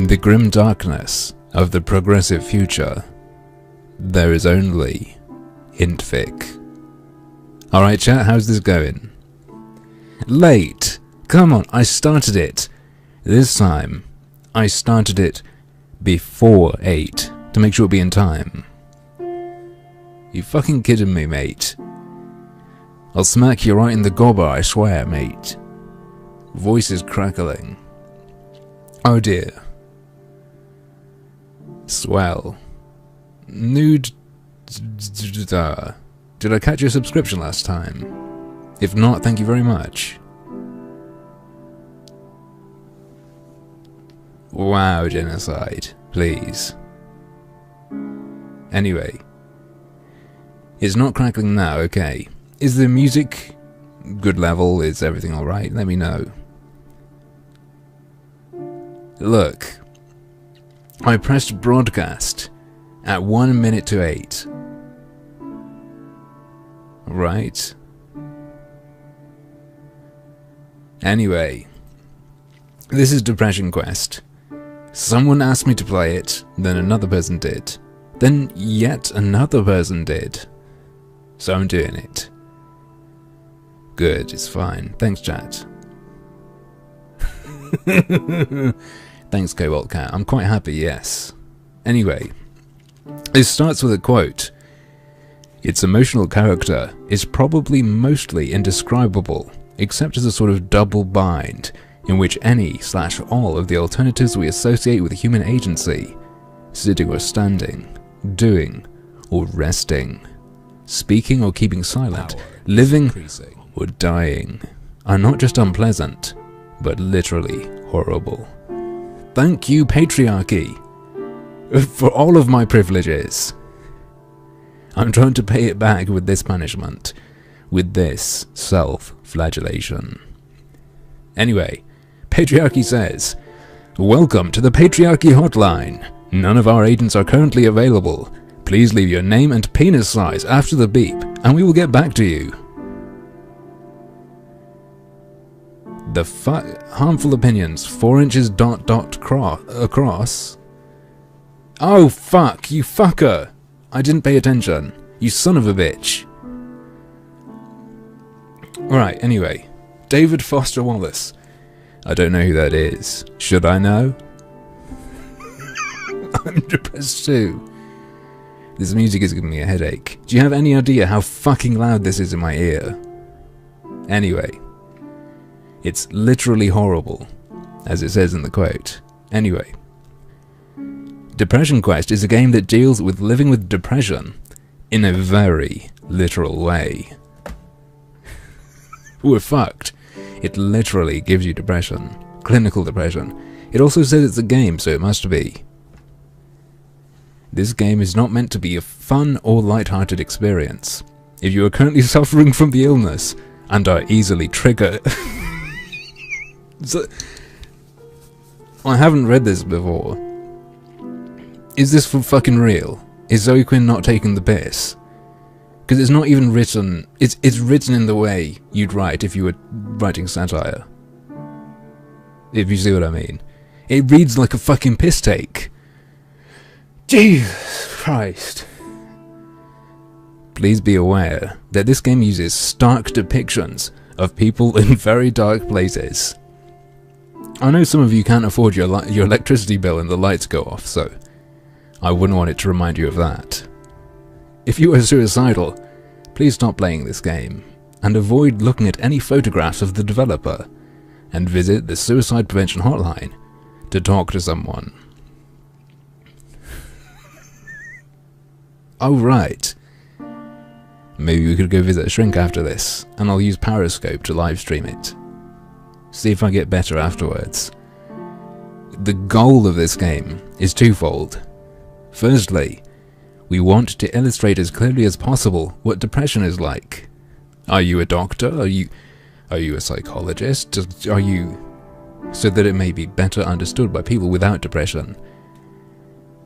In the grim darkness of the progressive future, there is only Hintvic. Alright chat, how's this going? Late! Come on, I started it. This time, I started it before 8 to make sure it'll be in time. You fucking kidding me, mate? I'll smack you right in the gobber, I swear, mate. Voice is crackling. Oh dear. Swell. Nude... Did I catch your subscription last time? If not, thank you very much. Wow, genocide. Please. Anyway. It's not crackling now, okay. Is the music good level? Is everything alright? Let me know. Look. I pressed broadcast at 1 minute to 8. Right. Anyway. This is Depression Quest. Someone asked me to play it, then another person did. Then yet another person did. So I'm doing it. Good, it's fine. Thanks, chat. Thanks, Cobalt Cat. I'm quite happy, yes. Anyway, this starts with a quote. Its emotional character is probably mostly indescribable, except as a sort of double bind, in which any/all of the alternatives we associate with human agency, sitting or standing, doing or resting, speaking or keeping silent, living or dying, are not just unpleasant, but literally horrible. Thank you, patriarchy, for all of my privileges. I'm trying to pay it back with this punishment, with this self-flagellation. Anyway, Patriarchy says, welcome to the Patriarchy Hotline. None of our agents are currently available. Please leave your name and penis size after the beep, and we will get back to you. The harmful opinions, 4 inches ... across. Oh fuck, you fucker! I didn't pay attention. You son of a bitch. Alright, anyway. David Foster Wallace. I don't know who that is. Should I know? I'm depressed too. This music is giving me a headache. Do you have any idea how fucking loud this is in my ear? Anyway. It's literally horrible, as it says in the quote. Anyway. Depression Quest is a game that deals with living with depression in a very literal way. We're fucked. It literally gives you depression. Clinical depression. It also says it's a game, so it must be. This game is not meant to be a fun or light-hearted experience. If you are currently suffering from the illness and are easily triggered... I haven't read this before. Is this for fucking real? Is Zoe Quinn not taking the piss? Because it's not even written... It's written in the way you'd write if you were writing satire. If you see what I mean. It reads like a fucking piss take. Jesus Christ. Please be aware that this game uses stark depictions of people in very dark places. I know some of you can't afford your electricity bill and the lights go off, so I wouldn't want it to remind you of that. If you are suicidal, please stop playing this game, and avoid looking at any photographs of the developer, and visit the Suicide Prevention Hotline to talk to someone. Oh right. Maybe we could go visit a shrink after this, and I'll use Periscope to live stream it. See if I get better afterwards. The goal of this game is twofold. Firstly, we want to illustrate as clearly as possible what depression is like. Are you a doctor? Are you a psychologist? Are you... so that it may be better understood by people without depression.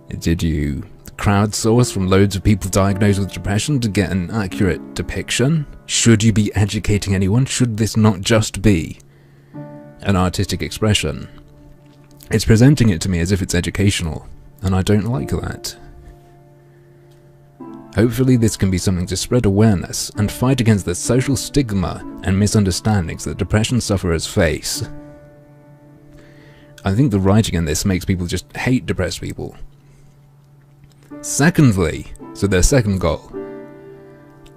Did you crowdsource from loads of people diagnosed with depression to get an accurate depiction? Should you be educating anyone? Should this not just be an artistic expression? It's presenting it to me as if it's educational, and I don't like that. Hopefully this can be something to spread awareness and fight against the social stigma and misunderstandings that depression sufferers face. I think the writing in this makes people just hate depressed people. Secondly, so their second goal,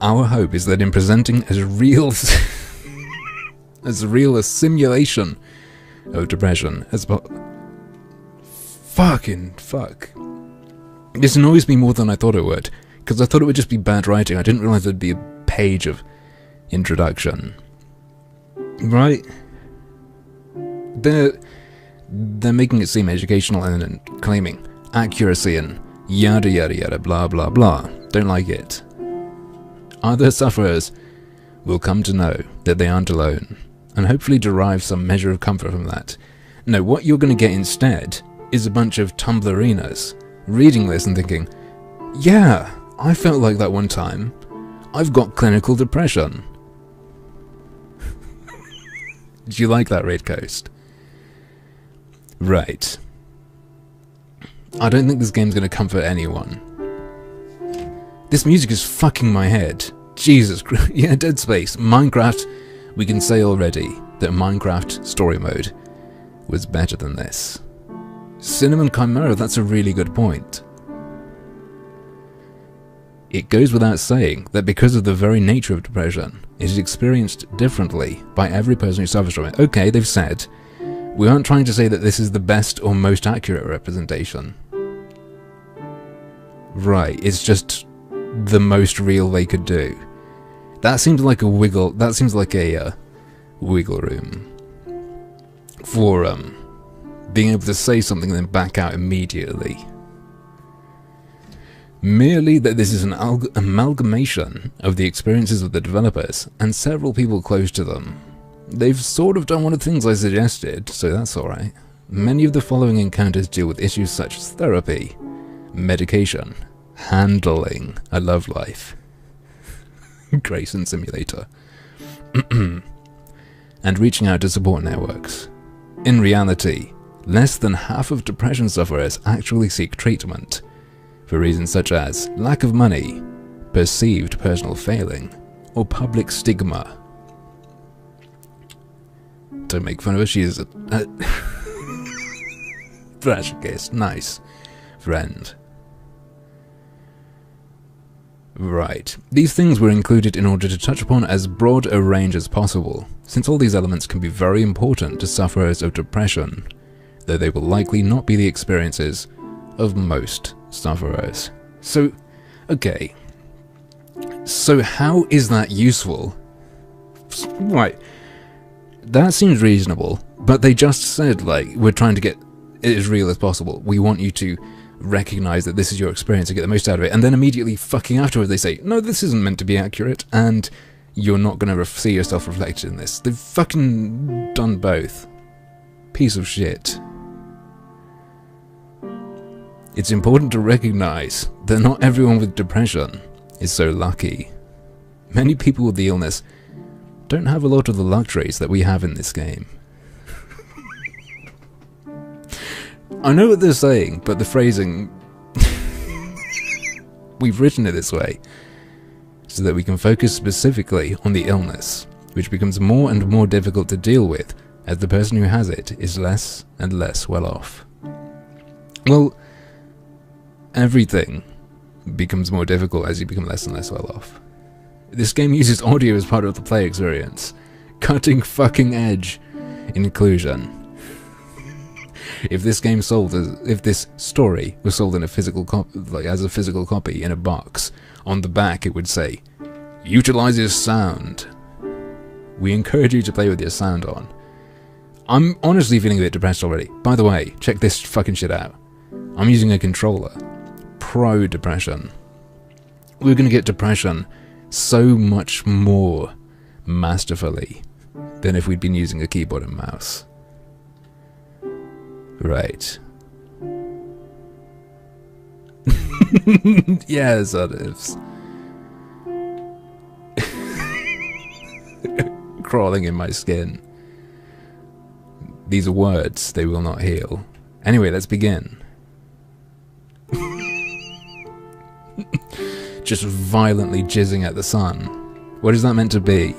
our hope is that in presenting as real a simulation of depression as fucking fuck. This annoys me more than I thought it would, because I thought it would just be bad writing. I didn't realize there'd be a page of introduction. Right? They're making it seem educational and then claiming accuracy and yada yada yada blah blah blah. Don't like it. Other sufferers will come to know that they aren't alone, and hopefully derive some measure of comfort from that. No, what you're going to get instead is a bunch of Tumblrinas reading this and thinking, yeah, I felt like that one time. I've got clinical depression. Do you like that, Red Coast? Right. I don't think this game's going to comfort anyone. This music is fucking my head. Jesus Christ. Yeah, Dead Space. Minecraft, we can say already that Minecraft story mode was better than this. Cinnamon Chimera, that's a really good point. It goes without saying that because of the very nature of depression, it is experienced differently by every person who suffers from it. Okay, they've said, we aren't trying to say that this is the best or most accurate representation. Right, it's just the most real they could do. That seems like a wiggle room for being able to say something and then back out immediately. Merely that this is an amalgamation of the experiences of the developers and several people close to them. They've sort of done one of the things I suggested, so that's alright. Many of the following encounters deal with issues such as therapy, medication, handling a love life, Grayson Simulator, and reaching out to support networks. In reality, less than half of depression sufferers actually seek treatment, for reasons such as lack of money, perceived personal failing, or public stigma. Don't make fun of her, she is a thrashicist, nice friend. Right, these things were included in order to touch upon as broad a range as possible, since all these elements can be very important to sufferers of depression, though they will likely not be the experiences of most sufferers. So, okay. So how is that useful? Right. That seems reasonable, but they just said, like, we're trying to get it as real as possible. We want you to recognize that this is your experience and get the most out of it, and then immediately fucking afterwards they say, no, this isn't meant to be accurate, and you're not going to see yourself reflected in this. They've fucking done both. Piece of shit. It's important to recognize that not everyone with depression is so lucky. Many people with the illness don't have a lot of the luxuries that we have in this game. I know what they're saying, but the phrasing... We've written it this way, so that we can focus specifically on the illness, which becomes more and more difficult to deal with as the person who has it is less and less well off. Well, everything becomes more difficult as you become less and less well off. This game uses audio as part of the play experience. Cutting fucking edge inclusion. If this game if this story was sold in a physical copy, like as a physical copy in a box, on the back it would say, utilizes sound. We encourage you to play with your sound on. I'm honestly feeling a bit depressed already. By the way, check this fucking shit out. I'm using a controller. Pro depression. We're gonna get depression so much more masterfully than if we'd been using a keyboard and mouse. Right. Yes, Olives. Crawling in my skin. These are words, they will not heal. Anyway, let's begin. Just violently jizzing at the sun. What is that meant to be?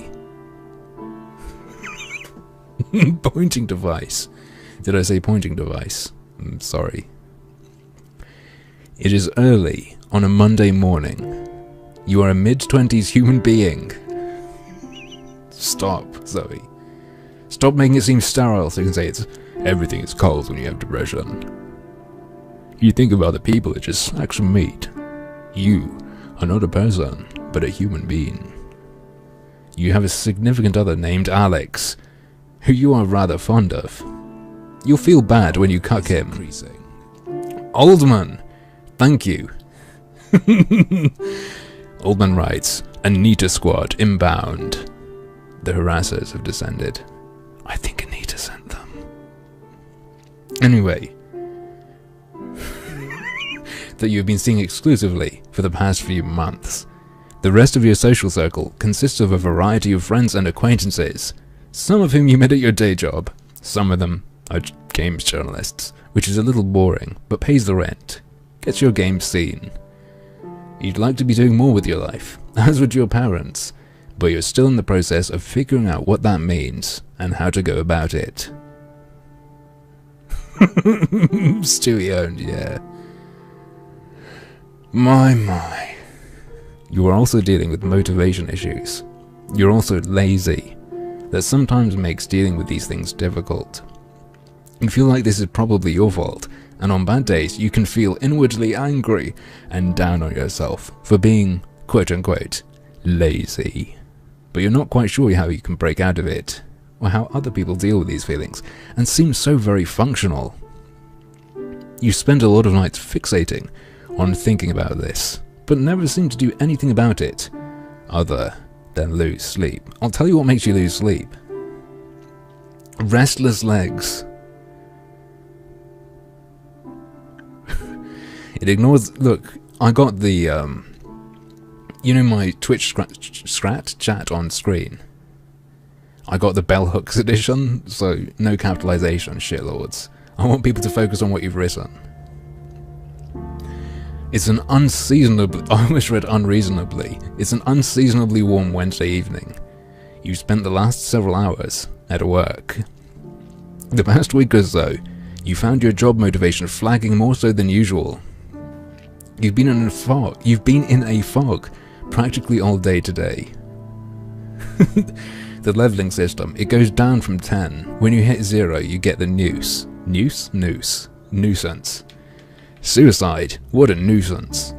Pointing device. Did I say pointing device? I'm sorry. It is early on a Monday morning. You are a mid-20s human being. Stop, Zoe. Stop making it seem sterile so you can say everything is cold when you have depression. You think of other people, it just acts from meat. You are not a person, but a human being. You have a significant other named Alex, who you are rather fond of. You'll feel bad when you cuck him. Oldman! Thank you. Oldman writes, Anita squad inbound. The harassers have descended. I think Anita sent them. Anyway. That you have been seeing exclusively for the past few months. The rest of your social circle consists of a variety of friends and acquaintances, some of whom you met at your day job, some of them are games journalists, which is a little boring, but pays the rent, gets your games seen. You'd like to be doing more with your life, as would your parents, but you're still in the process of figuring out what that means, and how to go about it. Stewie owned, yeah. My. You are also dealing with motivation issues. You're also lazy. That sometimes makes dealing with these things difficult. You feel like this is probably your fault, and on bad days you can feel inwardly angry and down on yourself for being, quote-unquote, lazy. But you're not quite sure how you can break out of it, or how other people deal with these feelings, and seem so very functional. You spend a lot of nights fixating on thinking about this, but never seem to do anything about it, other than lose sleep. I'll tell you what makes you lose sleep. Restless legs. It ignores... Look, I got the, you know my Twitch scrat chat on screen? I got the bell hooks edition, so no capitalization, shitlords. I want people to focus on what you've written. It's an unseasonably... I almost read unreasonably. It's an unseasonably warm Wednesday evening. You've spent the last several hours at work. The past week or so, you found your job motivation flagging more so than usual. You've been in a fog practically all day today. The leveling system, it goes down from 10. When you hit 0, you get the noose. Noose? Noose. Nuisance. Suicide. What a nuisance.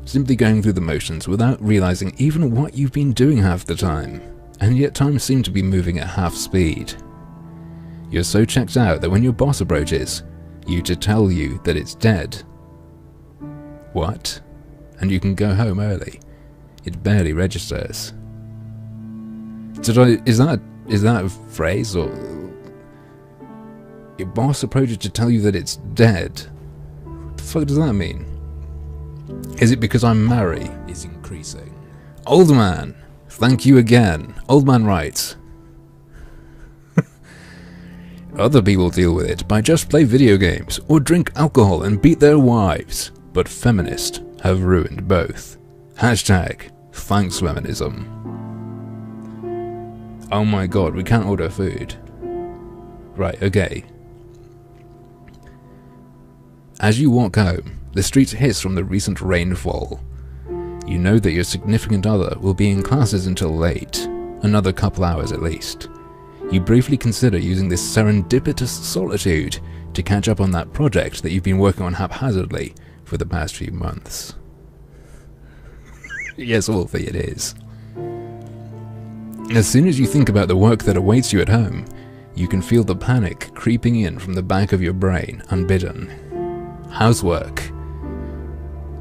Simply going through the motions without realizing even what you've been doing half the time, and yet time seems to be moving at half speed. You're so checked out that when your boss approaches you to tell you that it's dead. What? And you can go home early. It barely registers. Is that a phrase, or... Your boss approaches to tell you that it's dead? What the fuck does that mean? Is it because I'm married? Is increasing. Old man! Thank you again. Old man writes. Other people deal with it by just play video games, or drink alcohol and beat their wives. But feminists have ruined both. Hashtag thanks feminism. Oh my god, we can't order food. Right, okay. As you walk home, the streets hiss from the recent rainfall. You know that your significant other will be in classes until late, another couple hours at least. You briefly consider using this serendipitous solitude to catch up on that project that you've been working on haphazardly for the past few months. Yes, Wolfie, it is. As soon as you think about the work that awaits you at home, you can feel the panic creeping in from the back of your brain, unbidden. Housework.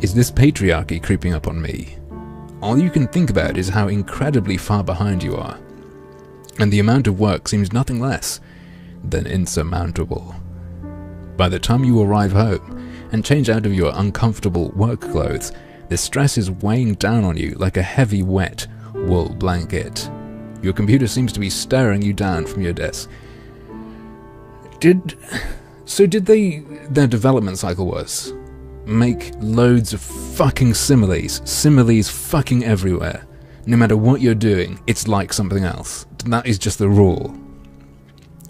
Is this patriarchy creeping up on me? All you can think about is how incredibly far behind you are, and the amount of work seems nothing less than insurmountable. By the time you arrive home and change out of your uncomfortable work clothes, the stress is weighing down on you like a heavy, wet wool blanket. Your computer seems to be staring you down from your desk. Did So did their development cycle was make loads of fucking similes fucking everywhere. No matter what you're doing, it's like something else. That is just the rule.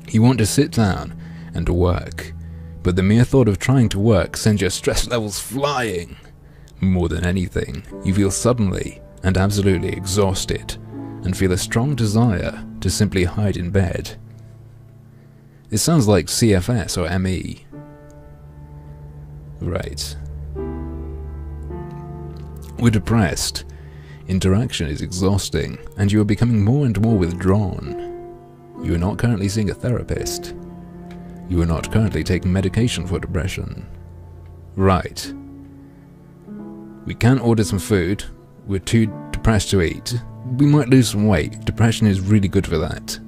You want to sit down and work, but the mere thought of trying to work sends your stress levels flying. More than anything, you feel suddenly and absolutely exhausted, and feel a strong desire to simply hide in bed. It sounds like CFS or ME. Right. We're depressed. Interaction is exhausting, and you are becoming more and more withdrawn. You are not currently seeing a therapist. You are not currently taking medication for depression. Right. We can order some food. We're too depressed to eat. We might lose some weight. Depression is really good for that.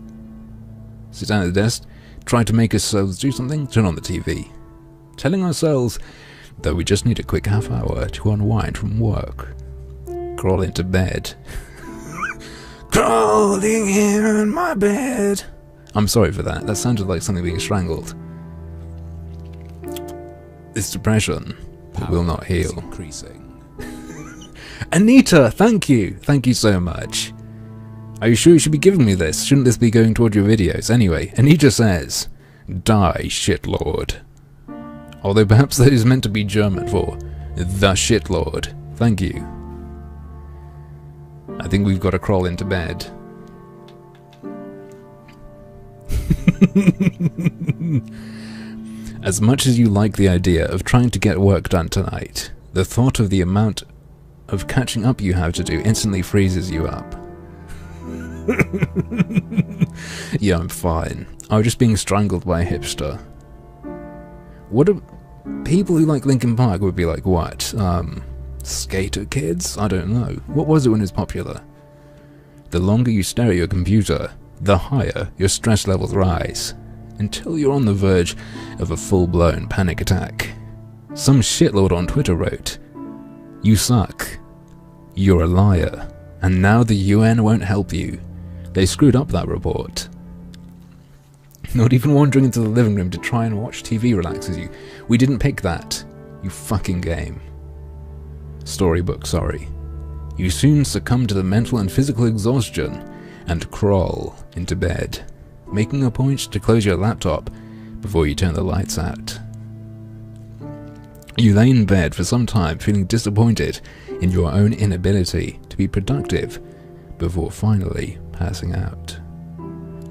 Sit down at the desk, try to make ourselves do something, turn on the TV. Telling ourselves that we just need a quick half hour to unwind from work. Crawl into bed. Crawling in my bed. I'm sorry for that. That sounded like something being strangled. This depression will not heal. Increasing. Anita, thank you. Thank you so much. Are you sure you should be giving me this? Shouldn't this be going toward your videos? Anyway, Anita says, die, shitlord. Although perhaps that is meant to be German for the shitlord. Thank you. I think we've got to crawl into bed. As much as you like the idea of trying to get work done tonight, the thought of the amount of catching up you have to do instantly freezes you up. Yeah, I'm fine. I was just being strangled by a hipster. What a... People who like Linkin Park would be like, what? Skater kids? I don't know. What was it when it was popular? The longer you stare at your computer, the higher your stress levels rise, until you're on the verge of a full-blown panic attack. Some shitlord on Twitter wrote, "You suck. You're a liar. And now the UN won't help you. They screwed up that report." Not even wandering into the living room to try and watch TV relaxes you. We didn't pick that. You fucking game. Storybook, sorry. You soon succumb to the mental and physical exhaustion and crawl into bed, making a point to close your laptop before you turn the lights out. You lay in bed for some time feeling disappointed in your own inability to be productive before finally passing out.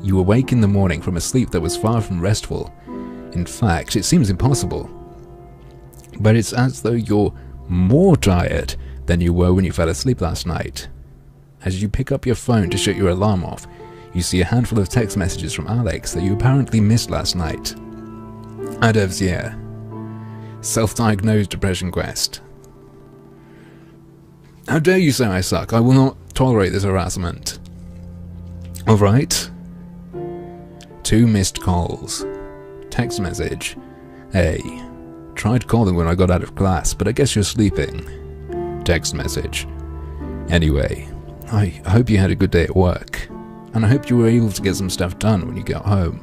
You awake in the morning from a sleep that was far from restful. In fact, it seems impossible. But it's as though you're more tired than you were when you fell asleep last night. As you pick up your phone to shut your alarm off, you see a handful of text messages from Alex that you apparently missed last night. Adevs, yeah. Self-diagnosed depression quest. How dare you say I suck? I will not tolerate this harassment. Alright. 2 missed calls. Text message. Hey. Tried calling when I got out of class, but I guess you're sleeping. Text message. Anyway, I hope you had a good day at work, and I hope you were able to get some stuff done when you get home.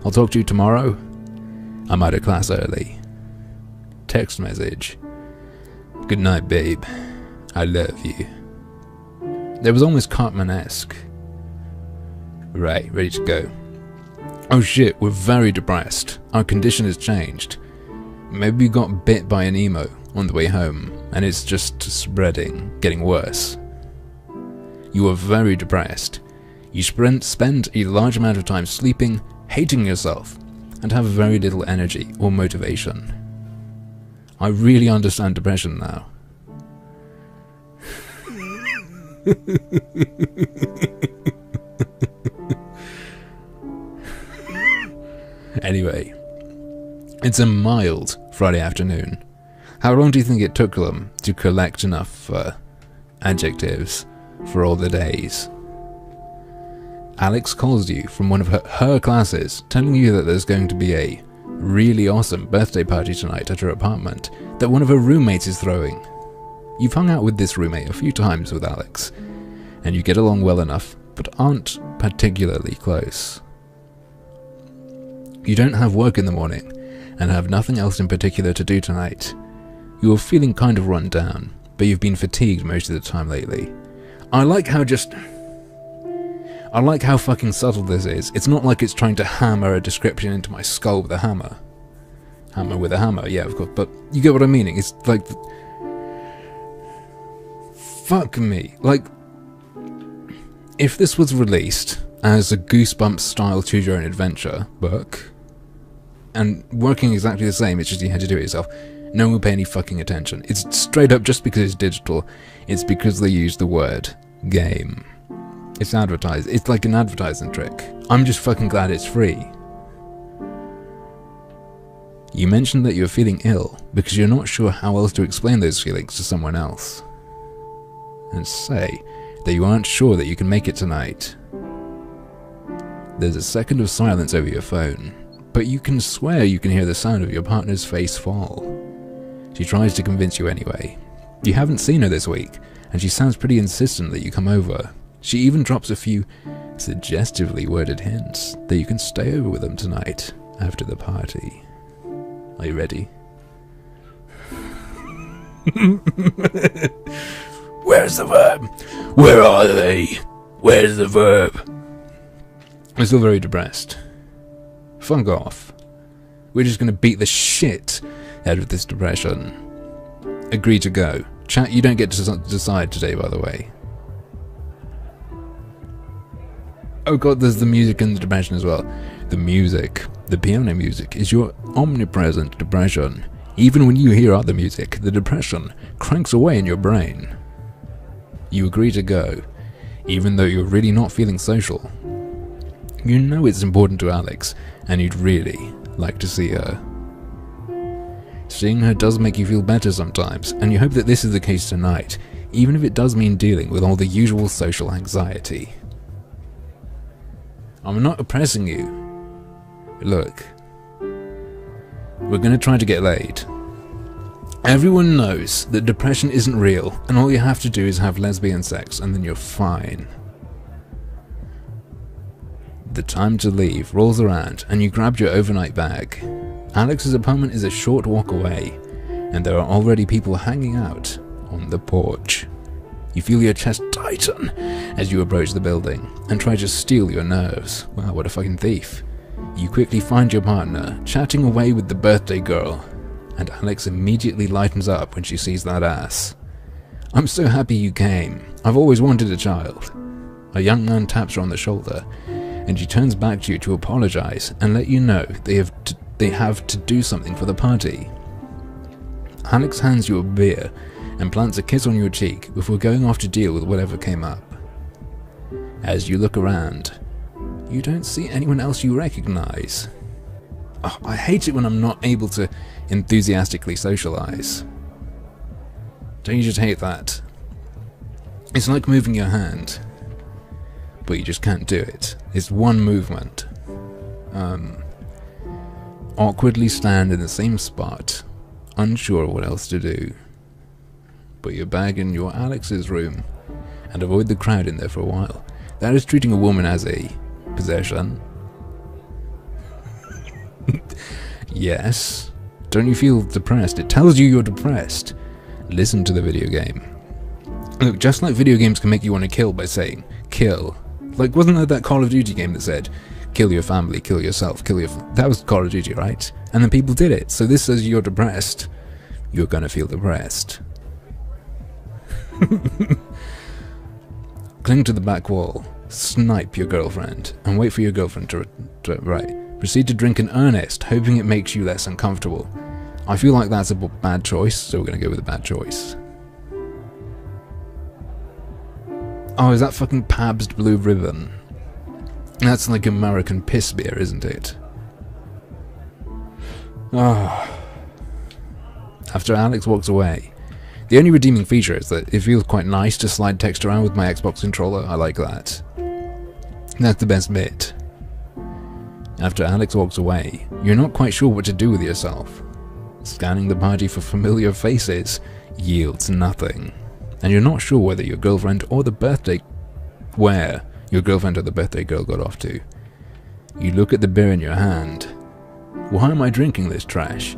I'll talk to you tomorrow. I'm out of class early. Text message. Good night, babe. I love you. There was almost Cartman-esque. Right, ready to go. Oh shit, we're very depressed. Our condition has changed. Maybe we got bit by an emo on the way home, and it's just spreading, getting worse. You are very depressed. You spend a large amount of time sleeping, hating yourself, and have very little energy or motivation. I really understand depression now. Anyway, it's a mild Friday afternoon. How long do you think it took them to collect enough adjectives for all the days? Alex calls you from one of her classes, telling you that there's going to be a really awesome birthday party tonight at her apartment that one of her roommates is throwing. You've hung out with this roommate a few times with Alex, and you get along well enough, but aren't particularly close. You don't have work in the morning, and have nothing else in particular to do tonight. You are feeling kind of run down, but you've been fatigued most of the time lately. I like how fucking subtle this is. It's not like it's trying to hammer a description into my skull with a hammer. Hammer with a hammer, yeah, of course, but you get what I'm meaning. It's like... Fuck me. Like, if this was released as a Goosebumps-style choose-your-own-adventure book, and working exactly the same, it's just you had to do it yourself, no one will pay any fucking attention. It's straight up just because it's digital, it's because they use the word game. It's advertised. It's like an advertising trick. I'm just fucking glad it's free. You mentioned that you're feeling ill because you're not sure how else to explain those feelings to someone else. And say that you aren't sure that you can make it tonight. There's a second of silence over your phone, but you can swear you can hear the sound of your partner's face fall. She tries to convince you anyway. You haven't seen her this week, and she sounds pretty insistent that you come over. She even drops a few suggestively worded hints that you can stay over with them tonight after the party. Are you ready? Where's the verb? Where are they? Where's the verb? I'm still very depressed. Fuck off. We're just gonna beat the shit out of this depression. Agree to go. Chat, you don't get to decide today, by the way. Oh god, there's the music and the depression as well. The music, the piano music, is your omnipresent depression. Even when you hear other music, the depression cranks away in your brain. You agree to go, even though you're really not feeling social. You know it's important to Alex, and you'd really like to see her. Seeing her does make you feel better sometimes, and you hope that this is the case tonight, even if it does mean dealing with all the usual social anxiety. I'm not oppressing you. Look, we're gonna try to get laid. Everyone knows that depression isn't real, and all you have to do is have lesbian sex, and then you're fine. The time to leave rolls around, and you grab your overnight bag. Alex's apartment is a short walk away, and there are already people hanging out on the porch. You feel your chest tighten as you approach the building, and try to steal your nerves. Wow, what a fucking thief. You quickly find your partner, chatting away with the birthday girl, and Alex immediately lightens up when she sees that ass. I'm so happy you came. I've always wanted a child. A young man taps her on the shoulder, and she turns back to you to apologize and let you know they have to do something for the party. Alex hands you a beer and plants a kiss on your cheek before going off to deal with whatever came up. As you look around, you don't see anyone else you recognize. Oh, I hate it when I'm not able to enthusiastically socialize. Don't you just hate that? It's like moving your hand, but you just can't do it. It's one movement. Awkwardly stand in the same spot, unsure what else to do. Put your bag in your Alex's room, and avoid the crowd in there for a while. That is treating a woman as a possession. Yes. Don't you feel depressed? It tells you you're depressed. Listen to the video game. Look, just like video games can make you want to kill by saying, kill. Like, wasn't there that Call of Duty game that said, kill your family, kill yourself, kill your... That was Call of Duty, right? And then people did it. So this says you're depressed. You're gonna feel depressed. Cling to the back wall. Snipe your girlfriend. And wait for your girlfriend to proceed to drink in earnest, hoping it makes you less uncomfortable. I feel like that's a bad choice, so we're gonna go with a bad choice. Oh, is that fucking Pabst Blue Ribbon? That's like American piss beer, isn't it? Oh. After Alex walks away, the only redeeming feature is that it feels quite nice to slide text around with my Xbox controller. I like that. That's the best bit. After Alex walks away, you're not quite sure what to do with yourself. Scanning the party for familiar faces yields nothing, and you're not sure whether your girlfriend or the birthday girl got off to. You look at the beer in your hand, Why am I drinking this trash?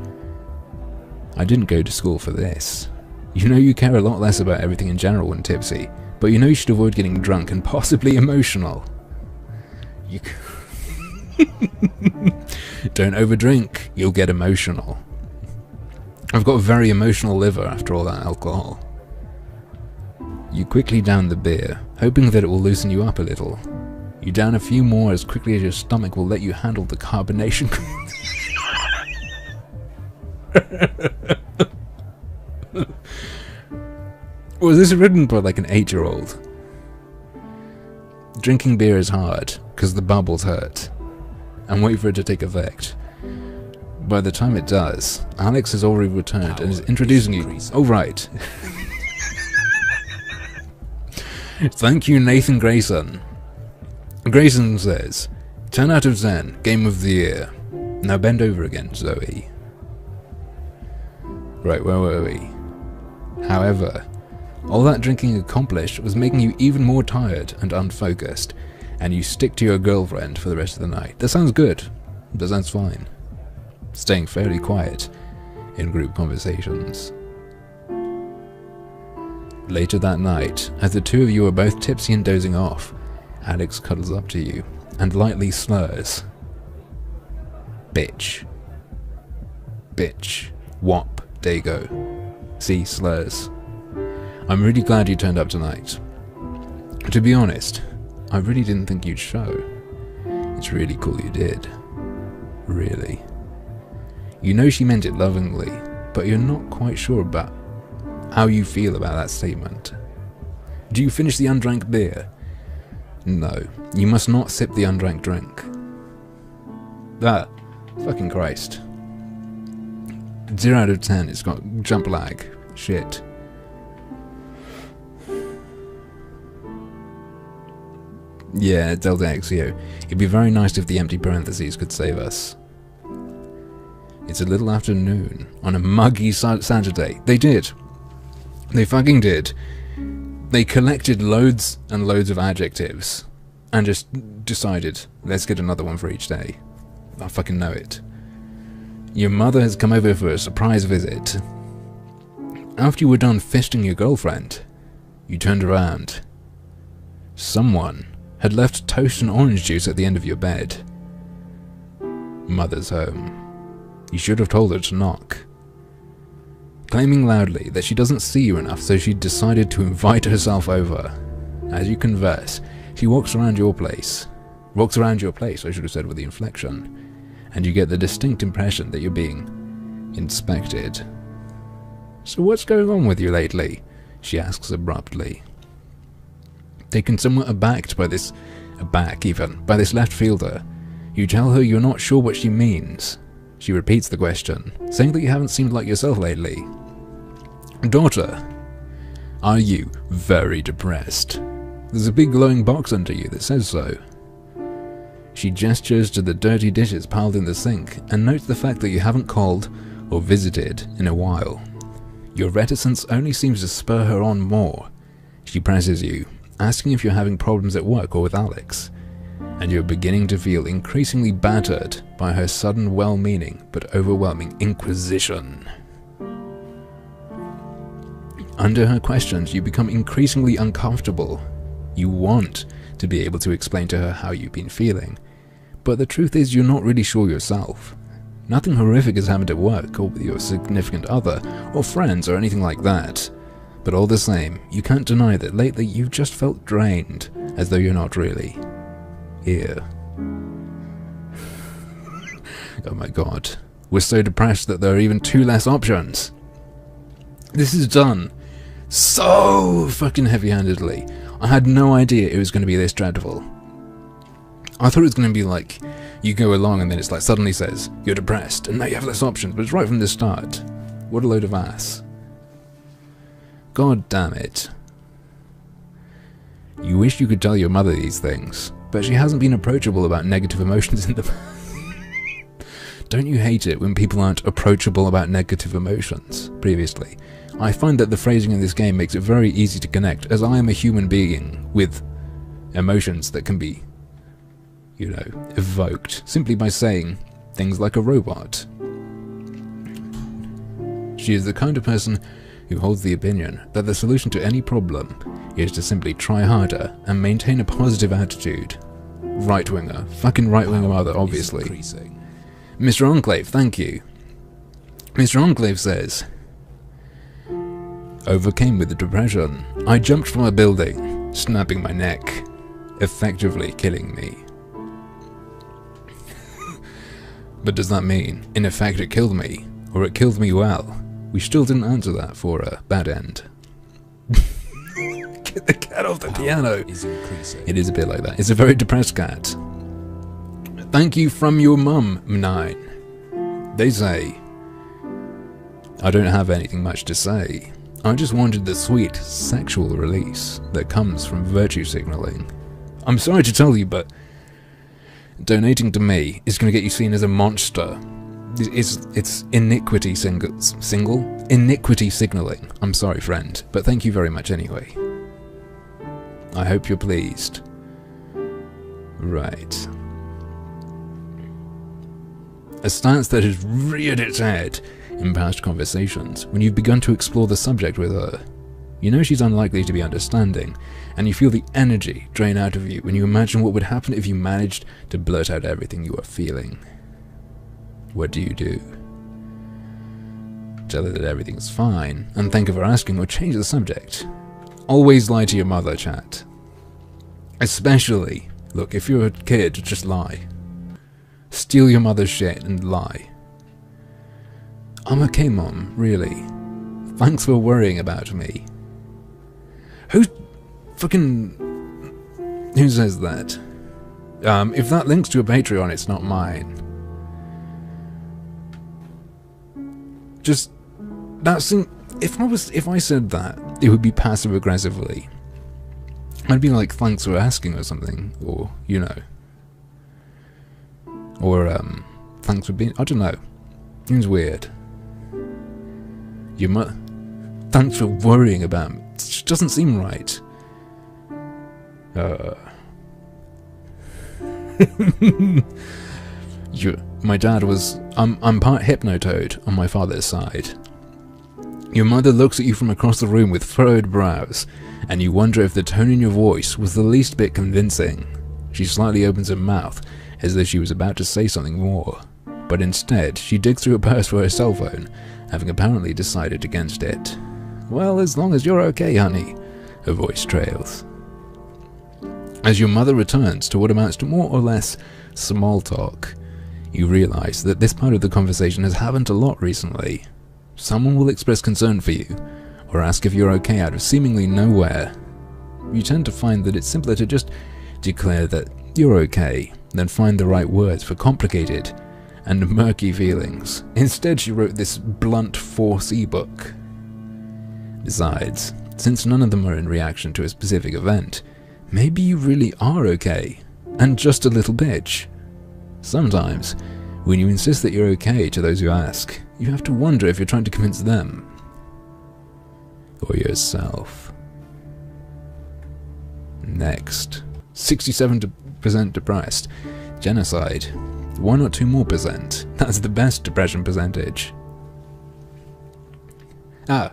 I didn't go to school for this. You know you care a lot less about everything in general when tipsy, but you know you should avoid getting drunk and possibly emotional. You don't overdrink, you'll get emotional. I've got a very emotional liver after all that alcohol. You quickly down the beer, hoping that it will loosen you up a little. You down a few more as quickly as your stomach will let you handle the carbonation. Was this written by like an 8-year-old? Drinking beer is hard, because the bubbles hurt. And wait for it to take effect. By the time it does, Alex has already returned and is introducing you. Oh, right. Thank you, Nathan Grayson. Grayson says, 10 out of 10, game of the year. Now bend over again, Zoe. Right, where were we? However, all that drinking accomplished was making you even more tired and unfocused, and you stick to your girlfriend for the rest of the night. That sounds good. That sounds fine. Staying fairly quiet in group conversations. Later that night, as the two of you are both tipsy and dozing off, Alex cuddles up to you and lightly slurs. Bitch. Bitch. Wop. Dago. See, slurs. I'm really glad you turned up tonight. To be honest, I really didn't think you'd show. It's really cool you did. Really. You know she meant it lovingly, but you're not quite sure about how you feel about that statement. Do you finish the undrank beer? No, you must not sip the undrank drink. That, fucking Christ. 0 out of 10, it's got jump lag. Shit. Yeah, Delta XEO. It'd be very nice if the empty parentheses could save us. It's a little after noon, on a muggy Saturday. They did. They fucking did. They collected loads and loads of adjectives, and just decided, let's get another one for each day. I fucking know it. Your mother has come over for a surprise visit. After you were done fisting your girlfriend, you turned around. Someone had left toast and orange juice at the end of your bed. Mother's home. You should have told her to knock. Claiming loudly that she doesn't see you enough, so she decided to invite herself over. As you converse, she walks around your place. Walks around your place, I should have said with the inflection. And you get the distinct impression that you're being inspected. So what's going on with you lately? She asks abruptly. Taken somewhat aback by this left fielder, you tell her you're not sure what she means. She repeats the question, saying that you haven't seemed like yourself lately. Daughter, are you very depressed? There's a big glowing box under you that says so. She gestures to the dirty dishes piled in the sink and notes the fact that you haven't called or visited in a while. Your reticence only seems to spur her on more. She presses you, asking if you're having problems at work or with Alex, and you're beginning to feel increasingly battered by her sudden well-meaning but overwhelming inquisition. Under her questions, you become increasingly uncomfortable. You want to be able to explain to her how you've been feeling, but the truth is you're not really sure yourself. Nothing horrific has happened at work or with your significant other or friends or anything like that. But all the same, you can't deny that lately you've just felt drained, as though you're not really here. Oh my god. We're so depressed that there are even 2 less options. This is done so fucking heavy-handedly. I had no idea it was going to be this dreadful. I thought it was going to be like, you go along and then it's like suddenly says, you're depressed, and now you have less options, but it's right from the start. What a load of ass. God damn it. You wish you could tell your mother these things, but she hasn't been approachable about negative emotions in the past. Don't you hate it when people aren't approachable about negative emotions previously? I find that the phrasing in this game makes it very easy to connect, as I am a human being with emotions that can be, evoked simply by saying things like a robot. She is the kind of person who holds the opinion that the solution to any problem is to simply try harder and maintain a positive attitude. Right-winger. Fucking right-winger mother, obviously. Mr. Enclave, thank you. Mr. Enclave says, overcame with the depression. I jumped from a building, snapping my neck, effectively killing me. But does that mean, in effect, it killed me? Or it killed me well? We still didn't answer that for a bad end. Get the cat off the piano! It is a bit like that. It's a very depressed cat. Thank you from your mum, 9. They say, I don't have anything much to say. I just wanted the sweet, sexual release that comes from virtue signaling. I'm sorry to tell you, but donating to me is going to get you seen as a monster. It's iniquity iniquity signaling. I'm sorry, friend, but thank you very much anyway. I hope you're pleased. Right. A stance that has reared its head in past conversations when you've begun to explore the subject with her. You know she's unlikely to be understanding, and you feel the energy drain out of you when you imagine what would happen if you managed to blurt out everything you are feeling. What do you do? Tell her that everything's fine, and thank her for asking, or change the subject. Always lie to your mother, chat. Especially, look, if you're a kid, just lie. Steal your mother's shit and lie. I'm okay, Mom, really. Thanks for worrying about me. Who says that? If that links to a Patreon, it's not mine. Just, if I said that, it would be passive aggressively. I'd be like, thanks for asking or something, or, you know. Or, thanks for being, I don't know. Seems weird. Thanks for worrying about me. It just doesn't seem right. My dad was... I'm part hypnotoad on my father's side. Your mother looks at you from across the room with furrowed brows, and you wonder if the tone in your voice was the least bit convincing. She slightly opens her mouth, as though she was about to say something more, but instead she digs through her purse for her cell phone, having apparently decided against it. Well, as long as you're okay, honey, her voice trails. As your mother returns to what amounts to more or less small talk, you realise that this part of the conversation has happened a lot recently. Someone will express concern for you, or ask if you're okay out of seemingly nowhere. You tend to find that it's simpler to just declare that you're okay, than find the right words for complicated and murky feelings. Instead, she wrote this blunt force ebook. Besides, since none of them are in reaction to a specific event, maybe you really are okay, and just a little bitch. Sometimes, when you insist that you're okay to those who ask, you have to wonder if you're trying to convince them. Or yourself. Next. 67% depressed. Genocide. 1 or 2 more %. That's the best depression percentage. Ah.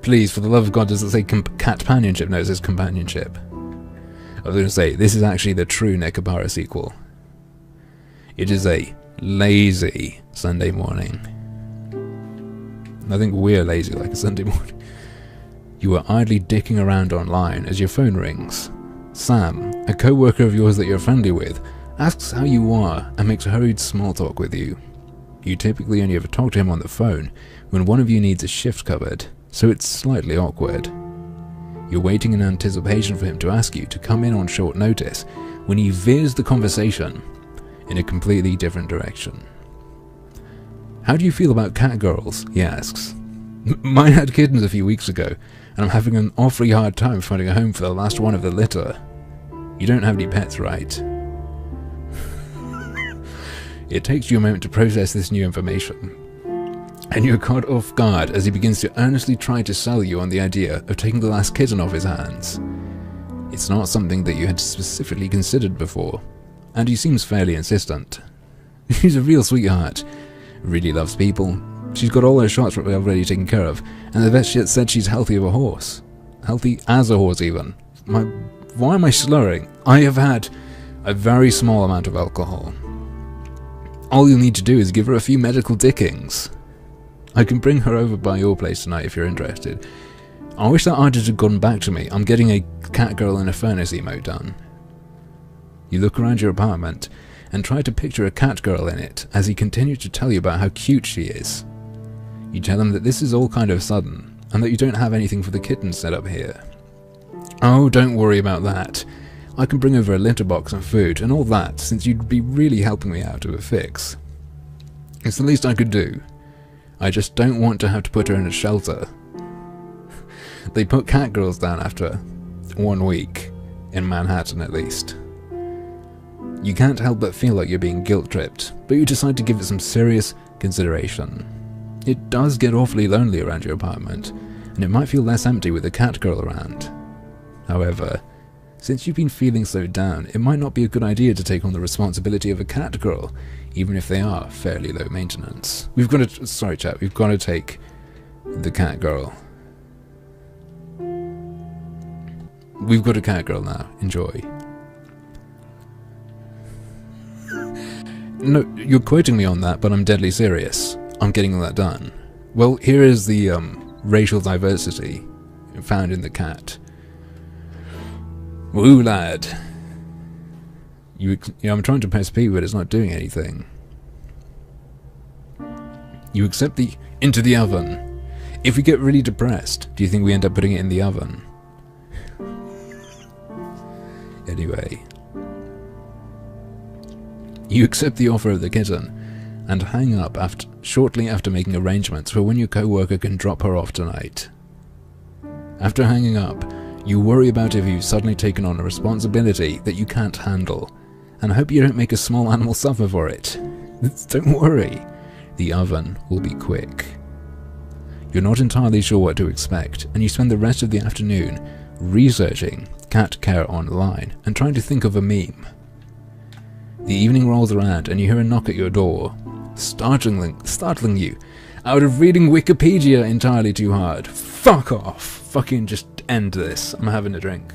Please, for the love of God, does it say catpanionship? No, it says companionship. I was going to say, this is actually the true Nekabara sequel. It is a lazy Sunday morning. I think we're lazy like a Sunday morning. You are idly dicking around online as your phone rings. Sam, a co-worker of yours that you're friendly with, asks how you are and makes hurried small talk with you. You typically only ever talk to him on the phone when one of you needs a shift covered, so it's slightly awkward. You're waiting in anticipation for him to ask you to come in on short notice when he veers the conversation in a completely different direction. How do you feel about cat girls? He asks. Mine had kittens a few weeks ago, and I'm having an awfully hard time finding a home for the last one of the litter. You don't have any pets, right? It takes you a moment to process this new information, and you're caught off guard as he begins to earnestly try to sell you on the idea of taking the last kitten off his hands. It's not something that you had specifically considered before. and he seems fairly insistent. She's a real sweetheart. Really loves people. She's got all her shots already taken care of, and the vet said she's healthy of a horse. Healthy as a horse, even. Why am I slurring? I have had a very small amount of alcohol. All you'll need to do is give her a few medical dickings. I can bring her over by your place tonight if you're interested. I wish that artist had gone back to me. I'm getting a cat girl in a furnace emote done. You look around your apartment and try to picture a cat girl in it as he continues to tell you about how cute she is. You tell him that this is all kind of sudden and that you don't have anything for the kitten set up here. Oh, don't worry about that. I can bring over a litter box and food and all that, since you'd be really helping me out of a fix. It's the least I could do. I just don't want to have to put her in a shelter. They put cat girls down after 1 week, in Manhattan at least. You can't help but feel like you're being guilt-tripped, but you decide to give it some serious consideration. It does get awfully lonely around your apartment, and it might feel less empty with a cat girl around. However, since you've been feeling so down, it might not be a good idea to take on the responsibility of a cat girl, even if they are fairly low maintenance. We've got to take the cat girl. We've got a cat girl now. Enjoy. No, you're quoting me on that, but I'm deadly serious. I'm getting that done. Well, here is the racial diversity found in the cat. Woo, lad. I'm trying to press P, but it's not doing anything. You accept the into the oven. If we get really depressed, do you think we end up putting it in the oven? Anyway. You accept the offer of the kitten and hang up shortly after making arrangements for when your co-worker can drop her off tonight. After hanging up, you worry about if you've suddenly taken on a responsibility that you can't handle, and hope you don't make a small animal suffer for it. Don't worry, the oven will be quick. You're not entirely sure what to expect, and you spend the rest of the afternoon researching cat care online and trying to think of a meme. The evening rolls around and you hear a knock at your door, startling you out of reading Wikipedia entirely too hard. Fuck off! Fucking just end this. I'm having a drink.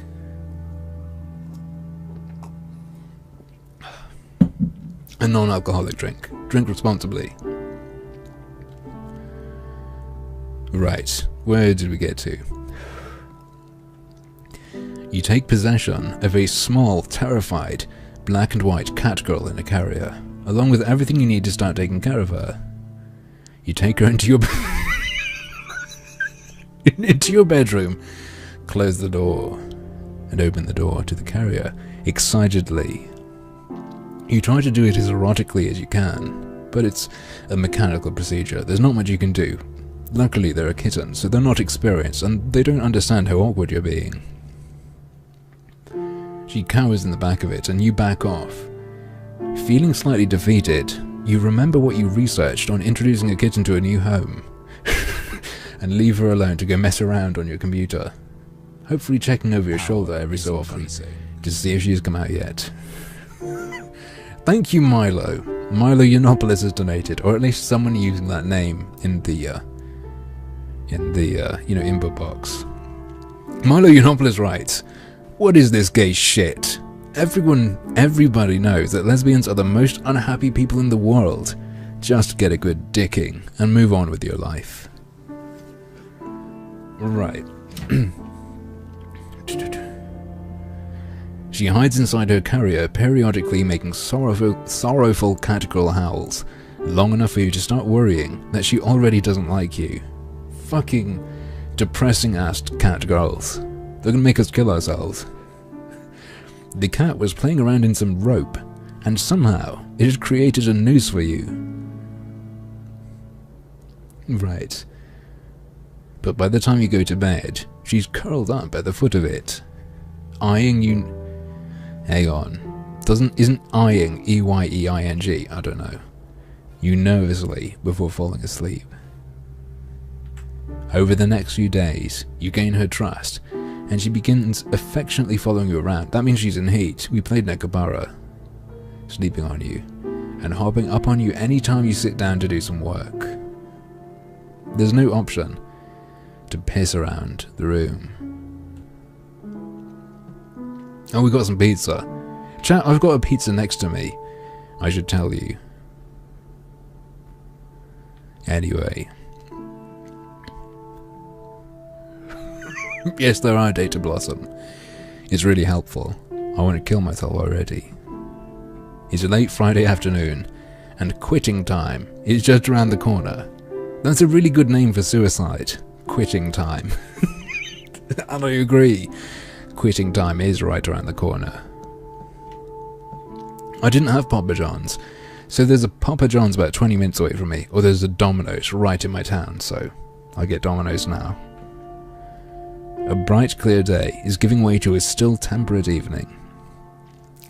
A non-alcoholic drink. Drink responsibly. Right, where did we get to? You take possession of a small, terrified, black and white cat girl in a carrier, along with everything you need to start taking care of her. You take her into your bedroom, close the door, and open the door to the carrier excitedly. You try to do it as erotically as you can, but it's a mechanical procedure. There's not much you can do. Luckily, they're a kitten, so they're not experienced, and they don't understand how awkward you're being. She cowers in the back of it, and you back off. Feeling slightly defeated, you remember what you researched on introducing a kitten to a new home, and leave her alone to go mess around on your computer, hopefully checking over your shoulder every so often to see if she's come out yet. Thank you, Milo. Milo Yiannopoulos has donated, or at least someone using that name in the input box. Milo Yiannopoulos writes, "What is this gay shit? Everybody knows that lesbians are the most unhappy people in the world. Just get a good dicking and move on with your life." Right. She hides inside her carrier, periodically making sorrowful catgirl howls, long enough for you to start worrying that she already doesn't like you. Fucking depressing-ass catgirls. They're gonna make us kill ourselves. The cat was playing around in some rope, and somehow it had created a noose for you. Right. But by the time you go to bed, she's curled up at the foot of it, eyeing you. Hang on. Isn't eyeing E-Y-E-I-N-G? I don't know. You nervously before falling asleep. Over the next few days, you gain her trust, and she begins affectionately following you around. That means she's in heat. We played Nekabara. sleeping on you, and hopping up on you anytime you sit down to do some work. There's no option to piss around the room. Oh, we got some pizza. Chat, I've got a pizza next to me. I should tell you. Anyway. Yes, there are Data Blossom. It's really helpful. I want to kill myself already. It's a late Friday afternoon, and quitting time is just around the corner. That's a really good name for suicide. Quitting time. And I agree. Quitting time is right around the corner. I didn't have Papa John's, so there's a Papa John's about 20 minutes away from me, or there's a Domino's right in my town, so I get Domino's now. A bright, clear day is giving way to a still temperate evening.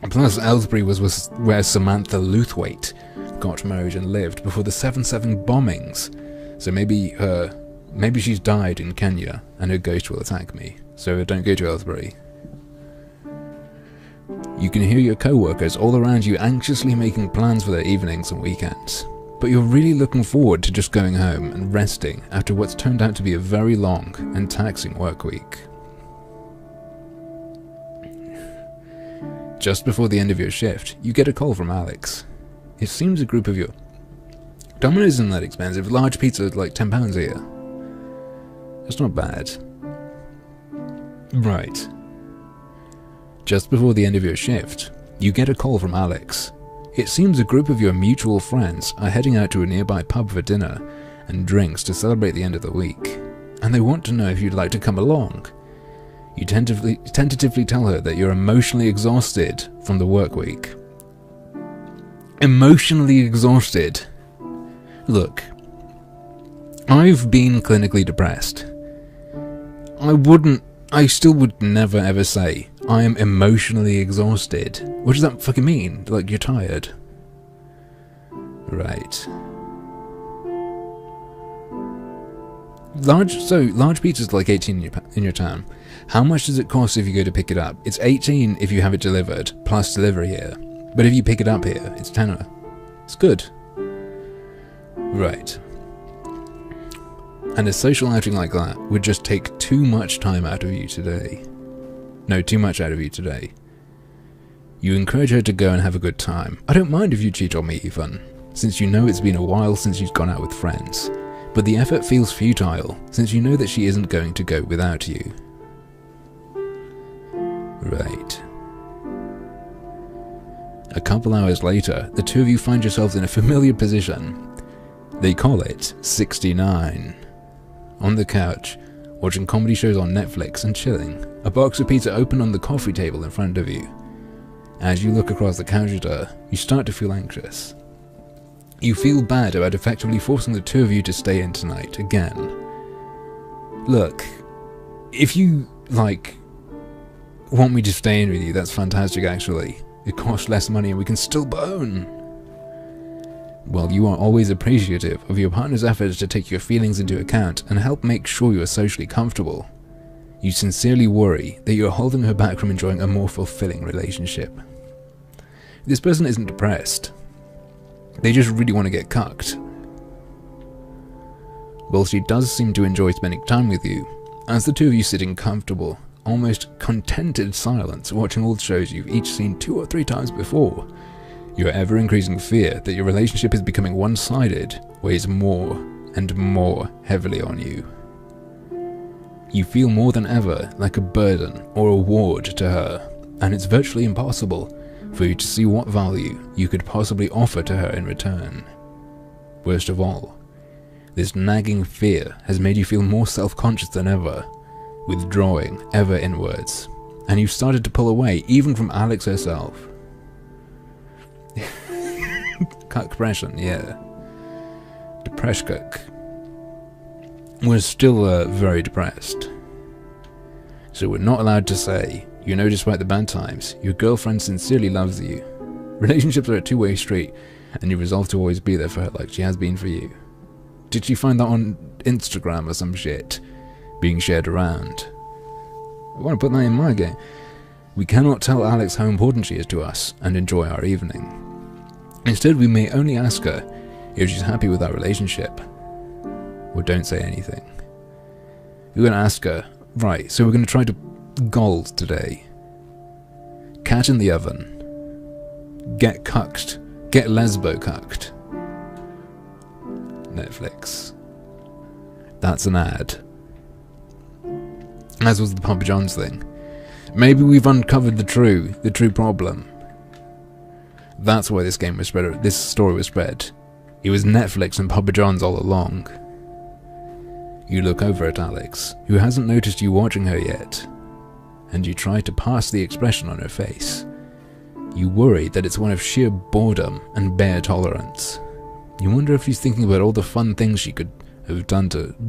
Plus, Aylesbury was where Samantha Luthwaite got married and lived before the 7/7 bombings, so maybe she's died in Kenya and her ghost will attack me, so don't go to Aylesbury. You can hear your co-workers all around you anxiously making plans for their evenings and weekends, but you're really looking forward to just going home and resting after what's turned out to be a very long and taxing work week. Just before the end of your shift, you get a call from Alex. It seems a group of your... Domino's isn't that expensive. Large pizza is like £10 here. That's not bad. Right. Just before the end of your shift, you get a call from Alex. It seems a group of your mutual friends are heading out to a nearby pub for dinner and drinks to celebrate the end of the week, and they want to know if you'd like to come along. You tentatively tell her that you're emotionally exhausted from the work week. Emotionally exhausted? Look, I've been clinically depressed. I still would never ever say, I am emotionally exhausted. What does that fucking mean? Like, you're tired? Right. Large pizza's like 18 in your town. How much does it cost if you go to pick it up? It's 18 if you have it delivered, plus delivery here. But if you pick it up here, it's tenner. It's good. Right. And a social outing like that would just take too much time out of you today. No, too much out of you today. You encourage her to go and have a good time. I don't mind if you cheat on me even, since you know it's been a while since you've gone out with friends. But the effort feels futile, since you know that she isn't going to go without you. Right. A couple hours later, the two of you find yourselves in a familiar position. They call it 69. On the couch, watching comedy shows on Netflix and chilling, a box of pizza open on the coffee table in front of you. As you look across the counter, you start to feel anxious. You feel bad about effectively forcing the two of you to stay in tonight again. Look, if you, want me to stay in with you, that's fantastic actually. It costs less money and we can still bone. Well, you are always appreciative of your partner's efforts to take your feelings into account and help make sure you are socially comfortable. You sincerely worry that you are holding her back from enjoying a more fulfilling relationship. This person isn't depressed. They just really want to get cucked. Well, she does seem to enjoy spending time with you, as the two of you sit in comfortable, almost contented silence watching old shows you've each seen 2 or 3 times before. Your ever-increasing fear that your relationship is becoming one-sided weighs more and more heavily on you. You feel more than ever like a burden or a ward to her, and it's virtually impossible for you to see what value you could possibly offer to her in return. Worst of all, this nagging fear has made you feel more self-conscious than ever, withdrawing ever inwards, and you've started to pull away even from Alex herself. Cuckpression, yeah. Depressed cook. We're still very depressed. So we're not allowed to say, you know, despite the bad times, your girlfriend sincerely loves you. Relationships are a two-way street, and you resolve to always be there for her like she has been for you. Did she find that on Instagram or some shit? Being shared around. I want to put that in my game. We cannot tell Alex how important she is to us and enjoy our evening. Instead, we may only ask her if she's happy with our relationship. Or don't say anything. We're going to ask her, right, so we're going to try to gold today. Cat in the oven. Get cucked. Get lesbo cucked. Netflix. That's an ad. As was the Papa John's thing. Maybe we've uncovered the true problem. That's why this story was spread. It was Netflix and Papa John's all along. You look over at Alex, who hasn't noticed you watching her yet, and you try to pass the expression on her face. You worry that it's one of sheer boredom and bare tolerance. You wonder if she's thinking about all the fun things she could have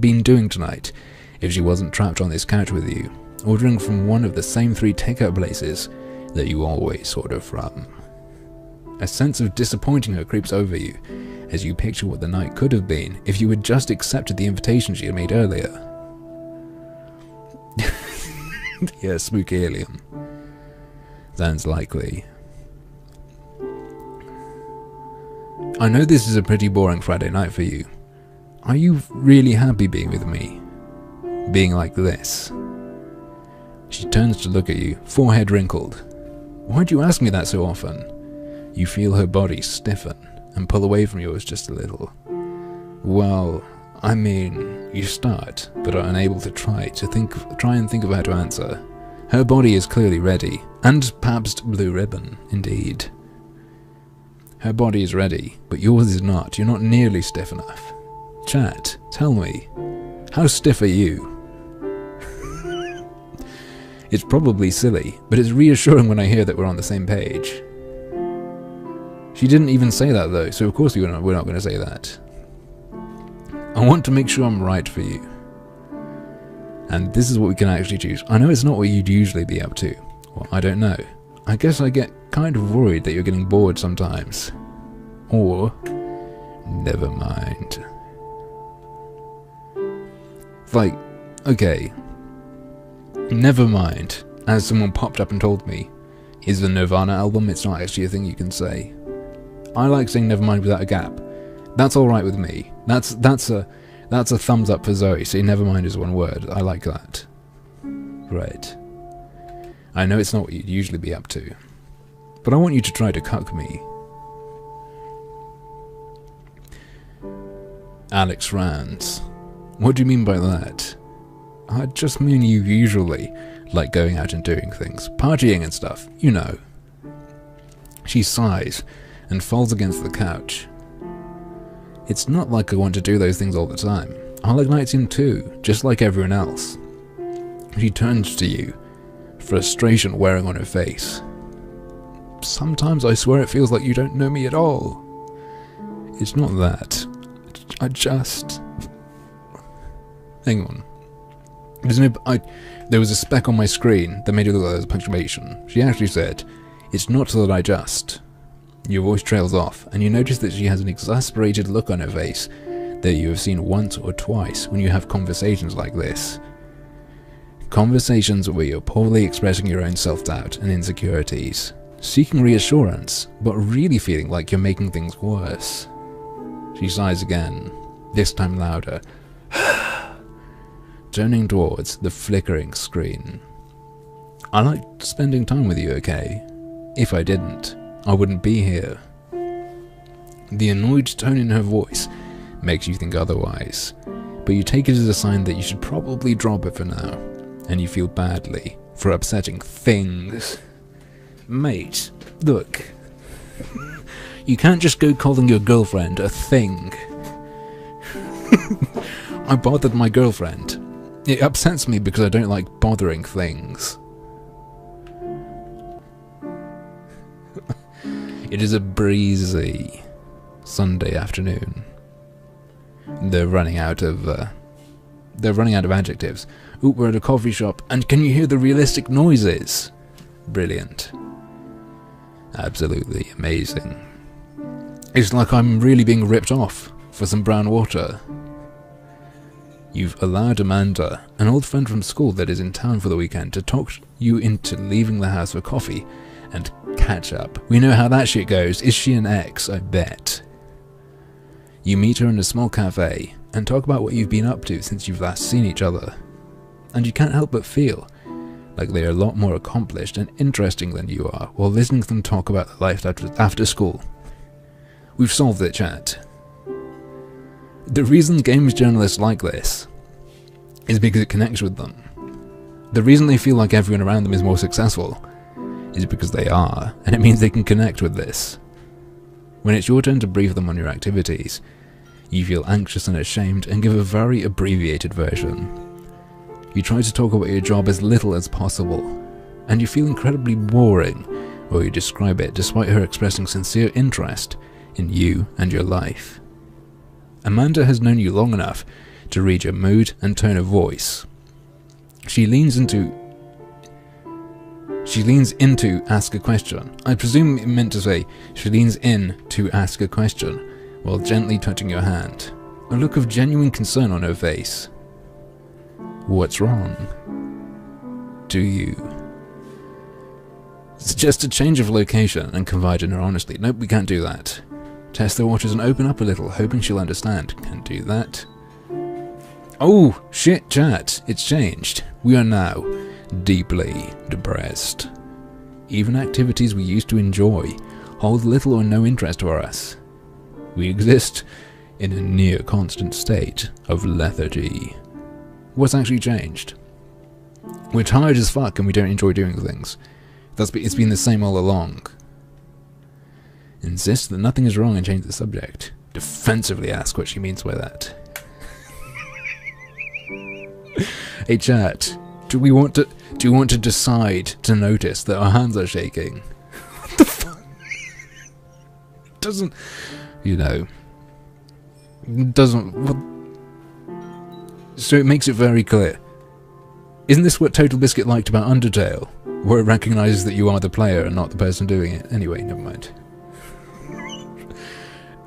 been doing tonight if she wasn't trapped on this couch with you, ordering from one of the same 3 takeout places that you always order from. A sense of disappointing her creeps over you as you picture what the night could have been if you had just accepted the invitation she had made earlier. Yeah, spooky alien. Sounds likely. I know this is a pretty boring Friday night for you. Are you really happy being with me? Being like this? She turns to look at you, forehead wrinkled. Why'd you ask me that so often? You feel her body stiffen and pull away from yours just a little. Well, I mean, you start, but are unable to try and think of how to answer. Her body is clearly ready, and perhaps blue ribbon, indeed. Her body is ready, but yours is not. You're not nearly stiff enough. Chat, tell me, how stiff are you? It's probably silly, but it's reassuring when I hear that we're on the same page. She didn't even say that though, so of course we're not going to say that. I want to make sure I'm right for you. And this is what we can actually choose. I know it's not what you'd usually be up to. Well, I don't know. I guess I get kind of worried that you're getting bored sometimes. Or, never mind. Like, okay. Never mind, as someone popped up and told me, is the Nirvana album, it's not actually a thing you can say. I like saying never mind without a gap. That's alright with me. That's a thumbs up for Zoe, saying never mind is one word. I like that. Right. I know it's not what you'd usually be up to, but I want you to try to cuck me. Alex rants. What do you mean by that? I just mean you usually like going out and doing things, partying and stuff, you know. She sighs and falls against the couch. It's not like I want to do those things all the time. I like nights in too, just like everyone else. She turns to you, frustration wearing on her face. Sometimes I swear it feels like you don't know me at all. It's not that. I just... Hang on. There was a speck on my screen that made it look like there was a punctuation. She actually said, "It's not that I just..." Your voice trails off, and you notice that she has an exasperated look on her face that you have seen once or twice when you have conversations like this. Conversations where you're poorly expressing your own self-doubt and insecurities, seeking reassurance, but really feeling like you're making things worse. She sighs again, this time louder, turning towards the flickering screen. I like spending time with you, okay? If I didn't, I wouldn't be here. The annoyed tone in her voice makes you think otherwise, but you take it as a sign that you should probably drop it for now, and you feel badly for upsetting things. Mate, look. You can't just go calling your girlfriend a thing. I bothered my girlfriend. It upsets me because I don't like bothering things. It is a breezy Sunday afternoon. They're running out of adjectives. Ooh, we're at a coffee shop, and can you hear the realistic noises? Brilliant. Absolutely amazing. It's like I'm really being ripped off for some brown water. You've allowed Amanda, an old friend from school that is in town for the weekend, to talk you into leaving the house for coffee and catch up. We know how that shit goes. Is she an ex? I bet. You meet her in a small cafe and talk about what you've been up to since you've last seen each other. And you can't help but feel like they are a lot more accomplished and interesting than you are while listening to them talk about their life after school. We've solved it, chat. The reason games journalists like this is because it connects with them. The reason they feel like everyone around them is more successful is because they are, and it means they can connect with this. When it's your turn to brief them on your activities, you feel anxious and ashamed and give a very abbreviated version. You try to talk about your job as little as possible, and you feel incredibly boring while you describe it, despite her expressing sincere interest in you and your life. Amanda has known you long enough to read your mood and tone of voice. She leans into ask a question. I presume it meant to say she leans in to ask a question while gently touching your hand. A look of genuine concern on her face. What's wrong? Do you? Suggest a change of location and confide in her honestly. Nope, we can't do that. Test the waters and open up a little, hoping she'll understand. Can't do that. Oh, shit, chat. It's changed. We are now deeply depressed. Even activities we used to enjoy hold little or no interest for us. We exist in a near constant state of lethargy. What's actually changed? We're tired as fuck and we don't enjoy doing things. It's been the same all along. Insist that nothing is wrong and change the subject. Defensively ask what she means by that. Hey chat, do you want to decide to notice that our hands are shaking? What the fuck? Doesn't, so it makes it very clear. Isn't this what Total Biscuit liked about Undertale? Where it recognises that you are the player and not the person doing it. Anyway, never mind.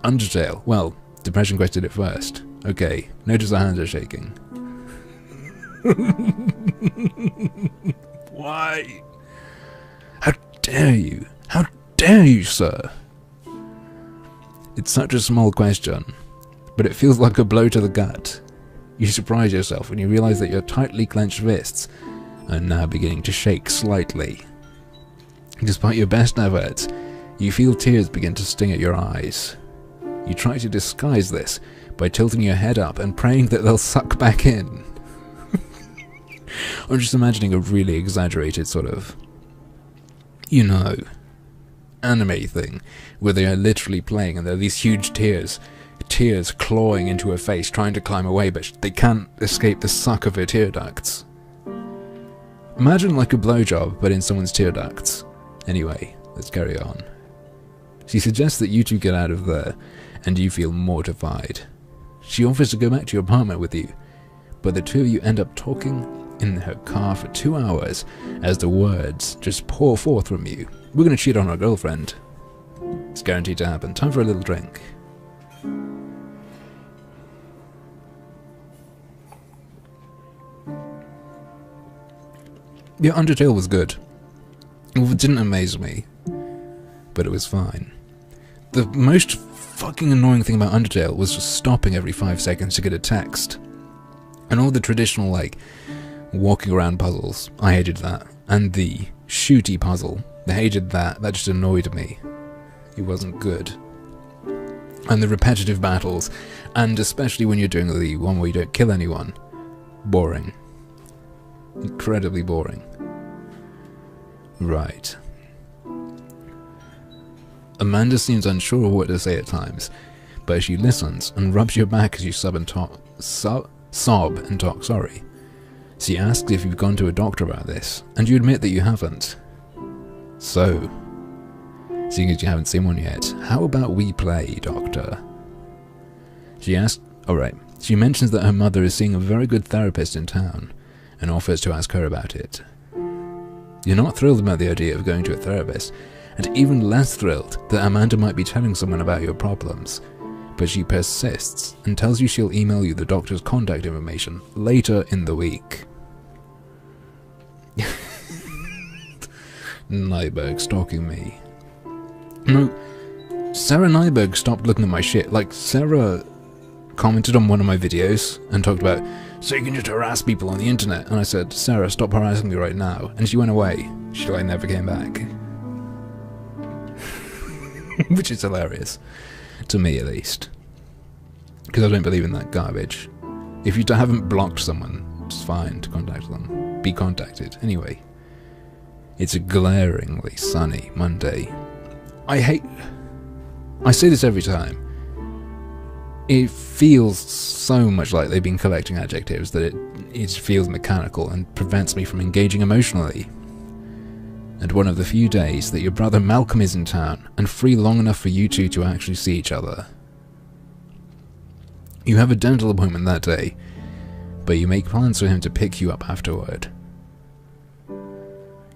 Undertale. Well, Depression Quest did it first. Okay, notice our hands are shaking. Why? How dare you? How dare you, sir? It's such a small question, but it feels like a blow to the gut. You surprise yourself when you realise that your tightly clenched fists are now beginning to shake slightly. Despite your best efforts, you feel tears begin to sting at your eyes. You try to disguise this by tilting your head up and praying that they'll suck back in. I'm just imagining a really exaggerated sort of, anime thing, where they are literally playing and there are these huge tears clawing into her face, trying to climb away, but they can't escape the suck of her tear ducts. Imagine like a blowjob, but in someone's tear ducts. Anyway, let's carry on. She suggests that you two get out of there, and you feel mortified. She offers to go back to your apartment with you, but the two of you end up talking in her car for 2 hours as the words just pour forth from you. We're gonna cheat on our girlfriend. It's guaranteed to happen. Time for a little drink. Yeah, Undertale was good. It didn't amaze me, but it was fine. The most fucking annoying thing about Undertale was just stopping every 5 seconds to get a text. And all the traditional, walking around puzzles, I hated that. And the shooty puzzle, I hated that. That just annoyed me. It wasn't good. And the repetitive battles, and especially when you're doing the one where you don't kill anyone, boring. Incredibly boring. Right. Amanda seems unsure of what to say at times, but she listens and rubs your back as you sob and talk sorry. She asks if you've gone to a doctor about this, and you admit that you haven't. So, seeing as you haven't seen one yet, how about we play, doctor? She asks, alright, she mentions that her mother is seeing a very good therapist in town, and offers to ask her about it. You're not thrilled about the idea of going to a therapist, and even less thrilled that Amanda might be telling someone about your problems, but she persists and tells you she'll email you the doctor's contact information later in the week. Nyberg stalking me. No, Sarah Nyberg stopped looking at my shit. Like, Sarah commented on one of my videos and talked about, so you can just harass people on the internet. And I said, Sarah, stop harassing me right now. And she went away. She like never came back. Which is hilarious. To me, at least. Because I don't believe in that garbage. If you haven't blocked someone, it's fine to contact them. Be contacted. Anyway. It's a glaringly sunny Monday. I say this every time. It feels so much like they've been collecting adjectives that it feels mechanical and prevents me from engaging emotionally. And one of the few days that your brother Malcolm is in town and free long enough for you two to actually see each other. You have a dental appointment that day, but you make plans for him to pick you up afterward.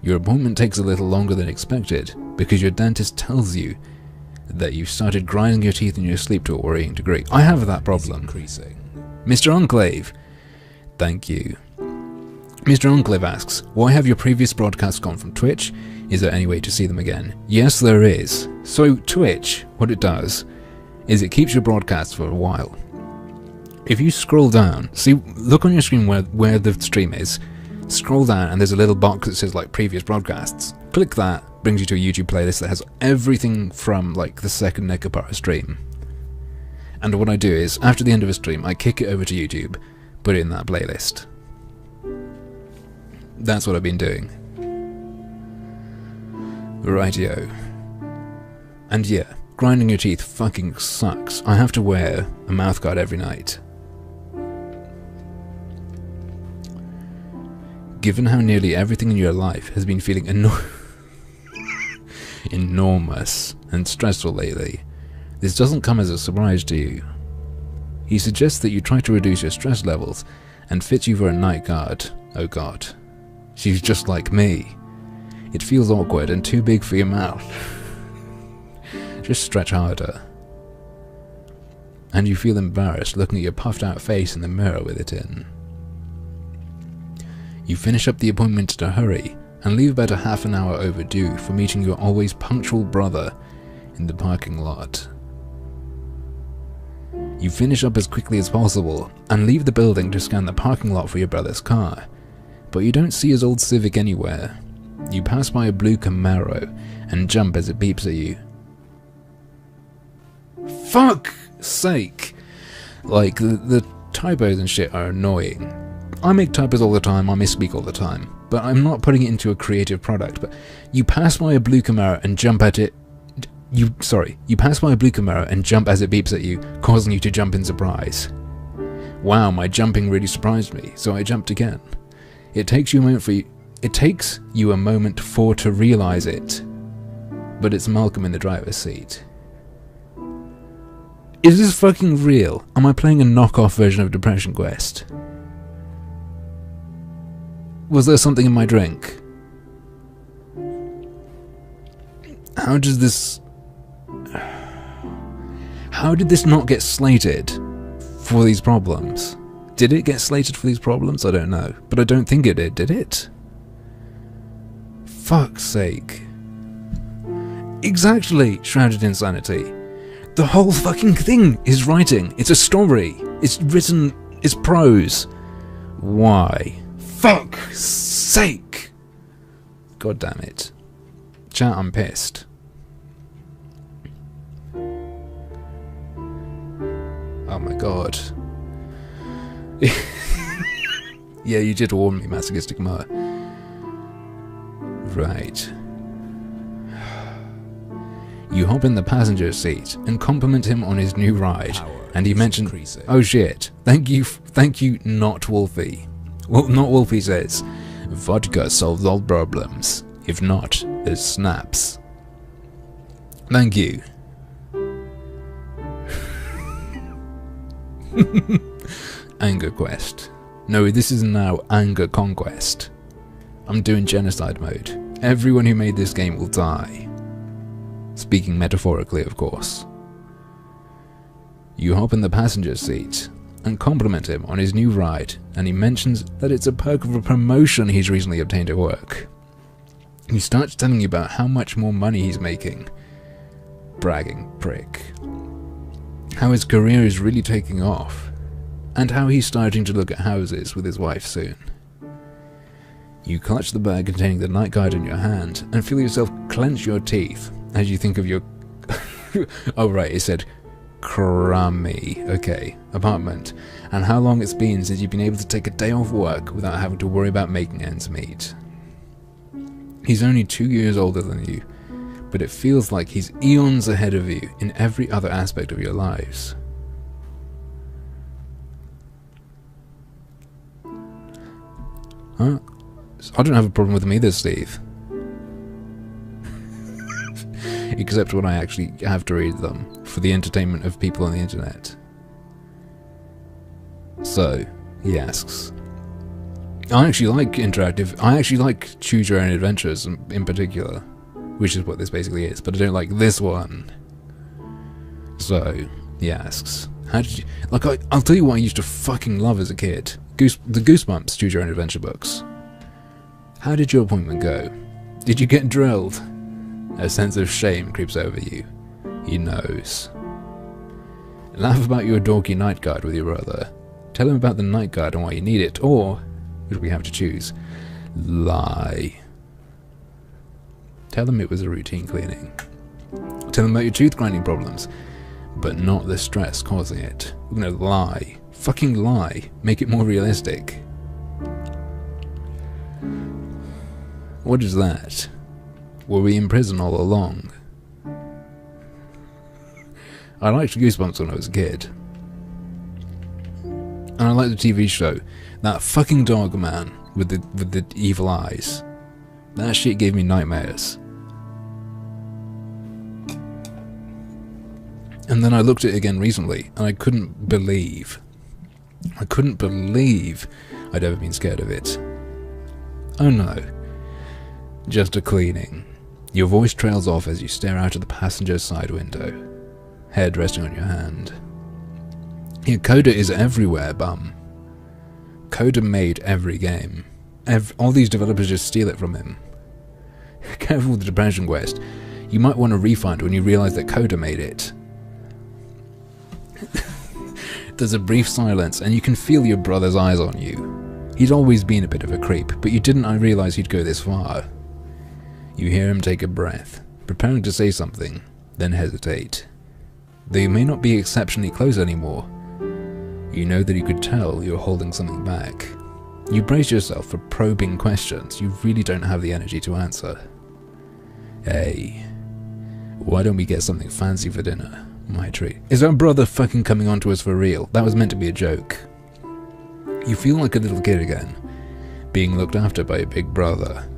Your appointment takes a little longer than expected because your dentist tells you that you started grinding your teeth in your sleep to a worrying degree. I have that problem. Mr. Enclave, thank you. Mr. Enclave asks, why have your previous broadcasts gone from Twitch? Is there any way to see them again? Yes, there is. So Twitch, what it does, is it keeps your broadcasts for a while. If you scroll down, see, look on your screen where the stream is, scroll down and there's a little box that says like previous broadcasts. Click that, brings you to a YouTube playlist that has everything from like the second Nekapara stream. And what I do is, after the end of a stream, I kick it over to YouTube, put it in that playlist. That's what I've been doing. Rightio. And yeah, grinding your teeth fucking sucks. I have to wear a mouthguard every night. Given how nearly everything in your life has been feeling enormous and stressful lately, this doesn't come as a surprise to you. He suggests that you try to reduce your stress levels and fits you for a night guard. Oh god. She's just like me. It feels awkward and too big for your mouth. Just stretch harder. And you feel embarrassed looking at your puffed out face in the mirror with it in. You finish up the appointment in a hurry and leave about a half an hour overdue for meeting your always punctual brother in the parking lot. You finish up as quickly as possible and leave the building to scan the parking lot for your brother's car, but you don't see his old Civic anywhere. You pass by a blue Camaro and jump as it beeps at you. Fuck's sake! Like, the typos and shit are annoying. I make typos all the time, I misspeak all the time, but I'm not putting it into a creative product. But you pass by a blue Camaro and jump at it. You pass by a blue Camaro and jump as it beeps at you, causing you to jump in surprise. Wow, my jumping really surprised me, so I jumped again. It takes you a moment for to realize it, but it's Malcolm in the driver's seat. Is this fucking real? Am I playing a knockoff version of Depression Quest? Was there something in my drink? How did this not get slated for these problems? Did it get slated for these problems? I don't know. But I don't think it did it? Fuck's sake. Exactly, Shrouded Insanity. The whole fucking thing is writing. It's a story. It's written. It's prose. Why? Fuck's sake. God damn it. Chat, I'm pissed. Oh my god. Yeah, you did warn me, Masochistic Ma. Right. You hop in the passenger seat and compliment him on his new ride, and he mentioned, oh shit, thank you, not Wolfie. Well, not Wolfie says, vodka solves all problems. If not, there's snaps. Thank you. Anger Quest. No, this is now Anger Conquest. I'm doing genocide mode. Everyone who made this game will die. Speaking metaphorically, of course. You hop in the passenger seat and compliment him on his new ride, and he mentions that it's a perk of a promotion he's recently obtained at work. He starts telling you about how much more money he's making. Bragging prick. How his career is really taking off. And how he's starting to look at houses with his wife soon. You clutch the bag containing the night guide in your hand and feel yourself clench your teeth as you think of your... oh right, it said crummy, okay, apartment, and how long it's been since you've been able to take a day off work without having to worry about making ends meet. He's only 2 years older than you, but it feels like he's eons ahead of you in every other aspect of your lives. Huh? I don't have a problem with them either, Steve. Except when I actually have to read them for the entertainment of people on the internet. So, he asks, I actually like choose your own adventures in particular, which is what this basically is, but I don't like this one. So, he asks, how did you, like, I'll tell you what I used to fucking love as a kid. The Goosebumps choose your own adventure books. How did your appointment go? Did you get drilled? A sense of shame creeps over you. He knows. Laugh about your dorky night guide with your brother. Tell him about the night guide and why you need it, or, which we have to choose, lie. Tell him it was a routine cleaning. Tell him about your tooth grinding problems, but not the stress causing it. We're gonna lie. Fucking lie. Make it more realistic. What is that? Were we in prison all along? I liked Goosebumps when I was a kid. And I liked the TV show. That fucking dog man with the evil eyes. That shit gave me nightmares. And then I looked at it again recently, and I couldn't believe I'd ever been scared of it. Oh no. Just a cleaning. Your voice trails off as you stare out of the passenger side window, head resting on your hand. Your Coda is everywhere, bum. Coda made every game. All these developers just steal it from him. Careful with the Depression Quest. You might want a refund when you realise that Coda made it. There's a brief silence, and you can feel your brother's eyes on you. He's always been a bit of a creep, but you didn't realise he'd go this far. You hear him take a breath, preparing to say something, then hesitate. Though you may not be exceptionally close anymore, you know that you could tell you're holding something back. You brace yourself for probing questions you really don't have the energy to answer. Hey, why don't we get something fancy for dinner? My treat. Is our brother fucking coming on to us for real? That was meant to be a joke. You feel like a little kid again, being looked after by a big brother.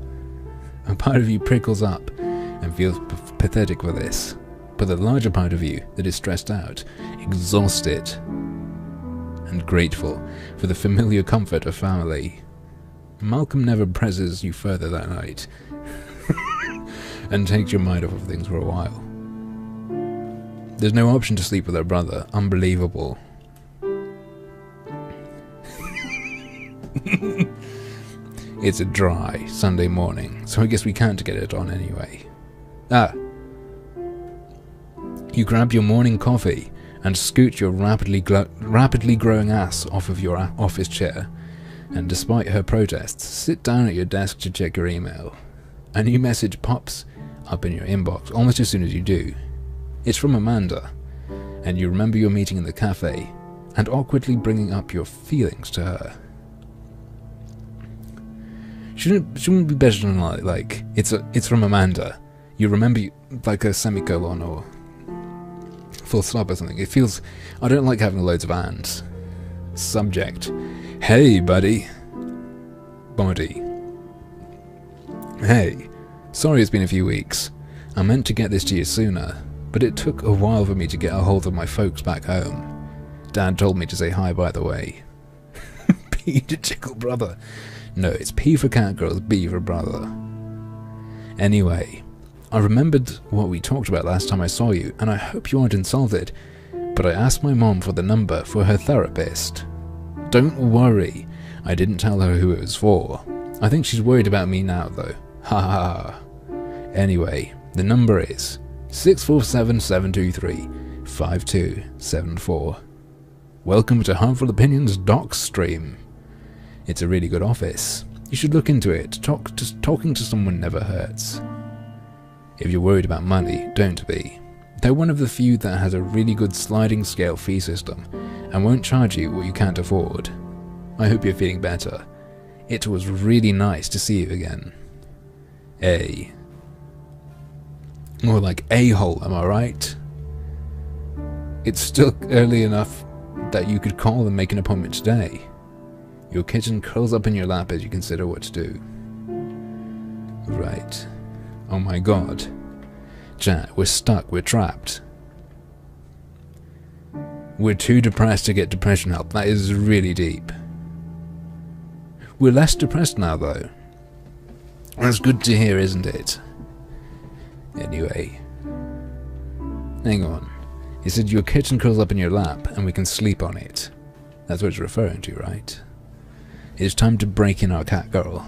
A part of you prickles up and feels pathetic for this, but the larger part of you that is stressed out, exhausted, and grateful for the familiar comfort of family. Malcolm never presses you further that night, and takes your mind off of things for a while. There's no option to sleep with her brother. Unbelievable. It's a dry Sunday morning, so I guess we can't get it on anyway. You grab your morning coffee and scoot your rapidly growing ass off of your office chair, and despite her protests, sit down at your desk to check your email. A new message pops up in your inbox almost as soon as you do. It's from Amanda, and you remember your meeting in the cafe, and awkwardly bringing up your feelings to her. Shouldn't be better than like it's from Amanda. You remember like a semicolon or full stop or something. It feels, I don't like having loads of ands. Subject. Hey, buddy. Body. Hey. Sorry it's been a few weeks. I meant to get this to you sooner, but it took a while for me to get a hold of my folks back home. Dad told me to say hi, by the way. P to tickle brother. No, it's P for cat girls, B for brother. Anyway, I remembered what we talked about last time I saw you, and I hope you aren't insulted, but I asked my mom for the number for her therapist. Don't worry, I didn't tell her who it was for. I think she's worried about me now, though. Ha ha. Anyway, the number is 647-723-5274. Welcome to Harmful Opinions Doc Stream. It's a really good office. You should look into it. Talking to someone never hurts. If you're worried about money, don't be. They're one of the few that has a really good sliding scale fee system and won't charge you what you can't afford. I hope you're feeling better. It was really nice to see you again. More like a-hole, am I right? It's still early enough that you could call and make an appointment today. Your kitten curls up in your lap as you consider what to do. Right. Oh my god. Chat, we're stuck, we're trapped. We're too depressed to get depression help. That is really deep. We're less depressed now, though. That's good to hear, isn't it? Anyway. Hang on. He said your kitten curls up in your lap and we can sleep on it. That's what it's referring to, right? It's time to break in our cat girl.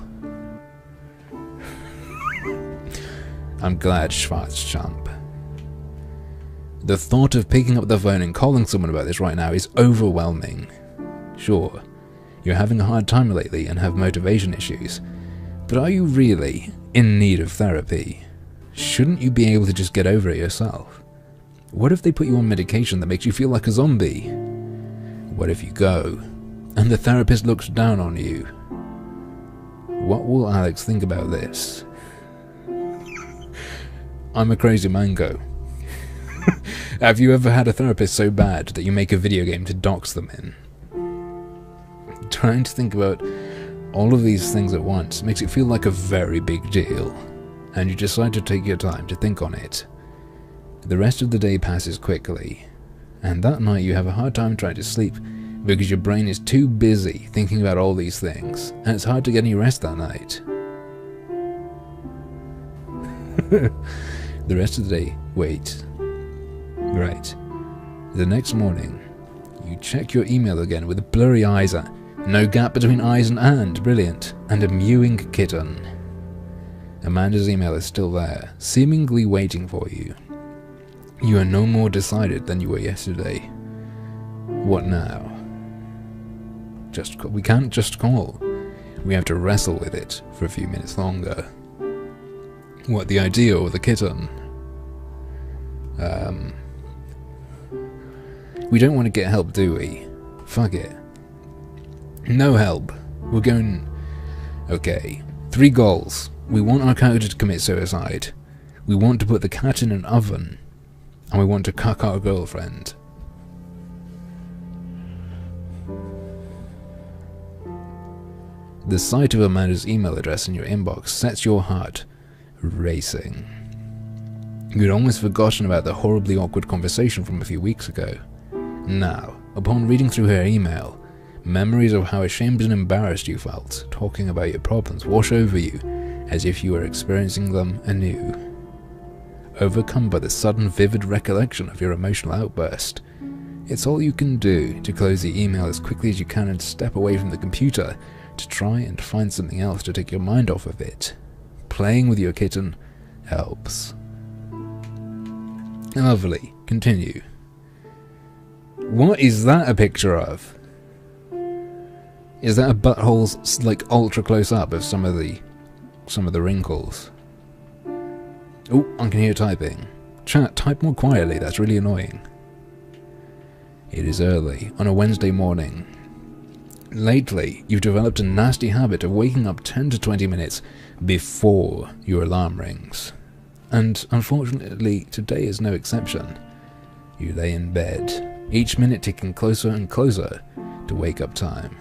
I'm glad, Schwarzchamp. The thought of picking up the phone and calling someone about this right now is overwhelming. Sure, you're having a hard time lately and have motivation issues, but are you really in need of therapy? Shouldn't you be able to just get over it yourself? What if they put you on medication that makes you feel like a zombie? What if you go, and the therapist looks down on you? What will Alex think about this? I'm a crazy mango. Have you ever had a therapist so bad that you make a video game to dox them in? Trying to think about all of these things at once makes it feel like a very big deal, and you decide to take your time to think on it. The rest of the day passes quickly, and that night you have a hard time trying to sleep because your brain is too busy thinking about all these things, and it's hard to get any rest that night. The rest of the day, wait. Right. The next morning, you check your email again with blurry eyes, no gap between eyes and, brilliant, and a mewing kitten. Amanda's email is still there, seemingly waiting for you. You are no more decided than you were yesterday. What now? We can't just call. We have to wrestle with it for a few minutes longer. What, the idea or the kitten? We don't want to get help, do we? Fuck it. No help. We're going... Okay. 3 goals. We want our character to commit suicide. We want to put the cat in an oven. And we want to cuck our girlfriend. The sight of Amanda's email address in your inbox sets your heart racing. You'd almost forgotten about the horribly awkward conversation from a few weeks ago. Now, upon reading through her email, memories of how ashamed and embarrassed you felt talking about your problems wash over you as if you were experiencing them anew. Overcome by the sudden vivid recollection of your emotional outburst, it's all you can do to close the email as quickly as you can and step away from the computer to try and find something else to take your mind off of it. Playing with your kitten helps. Lovely. Continue. What is that a picture of? Is that a butthole's like ultra close up of some of the wrinkles? Oh, I can hear typing. Chat, type more quietly, that's really annoying. It is early, on a Wednesday morning. Lately, you've developed a nasty habit of waking up 10 to 20 minutes before your alarm rings. And unfortunately, today is no exception. You lay in bed, each minute ticking closer and closer to wake-up time,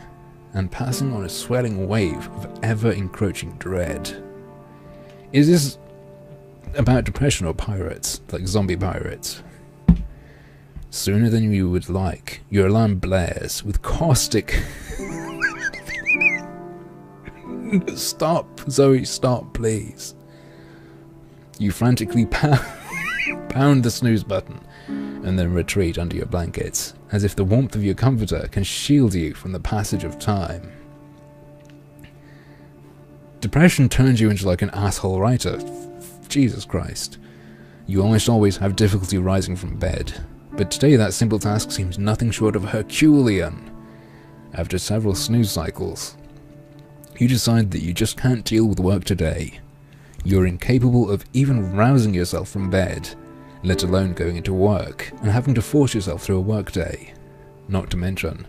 and passing on a swelling wave of ever-encroaching dread. Is this about depression or pirates, like zombie pirates? Sooner than you would like, your alarm blares with caustic... Stop, Zoe, stop, please. You frantically pound the snooze button, and then retreat under your blankets, as if the warmth of your comforter can shield you from the passage of time. Depression turns you into like an asshole writer. Jesus Christ. You almost always have difficulty rising from bed, but today that simple task seems nothing short of Herculean. After several snooze cycles, you decide that you just can't deal with work today. You're incapable of even rousing yourself from bed, let alone going into work and having to force yourself through a workday. Not to mention,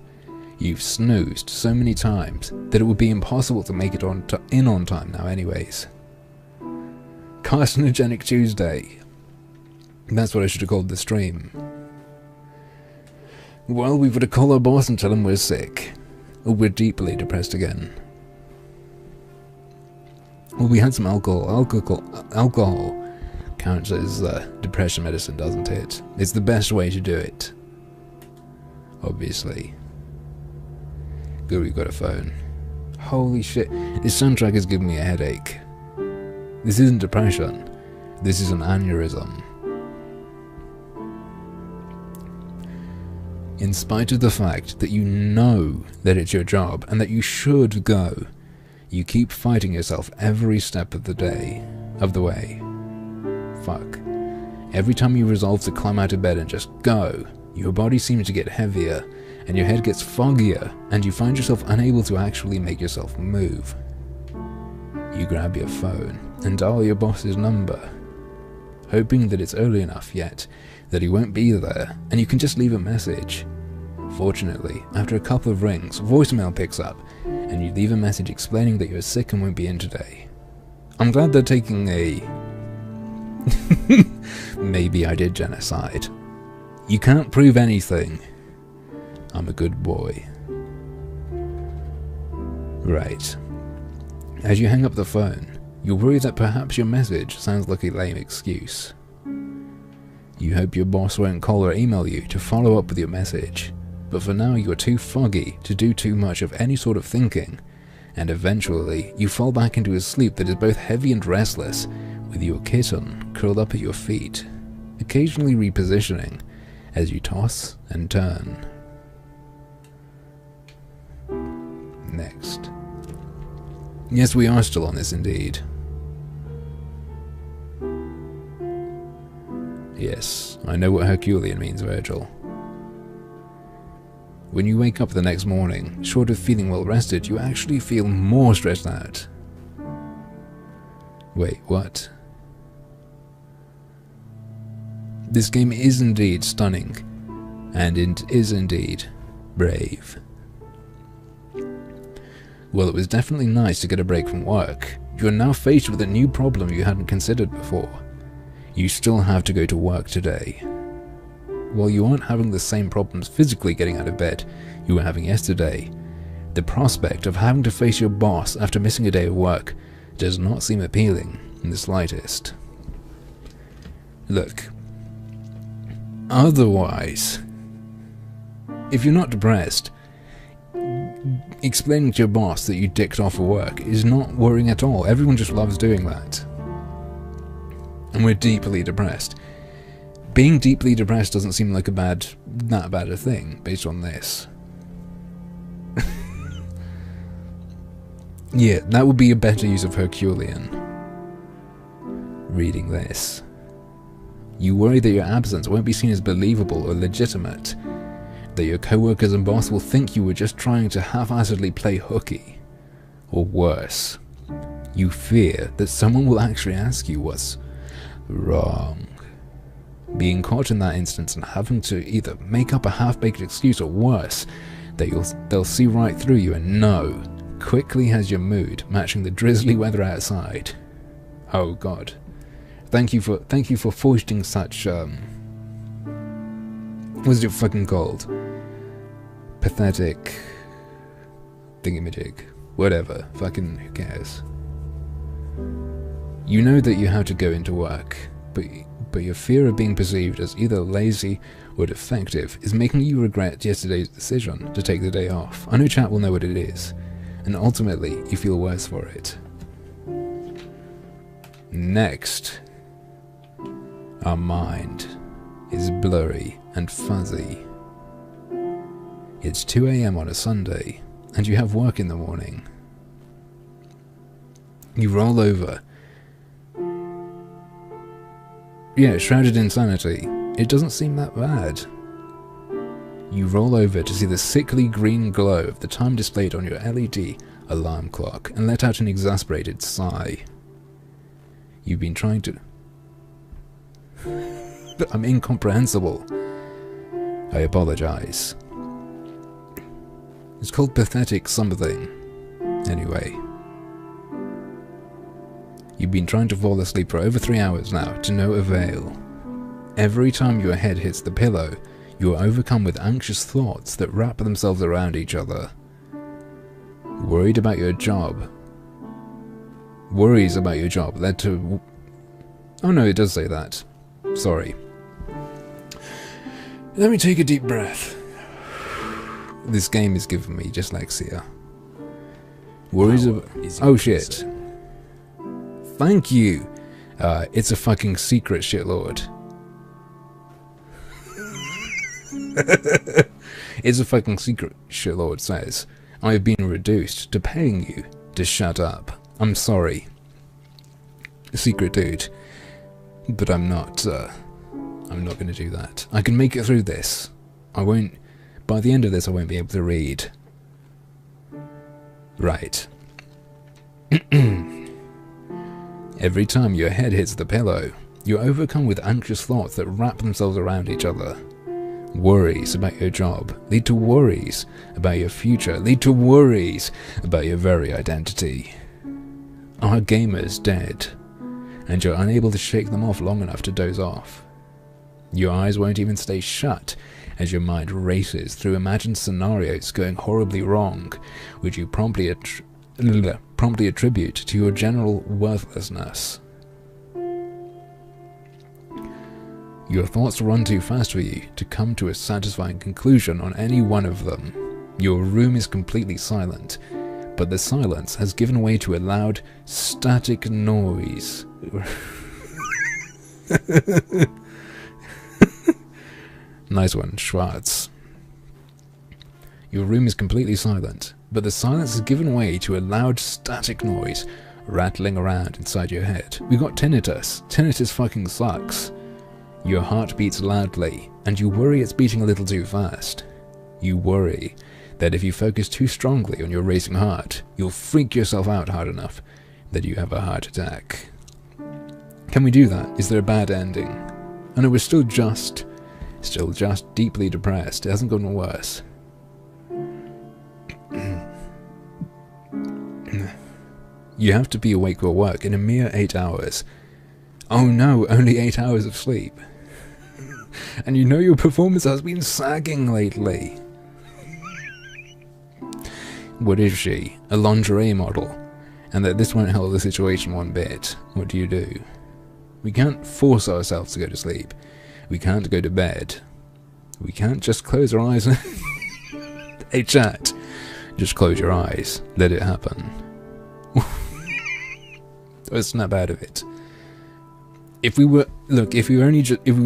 you've snoozed so many times that it would be impossible to make it in on time now anyways. Carcinogenic Tuesday. That's what I should have called the stream. Well, we've got to call our boss and tell him we're sick. Or we're deeply depressed again. Well, we had some alcohol. Alcohol counts as depression medicine, doesn't it? It's the best way to do it. Obviously. Good, we've got a phone. Holy shit, this soundtrack is giving me a headache. This isn't depression. This is an aneurysm. In spite of the fact that you know that it's your job and that you should go, you keep fighting yourself every step of the way. Fuck. Every time you resolve to climb out of bed and just go, your body seems to get heavier, and your head gets foggier, and you find yourself unable to actually make yourself move. You grab your phone and dial your boss's number, hoping that it's early enough yet that he won't be there, and you can just leave a message. Fortunately, after a couple of rings, voicemail picks up, and you leave a message explaining that you're sick and won't be in today. I'm glad they're taking a... maybe I did genocide. You can't prove anything. I'm a good boy. Right. As you hang up the phone, you worry that perhaps your message sounds like a lame excuse. You hope your boss won't call or email you to follow up with your message, but for now you're too foggy to do too much of any sort of thinking, and eventually you fall back into a sleep that is both heavy and restless, with your kitten curled up at your feet, occasionally repositioning as you toss and turn. Next. Yes, we are still on this indeed. Yes, I know what Herculean means, Virgil. When you wake up the next morning, short of feeling well rested, you actually feel more stressed out. Wait, what? This game is indeed stunning, and it is indeed brave. Well, it was definitely nice to get a break from work. You are now faced with a new problem you hadn't considered before. You still have to go to work today. While you aren't having the same problems physically getting out of bed you were having yesterday, the prospect of having to face your boss after missing a day of work does not seem appealing in the slightest. Look, otherwise, if you're not depressed, explaining to your boss that you dicked off for work is not worrying at all. Everyone just loves doing that. And we're deeply depressed. Being deeply depressed doesn't seem like that bad a thing, based on this. Yeah, that would be a better use of Herculean. Reading this. You worry that your absence won't be seen as believable or legitimate, that your co-workers and boss will think you were just trying to half-assedly play hooky. Or worse, you fear that someone will actually ask you what's wrong. Being caught in that instance and having to either make up a half-baked excuse or worse, that they'll see right through you and know, quickly has your mood matching the drizzly weather outside. Oh god. Thank you for foisting such, what's it fucking called? Pathetic thingamajig. Whatever. Fucking who cares? You know that you have to go into work, but your fear of being perceived as either lazy or defective is making you regret yesterday's decision to take the day off. I know chat will know what it is, and ultimately you feel worse for it. Next. Our mind is blurry and fuzzy. It's 2 AM on a Sunday, and you have work in the morning. You roll over. Yeah, shrouded in sanity. It doesn't seem that bad. You roll over to see the sickly green glow of the time displayed on your LED alarm clock and let out an exasperated sigh. You've been trying to... I'm incomprehensible. I apologize. It's called pathetic something. Anyway. You've been trying to fall asleep for over 3 hours now, to no avail. Every time your head hits the pillow, you are overcome with anxious thoughts that wrap themselves around each other. Worried about your job. Worries about your job led to... Oh no, it does say that. Sorry. Let me take a deep breath. This game is giving me dyslexia. Worries about... Oh shit. Thank you. It's a fucking secret, shitlord. It's a fucking secret, shitlord says. I have been reduced to paying you to shut up. I'm sorry. Secret dude. But I'm not gonna do that. I can make it through this. I won't... By the end of this, I won't be able to read. Right. Every time your head hits the pillow, you're overcome with anxious thoughts that wrap themselves around each other. Worries about your job lead to worries about your future, lead to worries about your very identity. Our gamer's dead, and you're unable to shake them off long enough to doze off. Your eyes won't even stay shut as your mind races through imagined scenarios going horribly wrong, which you promptly attribute to your general worthlessness. Your thoughts run too fast for you to come to a satisfying conclusion on any one of them. Your room is completely silent, but the silence has given way to a loud, static noise. Nice one, Schwartz. Your room is completely silent, but the silence has given way to a loud, static noise rattling around inside your head. We got tinnitus. Tinnitus fucking sucks. Your heart beats loudly, and you worry it's beating a little too fast. You worry that if you focus too strongly on your racing heart, you'll freak yourself out hard enough that you have a heart attack. Can we do that? Is there a bad ending? And we're still just deeply depressed. It hasn't gotten worse. You have to be awake for work in a mere 8 hours. Oh no, only 8 hours of sleep. And you know your performance has been sagging lately. What is she? A lingerie model? And that this won't help the situation one bit. What do you do? We can't force ourselves to go to sleep. We can't go to bed. We can't just close our eyes and... Hey chat, just close your eyes. Let it happen. Or snap out of it. If we were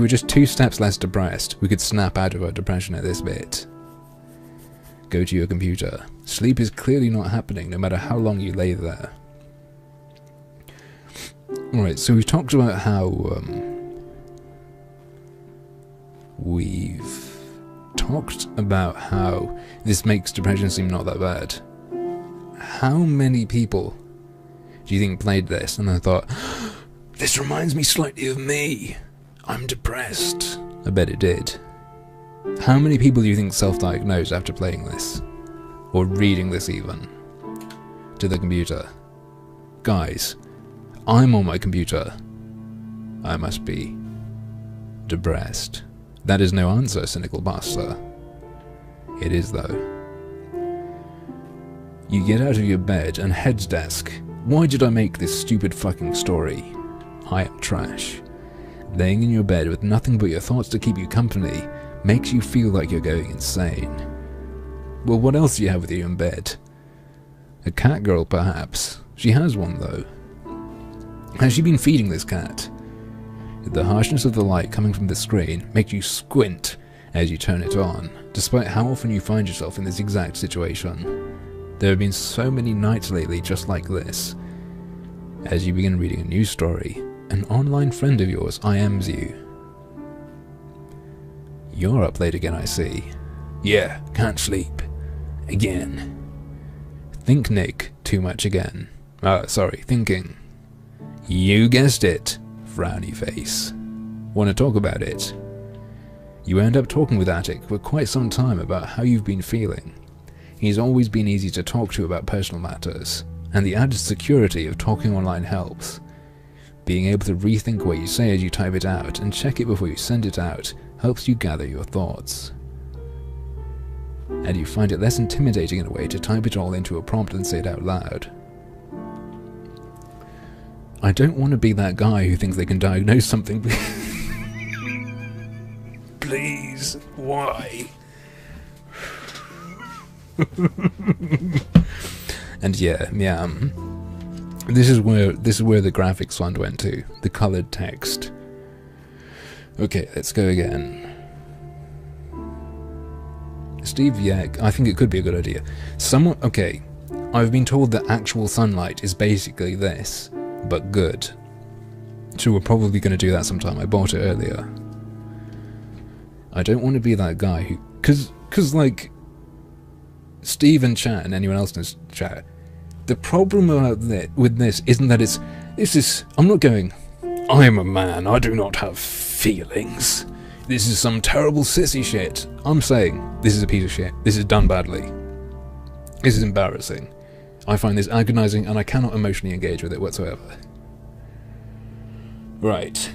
just 2 steps less depressed, we could snap out of our depression at this bit. Go to your computer. Sleep is clearly not happening no matter how long you lay there. Alright, so we've talked about how this makes depression seem not that bad. How many people do you think played this and then thought, this reminds me slightly of me. I'm depressed. I bet it did. How many people do you think self-diagnosed after playing this? Or reading this even? To the computer? Guys, I'm on my computer. I must be depressed. That is no answer, cynical bastard. It is though. You get out of your bed and head to desk. Why did I make this stupid fucking story? I am trash. Laying in your bed with nothing but your thoughts to keep you company makes you feel like you're going insane. Well, what else do you have with you in bed? A cat girl, perhaps. She has one, though. Has she been feeding this cat? The harshness of the light coming from the screen makes you squint as you turn it on, despite how often you find yourself in this exact situation. There have been so many nights lately just like this. As you begin reading a news story, an online friend of yours IMs you. You're up late again, I see. Yeah, can't sleep. Again. Think Nick too much again. Thinking. You guessed it. Frowny face. Want to talk about it? You end up talking with Attic for quite some time about how you've been feeling. He's always been easy to talk to about personal matters, and the added security of talking online helps. Being able to rethink what you say as you type it out and check it before you send it out helps you gather your thoughts. And you find it less intimidating in a way to type it all into a prompt and say it out loud. I don't want to be that guy who thinks they can diagnose something. Please, why? And yeah, this is where the graphics fund went to, the colored text. Okay, let's go again. Steve, yeah, I think it could be a good idea. Okay, I've been told that actual sunlight is basically this, but good. So we're probably going to do that sometime. I bought it earlier. I don't want to be that guy who... Because like, Steve and chat and anyone else in this chat, the problem with this isn't that I'm not going, I'm a man, I do not have feelings. This is some terrible sissy shit. I'm saying, this is a piece of shit. This is done badly. This is embarrassing. I find this agonizing and I cannot emotionally engage with it whatsoever. Right.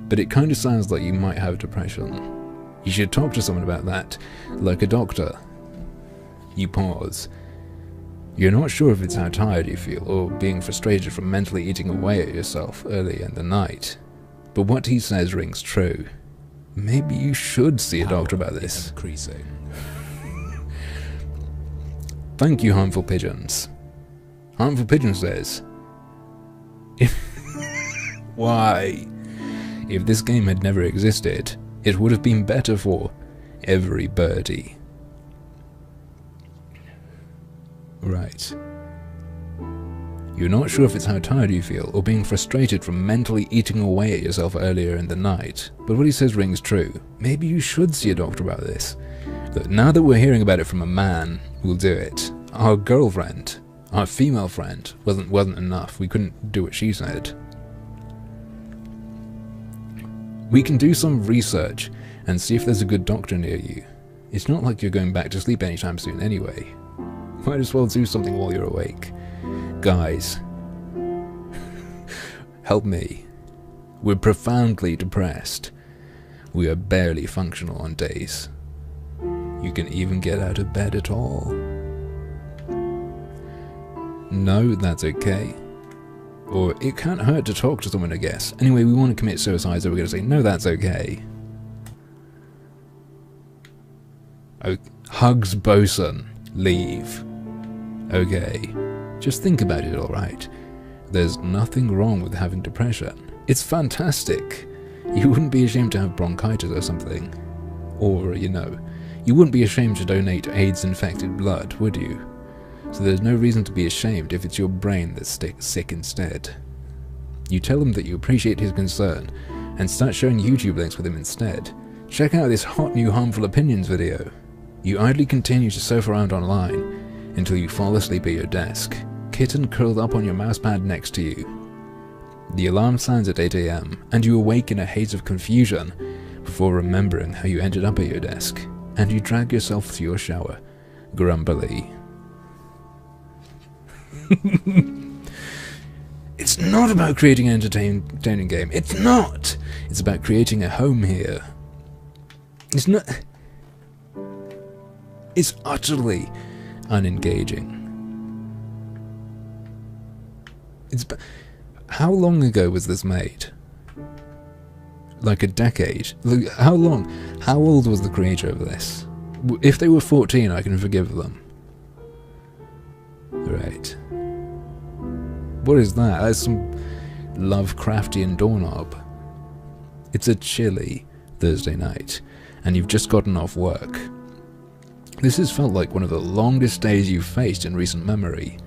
But it kind of sounds like you might have depression. You should talk to someone about that, like a doctor. You pause. You're not sure if it's how tired you feel, or being frustrated from mentally eating away at yourself early in the night. But what he says rings true. Maybe you should see a doctor about this. Increasing. Thank you, Harmful Pigeons. Harmful Pigeon says, why? If this game had never existed, it would have been better for every birdie. Right. You're not sure if it's how tired you feel, or being frustrated from mentally eating away at yourself earlier in the night, but what he says rings true. Maybe you should see a doctor about this. Look, now that we're hearing about it from a man, we'll do it. Our girlfriend, our female friend, wasn't enough. We couldn't do what she said. We can do some research and see if there's a good doctor near you. It's not like you're going back to sleep anytime soon anyway. Might as well do something while you're awake. Guys, help me. We're profoundly depressed. We are barely functional on days. You can even get out of bed at all. No, that's okay. Or it can't hurt to talk to someone, I guess. Anyway, we want to commit suicide, so we're going to say, no, that's okay. Hugs bosun. Leave. Okay. Just think about it, alright? There's nothing wrong with having depression. It's fantastic. You wouldn't be ashamed to have bronchitis or something. Or, you wouldn't be ashamed to donate AIDS-infected blood, would you? So there's no reason to be ashamed if it's your brain that's sick instead. You tell him that you appreciate his concern, and start sharing YouTube links with him instead. Check out this hot new Harmful Opinions video. You idly continue to surf around online until you fall asleep at your desk, kitten curled up on your mousepad next to you. The alarm sounds at 8 AM, and you awake in a haze of confusion before remembering how you ended up at your desk, and you drag yourself to your shower, grumpily. It's not about creating an entertaining game. It's not! It's about creating a home here. It's not... It's utterly unengaging. How long ago was this made? Like a decade? How long? How old was the creator of this? If they were 14, I can forgive them. Right. What is that? That's some Lovecraftian doorknob. It's a chilly Thursday night, and you've just gotten off work. This has felt like one of the longest days you've faced in recent memory.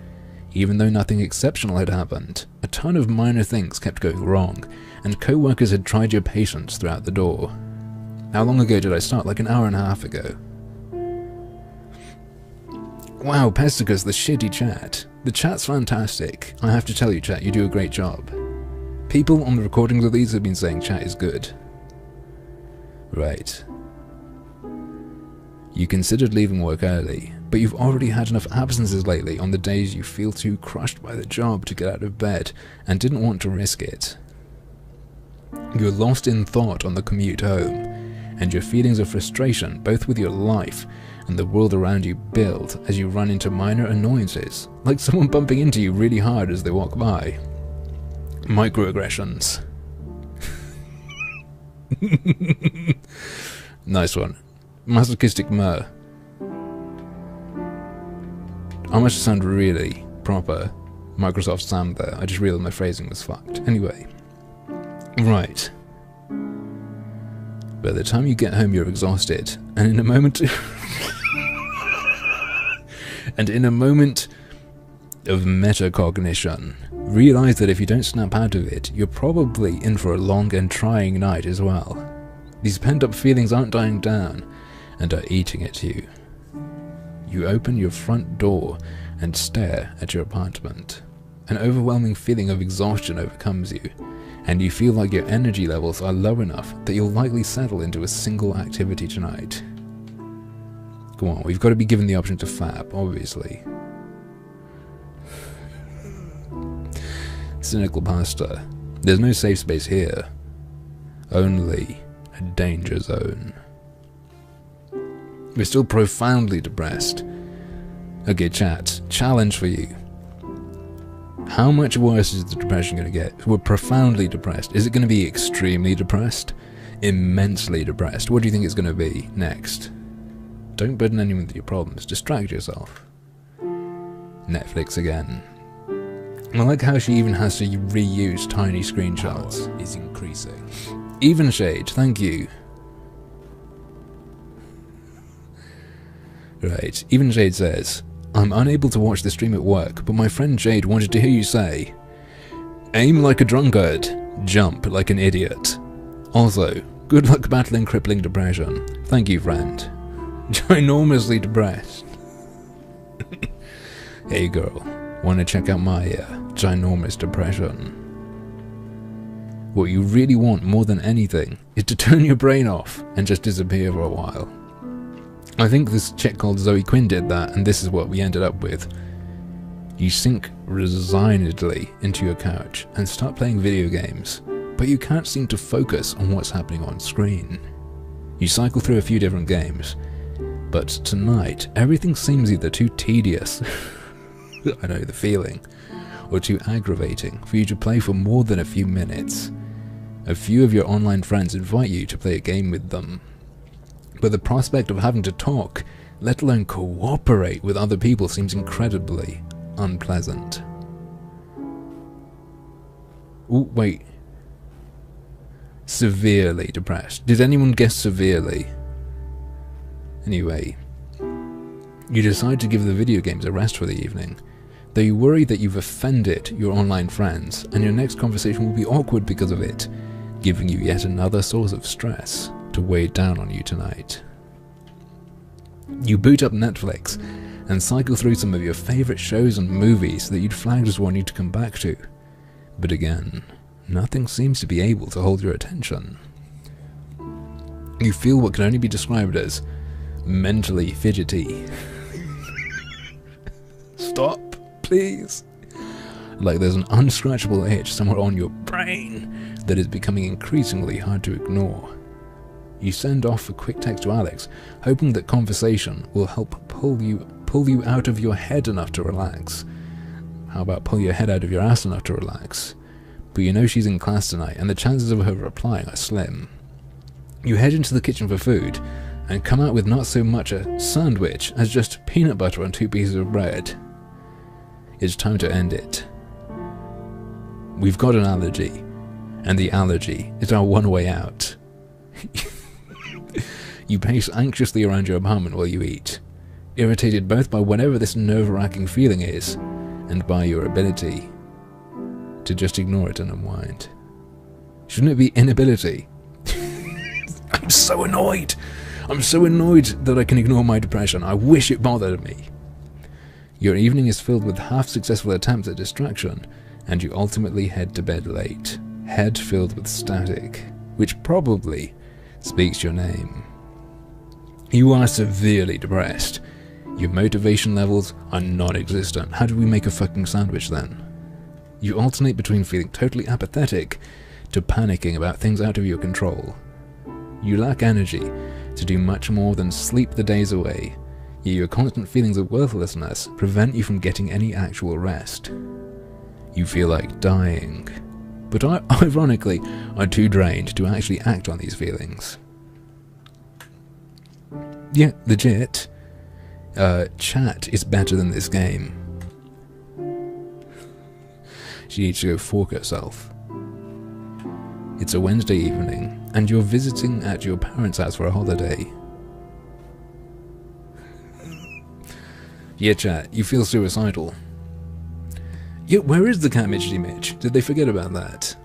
Even though nothing exceptional had happened, a ton of minor things kept going wrong, and co-workers had tried your patience throughout the door. How long ago did I start? Like an hour and a half ago. Wow, Pesticus, the shitty chat. The chat's fantastic. I have to tell you, chat, you do a great job. People on the recordings of these have been saying chat is good. Right. You considered leaving work early, but you've already had enough absences lately on the days you feel too crushed by the job to get out of bed and didn't want to risk it. You're lost in thought on the commute home, and your feelings of frustration, both with your life and the world around you, build as you run into minor annoyances, like someone bumping into you really hard as they walk by. Microaggressions. Nice one. Masochistic myrrh. I must sound really proper Microsoft Sam there. I just realized my phrasing was fucked. Anyway. Right. By the time you get home, you're exhausted, and in a moment of metacognition, realize that if you don't snap out of it, you're probably in for a long and trying night as well. These pent-up feelings aren't dying down and are eating at you. You open your front door and stare at your apartment. An overwhelming feeling of exhaustion overcomes you, and you feel like your energy levels are low enough that you'll likely settle into a single activity tonight. Come on, we've got to be given the option to fap, obviously. Cynical pastor. There's no safe space here. Only a danger zone. We're still profoundly depressed. Okay, chat. Challenge for you. How much worse is the depression going to get? We're profoundly depressed. Is it going to be extremely depressed? Immensely depressed? What do you think it's going to be next? Don't burden anyone with your problems. Distract yourself. Netflix again. I like how she even has to reuse tiny screenshots. Power is increasing. Even Shade, thank you. Right, Even Shade says, I'm unable to watch the stream at work, but my friend Jade wanted to hear you say, aim like a drunkard, jump like an idiot. Also, good luck battling crippling depression. Thank you, friend. Ginormously depressed. Hey girl, wanna check out my ginormous depression? What you really want more than anything is to turn your brain off and just disappear for a while. I think this chick called Zoe Quinn did that, and this is what we ended up with. You sink resignedly into your couch and start playing video games, but you can't seem to focus on what's happening on screen. You cycle through a few different games, but tonight everything seems either too tedious, I know the feeling, or too aggravating for you to play for more than a few minutes. A few of your online friends invite you to play a game with them, but the prospect of having to talk, let alone cooperate with other people, seems incredibly unpleasant. Ooh, wait. Severely depressed. Did anyone guess severely? Anyway, you decide to give the video games a rest for the evening, though you worry that you've offended your online friends and your next conversation will be awkward because of it, giving you yet another source of stress to weigh down on you tonight. You boot up Netflix and cycle through some of your favourite shows and movies that you'd flagged as wanting to come back to, but again, nothing seems to be able to hold your attention. You feel what can only be described as mentally fidgety. Stop, please. Like there's an unscratchable itch somewhere on your brain that is becoming increasingly hard to ignore. You send off a quick text to Alex, hoping that conversation will help pull you out of your head enough to relax. How about pull your head out of your ass enough to relax? But you know she's in class tonight, and the chances of her replying are slim. You head into the kitchen for food, and come out with not so much a sandwich as just peanut butter on 2 pieces of bread. It's time to end it. We've got an allergy, and the allergy is our one way out. You pace anxiously around your apartment while you eat, irritated both by whatever this nerve-wracking feeling is, and by your ability to just ignore it and unwind? Shouldn't it be inability? I'm so annoyed! I'm so annoyed that I can ignore my depression. I wish it bothered me. Your evening is filled with half-successful attempts at distraction, and you ultimately head to bed late, head filled with static, which probably speaks your name. You are severely depressed. Your motivation levels are non-existent. How do we make a fucking sandwich then? You alternate between feeling totally apathetic to panicking about things out of your control. You lack energy to do much more than sleep the days away, yet your constant feelings of worthlessness prevent you from getting any actual rest. You feel like dying, but ironically are too drained to actually act on these feelings. Yeah, legit. Chat is better than this game. She needs to go fork herself. It's a Wednesday evening, and you're visiting at your parents' house for a holiday. Yeah, chat, you feel suicidal. Yeah, where is the cat Mitchy Mitch? Did they forget about that?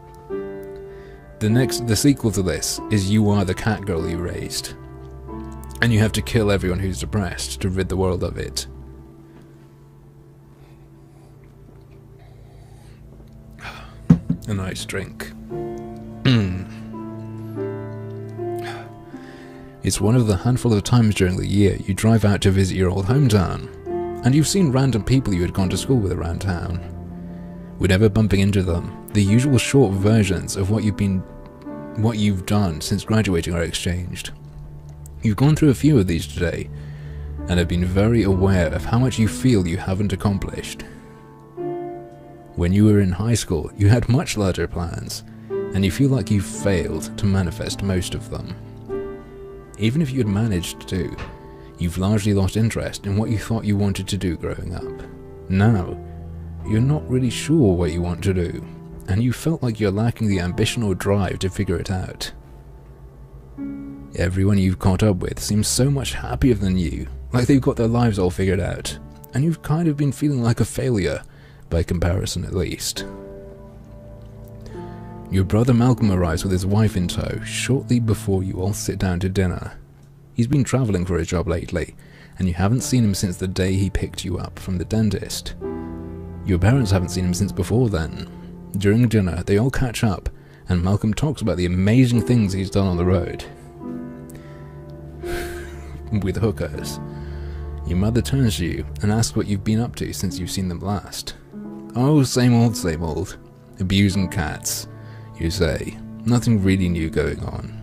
The sequel to this is You Are the Cat Girl You Raised. And you have to kill everyone who's depressed to rid the world of it. A nice drink. It's one of the handful of times during the year you drive out to visit your old hometown, and you've seen random people you had gone to school with around town. Whenever bumping into them, the usual short versions of what you've done since graduating are exchanged. You've gone through a few of these today, and have been very aware of how much you feel you haven't accomplished. When you were in high school, you had much larger plans, and you feel like you've failed to manifest most of them. Even if you had managed to, you've largely lost interest in what you thought you wanted to do growing up. Now, you're not really sure what you want to do, and you felt like you're lacking the ambition or drive to figure it out. Everyone you've caught up with seems so much happier than you, like they've got their lives all figured out, and you've kind of been feeling like a failure, by comparison at least. Your brother Malcolm arrives with his wife in tow shortly before you all sit down to dinner. He's been travelling for his job lately, and you haven't seen him since the day he picked you up from the dentist. Your parents haven't seen him since before then. During dinner, they all catch up, and Malcolm talks about the amazing things he's done on the road. With hookers. Your mother turns to you and asks what you've been up to since you've seen them last. Oh, same old, same old. Abusing cats, you say. Nothing really new going on.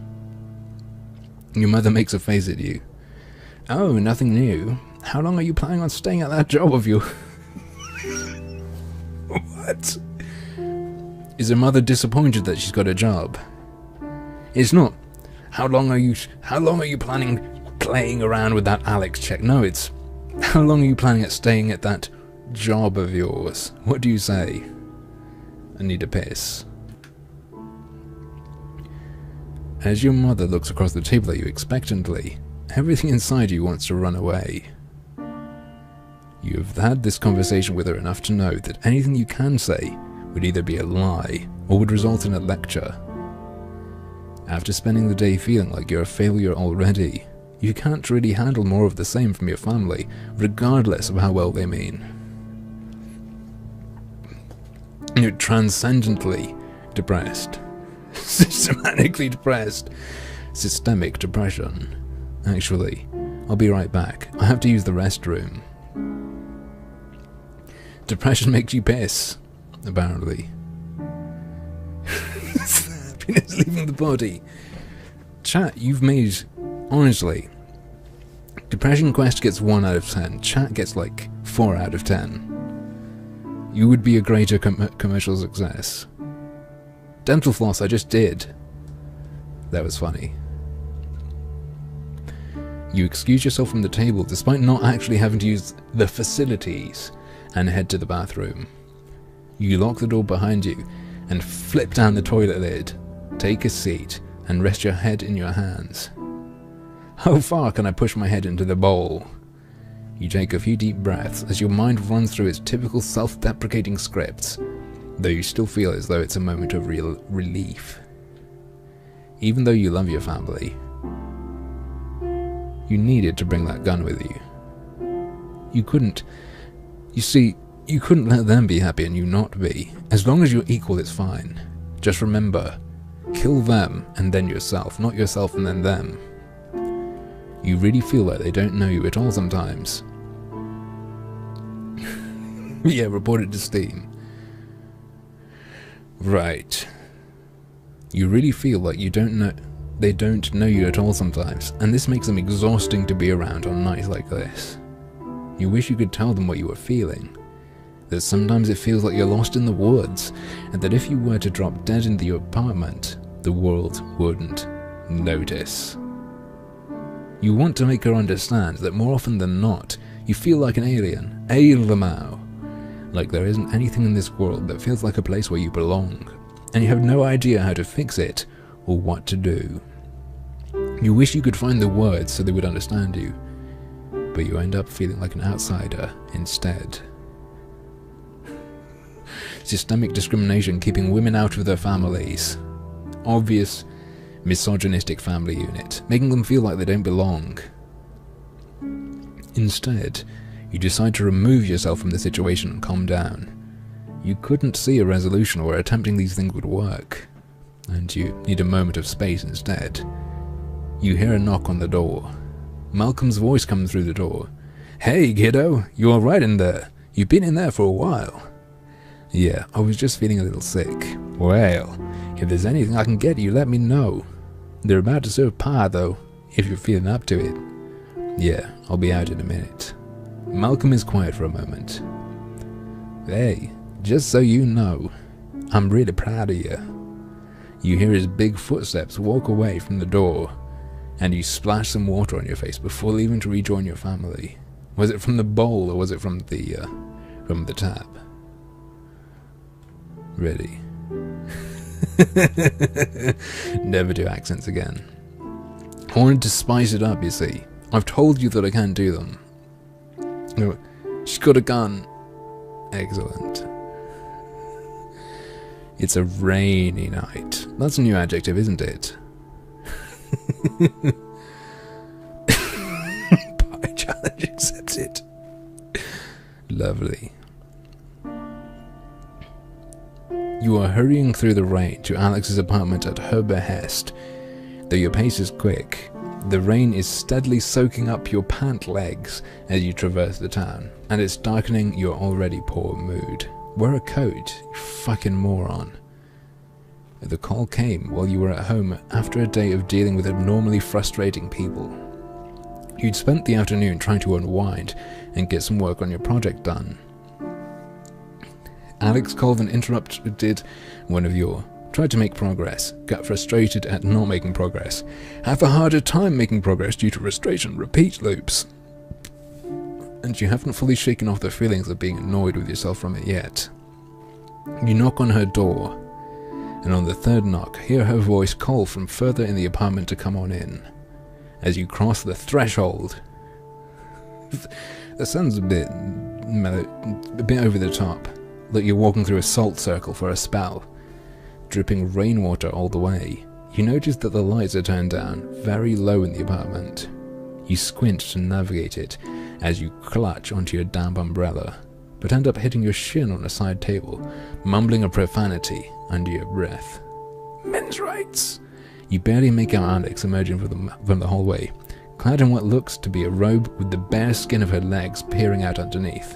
Your mother makes a face at you. Oh, nothing new. How long are you planning on staying at that job of yours? What? Is her mother disappointed that she's got a job? It's not, how long are you planning playing around with that Alex check? No, it's, how long are you planning at staying at that job of yours? What do you say? I need a piss. As your mother looks across the table at you expectantly, everything inside you wants to run away. You've had this conversation with her enough to know that anything you can say would either be a lie or would result in a lecture. After spending the day feeling like you're a failure already, you can't really handle more of the same from your family, regardless of how well they mean. You're transcendently depressed. Systematically depressed. Systemic depression. Actually, I'll be right back. I have to use the restroom. Depression makes you piss, apparently. Happiness leaving the body. Chat, you've made... Honestly, Depression Quest gets 1 out of 10. Chat gets like 4 out of 10. You would be a greater commercial success. Dental floss, I just did. That was funny. You excuse yourself from the table despite not actually having to use the facilities and head to the bathroom. You lock the door behind you and flip down the toilet lid, take a seat and rest your head in your hands. How far can I push my head into the bowl? You take a few deep breaths as your mind runs through its typical self-deprecating scripts. though you still feel as though it's a moment of real relief. Even though you love your family, you needed to bring that gun with you. You couldn't let them be happy and you not be. As long as you're equal, it's fine. Just remember, kill them and then yourself, not yourself and then them. You really feel like they don't know you at all sometimes. Yeah, report it to Steam. Right. You really feel like they don't know you at all sometimes, and this makes them exhausting to be around on nights like this. You wish you could tell them what you were feeling. That sometimes it feels like you're lost in the woods, and that if you were to drop dead into your apartment, the world wouldn't notice. You want to make her understand that more often than not, you feel like an alien, a lamau. Like there isn't anything in this world that feels like a place where you belong, and you have no idea how to fix it or what to do. You wish you could find the words so they would understand you, but you end up feeling like an outsider instead. Systemic discrimination keeping women out of their families. Obvious misogynistic family unit, making them feel like they don't belong. Instead, you decide to remove yourself from the situation and calm down. You couldn't see a resolution where attempting these things would work, and you need a moment of space instead. You hear a knock on the door. Malcolm's voice comes through the door. "Hey, kiddo, you alright in there? You've been in there for a while." "Yeah, I was just feeling a little sick." "Well, if there's anything I can get you, let me know. They're about to serve pie, though, if you're feeling up to it." "Yeah, I'll be out in a minute." Malcolm is quiet for a moment. "Hey, just so you know, I'm really proud of you." You hear his big footsteps walk away from the door, and you splash some water on your face before leaving to rejoin your family. Was it from the bowl or was it from the tap? Ready. Never do accents again. I wanted to spice it up, you see. I've told you that I can't do them. She's got a gun. Excellent. It's a rainy night. That's a new adjective, isn't it? Pie challenge accepted. Lovely. You are hurrying through the rain to Alex's apartment at her behest. Though your pace is quick, the rain is steadily soaking up your pant legs as you traverse the town, and it's darkening your already poor mood. Wear a coat, you fucking moron. The call came while you were at home after a day of dealing with abnormally frustrating people. You'd spent the afternoon trying to unwind and get some work on your project done. Alex Colvin interrupted one of your tried to make progress, got frustrated at not making progress, have a harder time making progress due to frustration repeat loops, and you haven't fully shaken off the feelings of being annoyed with yourself from it yet. You knock on her door, and on the third knock, hear her voice call from further in the apartment to come on in. As you cross the threshold, that sounds a bit over the top, like you're walking through a salt circle for a spell, dripping rainwater all the way. You notice that the lights are turned down very low in the apartment. You squint to navigate it as you clutch onto your damp umbrella, but end up hitting your shin on a side table, mumbling a profanity under your breath. Men's rights! You barely make out Alex emerging from the hallway, clad in what looks to be a robe with the bare skin of her legs peering out underneath.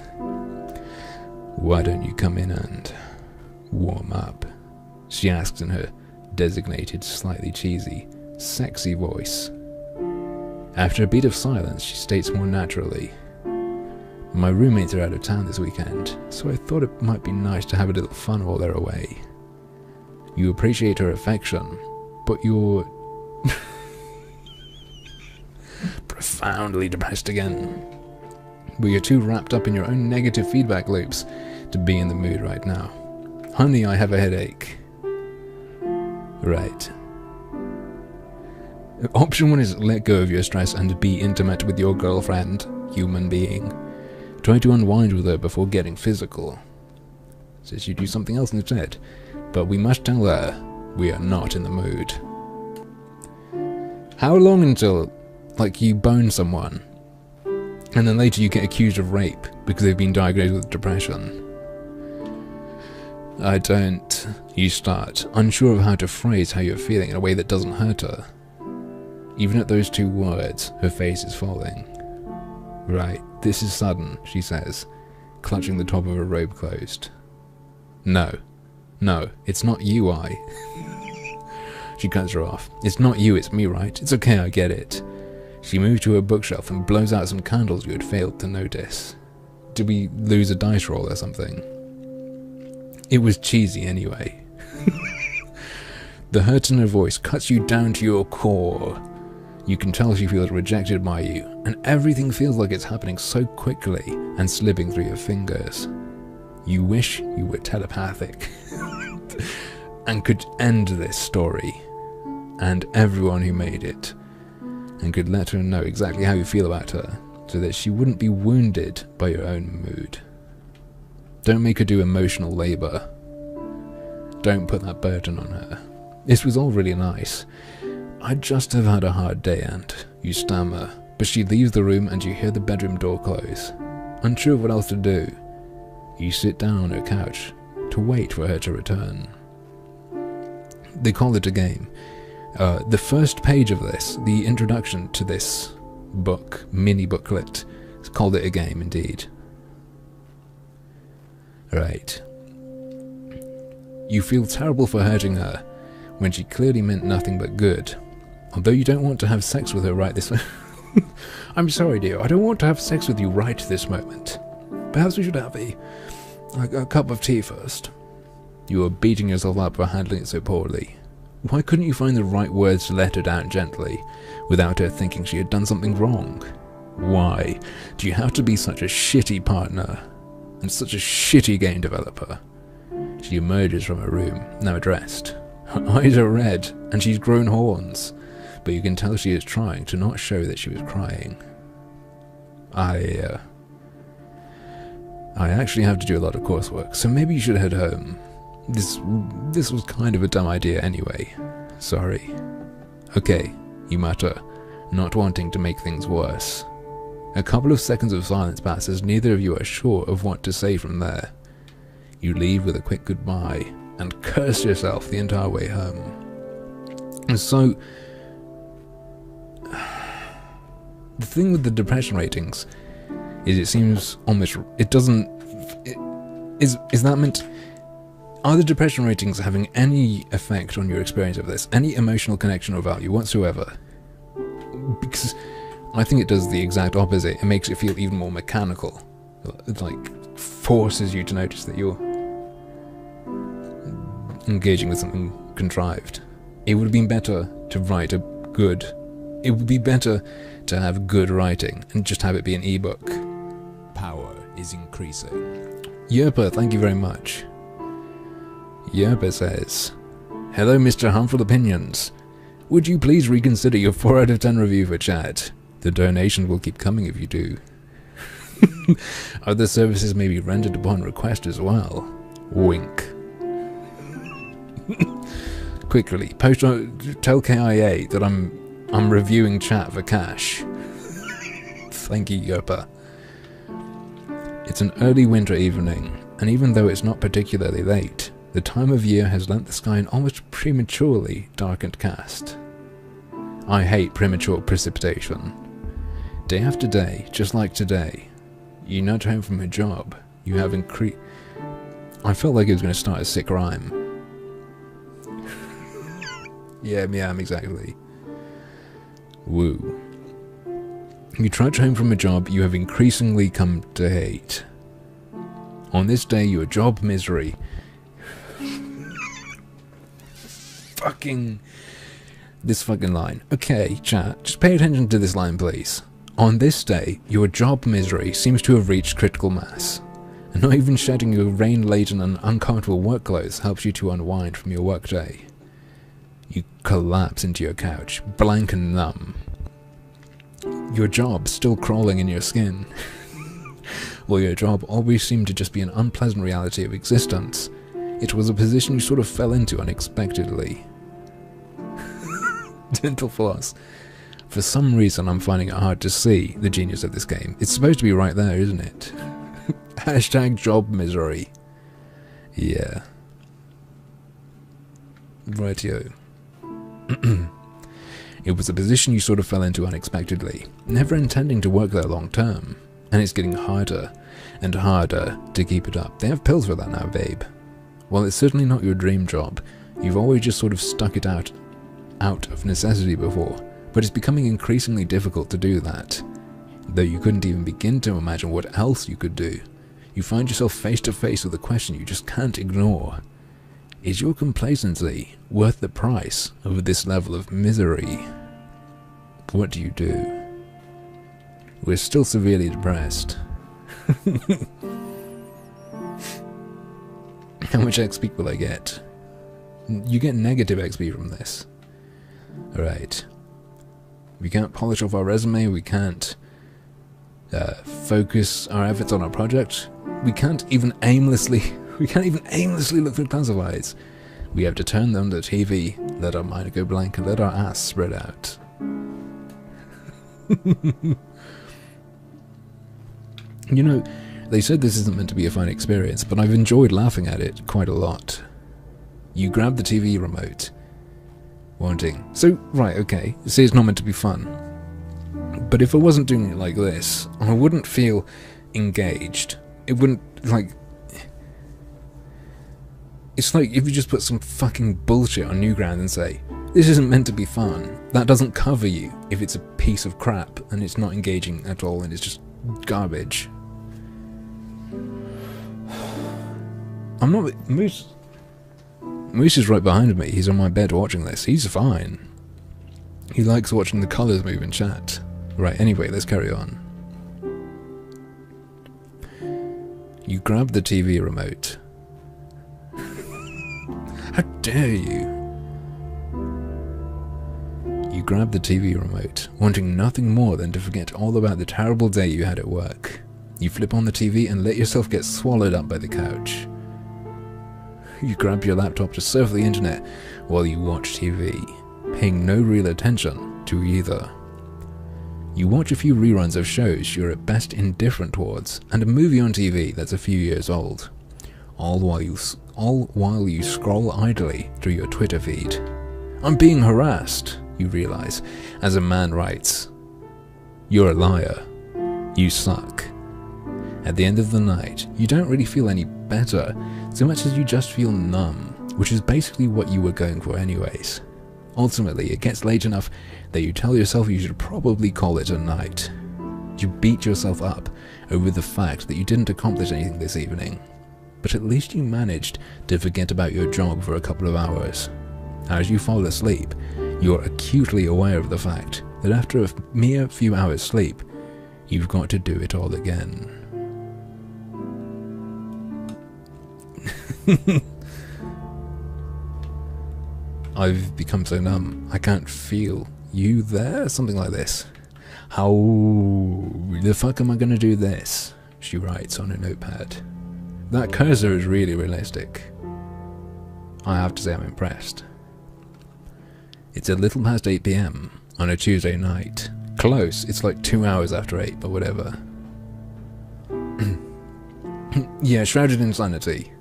"Why don't you come in and warm up?" she asks in her designated, slightly cheesy, sexy voice. After a beat of silence, she states more naturally, "My roommates are out of town this weekend, so I thought it might be nice to have a little fun while they're away." You appreciate her affection, but you're profoundly depressed again. But you're too wrapped up in your own negative feedback loops to be in the mood right now. "Honey, I have a headache." Right. Option 1 is let go of your stress and be intimate with your girlfriend, human being. Try to unwind with her before getting physical. says you do something else instead. But we must tell her we are not in the mood. How long until, like, you bone someone, and then later you get accused of rape because they've been diagnosed with depression? I don't. You start, unsure of how to phrase how you're feeling in a way that doesn't hurt her. Even at those two words, her face is falling. Right, this is sudden, she says, clutching the top of her robe closed. No, it's not you, She cuts her off. It's not you, it's me, right? It's okay, I get it. She moves to her bookshelf and blows out some candles you had failed to notice. Did we lose a dice roll or something? It was cheesy anyway. The hurt in her voice cuts you down to your core. You can tell she feels rejected by you, and everything feels like it's happening so quickly and slipping through your fingers. You wish you were telepathic and could end this story and everyone who made it, and could let her know exactly how you feel about her so that she wouldn't be wounded by your own mood. Don't make her do emotional labor. Don't put that burden on her. This was all really nice. I just have had a hard day, and you stammer, but she leaves the room and you hear the bedroom door close. Unsure of what else to do, you sit down on her couch to wait for her to return. They call it a game. The first page of this, the introduction to this book, mini booklet, called it a game indeed. Right. You feel terrible for hurting her when she clearly meant nothing but good. Although you don't want to have sex with her right this moment. I'm sorry, dear, I don't want to have sex with you right this moment. Perhaps we should have a cup of tea first. You are beating yourself up for handling it so poorly. Why couldn't you find the right words to let her down gently, without her thinking she had done something wrong? Why do you have to be such a shitty partner, and such a shitty game developer? She emerges from her room, now dressed. Her eyes are red, and she's grown horns, but you can tell she is trying to not show that she was crying. I actually have to do a lot of coursework, so maybe you should head home. This was kind of a dumb idea anyway. Sorry. Okay, you mutter, not wanting to make things worse. A couple of seconds of silence pass as neither of you are sure of what to say from there. You leave with a quick goodbye and curse yourself the entire way home. And so, the thing with the depression ratings is it seems almost, it doesn't, is that meant, are the depression ratings having any effect on your experience of this? Any emotional connection or value whatsoever? Because I think it does the exact opposite. It makes it feel even more mechanical. It like forces you to notice that you're engaging with something contrived. It would have been better to write a good, it would be better to have good writing and just have it be an ebook. Power is increasing. Yerpa, thank you very much. Yerpa says, hello Mr. Harmful Opinions. Would you please reconsider your 4 out of 10 review for chat? The donation will keep coming if you do. Other services may be rendered upon request as well. Wink. Quickly, tell KIA that I'm reviewing chat for cash. Thank you, Yerpa. It's an early winter evening, and even though it's not particularly late, the time of year has lent the sky an almost prematurely darkened cast. I hate premature precipitation. Day after day, just like today, you nudge home from a job, you have I felt like it was going to start a sick rhyme. Yeah, exactly. Woo. You trudge home from a job you have increasingly come to hate. On this day, your job misery... This fucking line. Okay, chat, just pay attention to this line, please. On this day, your job misery seems to have reached critical mass, and not even shedding your rain-laden and uncomfortable work clothes helps you to unwind from your workday. You collapse into your couch, blank and numb. Your job still crawling in your skin. Well, your job always seemed to just be an unpleasant reality of existence. It was a position you sort of fell into unexpectedly. Dental floss. For some reason, I'm finding it hard to see the genius of this game. It's supposed to be right there, isn't it? Hashtag job misery. Yeah. Rightio. It was a position you sort of fell into unexpectedly, never intending to work there long term. And it's getting harder and harder to keep it up. They have pills for that now, babe. While it's certainly not your dream job, you've always just sort of stuck it out of necessity before, but it's becoming increasingly difficult to do that. Though you couldn't even begin to imagine what else you could do, you find yourself face to face with a question you just can't ignore. Is your complacency worth the price of this level of misery? What do you do? We're still severely depressed. How much XP will I get? You get negative XP from this. Alright. We can't polish off our resume, we can't focus our efforts on our project. We can't even aimlessly look through classifieds. We have to turn them to TV, let our mind go blank, and let our ass spread out. You know, they said this isn't meant to be a fun experience, but I've enjoyed laughing at it quite a lot. You grab the TV remote, wanting... So, right, okay, see, it's not meant to be fun. But if I wasn't doing it like this, I wouldn't feel engaged. It wouldn't, like... It's like if you just put some fucking bullshit on Newground and say, this isn't meant to be fun. That doesn't cover you if it's a piece of crap and it's not engaging at all and it's just garbage. I'm not... Moose is right behind me. He's on my bed watching this. He's fine. He likes watching the colours move in chat. Right, anyway, let's carry on. You grab the TV remote. How dare you? You grab the TV remote, wanting nothing more than to forget all about the terrible day you had at work. You flip on the TV and let yourself get swallowed up by the couch. You grab your laptop to surf the internet while you watch TV, paying no real attention to either. You watch a few reruns of shows you're at best indifferent towards, and a movie on TV that's a few years old, all while you scroll idly through your Twitter feed. I'm being harassed, you realise, as a man writes. You're a liar. You suck. At the end of the night, you don't really feel any better, so much as you just feel numb, which is basically what you were going for anyways. Ultimately, it gets late enough that you tell yourself you should probably call it a night. You beat yourself up over the fact that you didn't accomplish anything this evening, but at least you managed to forget about your job for a couple of hours. As you fall asleep, you're acutely aware of the fact that after a mere few hours sleep, you've got to do it all again. I've become so numb, I can't feel you there? Something like this. How the fuck am I gonna do this? She writes on a notepad. That cursor is really realistic. I have to say I'm impressed. It's a little past 8 PM on a Tuesday night. Close, it's like 2 hours after 8, but whatever. Yeah, shrouded in insanity.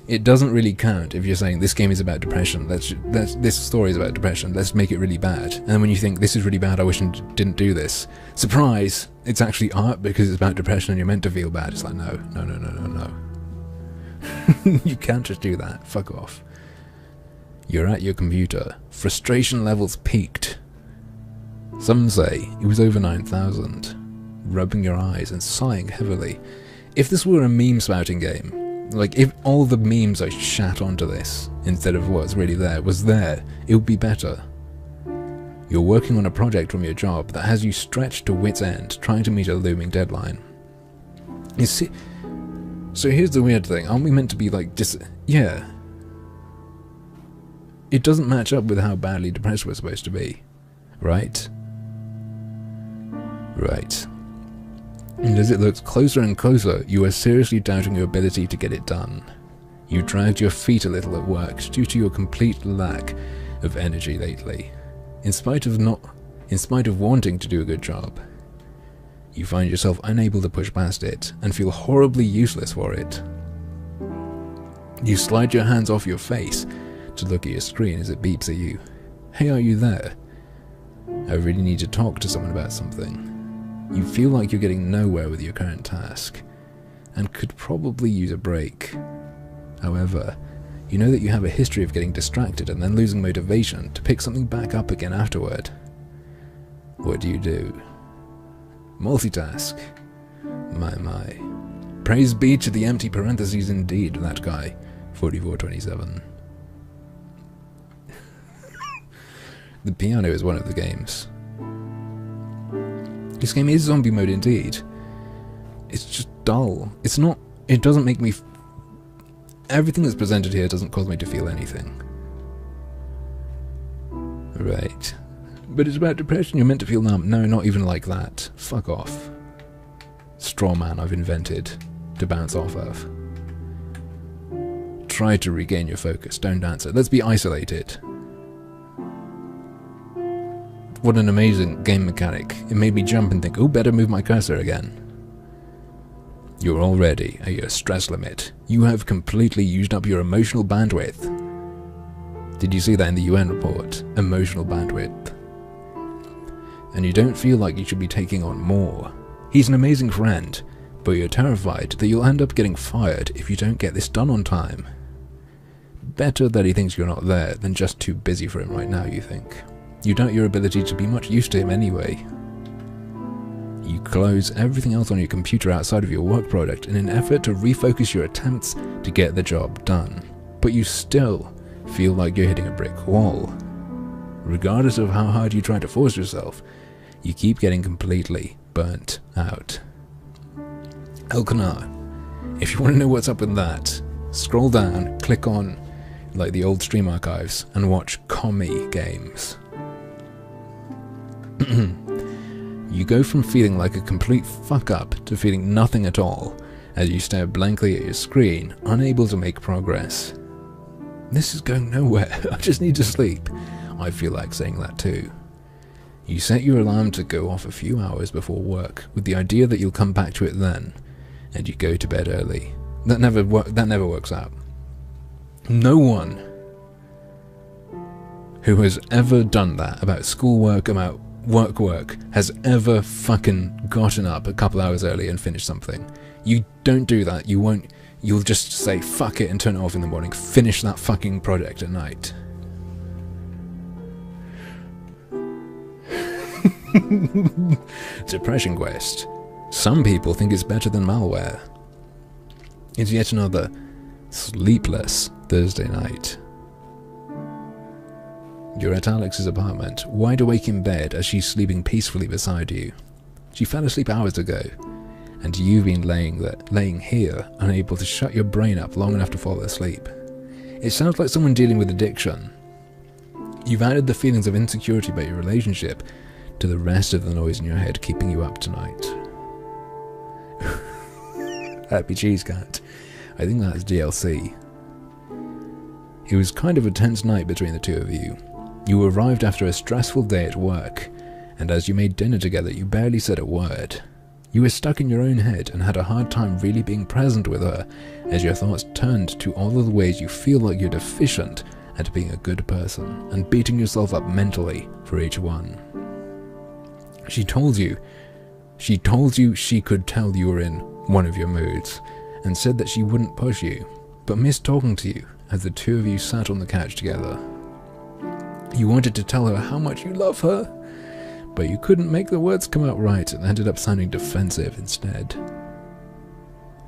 It doesn't really count if you're saying this game is about depression, this story is about depression, let's make it really bad. And then when you think this is really bad, I wish I didn't do this. Surprise! It's actually art because it's about depression and you're meant to feel bad. It's like, no. You can't just do that. Fuck off. You're at your computer. Frustration levels peaked. Some say it was over 9,000. Rubbing your eyes and sighing heavily. If this were a meme spouting game, like if all the memes I shat onto this, instead of what's really there, was there, it would be better. You're working on a project from your job that has you stretched to wit's end, trying to meet a looming deadline. You see, so here's the weird thing, aren't we meant to be like yeah. It doesn't match up with how badly depressed we're supposed to be, right? Right. And as it looks closer and closer, you are seriously doubting your ability to get it done. You dragged your feet a little at work due to your complete lack of energy lately. In spite of wanting to do a good job, you find yourself unable to push past it and feel horribly useless for it. You slide your hands off your face to look at your screen as it beeps at you. Hey, are you there? I really need to talk to someone about something. You feel like you're getting nowhere with your current task, and could probably use a break. However, you know that you have a history of getting distracted and then losing motivation to pick something back up again afterward. What do? Multitask. My. Praise be to the empty parentheses indeed, that guy. 4427. The piano is one of the games. This game is zombie mode indeed. It's just dull. It doesn't make me... Everything that's presented here doesn't cause me to feel anything. Right. But it's about depression, you're meant to feel numb. No, not even like that. Fuck off. Straw man I've invented to bounce off of. Try to regain your focus, don't answer. Let's be isolated. What an amazing game mechanic. It made me jump and think, oh, better move my cursor again. You're already at your stress limit. You have completely used up your emotional bandwidth. Did you see that in the UN report? Emotional bandwidth. And you don't feel like you should be taking on more. He's an amazing friend, but you're terrified that you'll end up getting fired if you don't get this done on time. Better that he thinks you're not there than just too busy for him right now, you think. You doubt your ability to be much use to him anyway. You close everything else on your computer outside of your work product in an effort to refocus your attempts to get the job done. But you still feel like you're hitting a brick wall. Regardless of how hard you try to force yourself, you keep getting completely burnt out. Elkanar, if you want to know what's up with that, scroll down, click on like the old stream archives and watch Commie Games. You go from feeling like a complete fuck up to feeling nothing at all as you stare blankly at your screen, unable to make progress. This is going nowhere. I just need to sleep. I feel like saying that too. You set your alarm to go off a few hours before work with the idea that you'll come back to it then, and you go to bed early. That never works out. No one who has ever done that about schoolwork, about work, has ever fucking gotten up a couple hours early and finished something. You don't do that. You'll just say fuck it and turn it off in the morning. Finish that fucking project at night. Depression Quest. Some people think it's better than malware. It's yet another sleepless Thursday night. You're at Alex's apartment, wide awake in bed as she's sleeping peacefully beside you. She fell asleep hours ago, and you've been laying here, unable to shut your brain up long enough to fall asleep. It sounds like someone dealing with addiction. You've added the feelings of insecurity about your relationship to the rest of the noise in your head keeping you up tonight. Happy Cheese Cat. I think that's DLC. It was kind of a tense night between the two of you. You arrived after a stressful day at work, and as you made dinner together you barely said a word. You were stuck in your own head and had a hard time really being present with her as your thoughts turned to all of the ways you feel like you're deficient at being a good person and beating yourself up mentally for each one. She told you she could tell you were in one of your moods and said that she wouldn't push you, but missed talking to you as the two of you sat on the couch together. You wanted to tell her how much you love her, but you couldn't make the words come out right and ended up sounding defensive instead.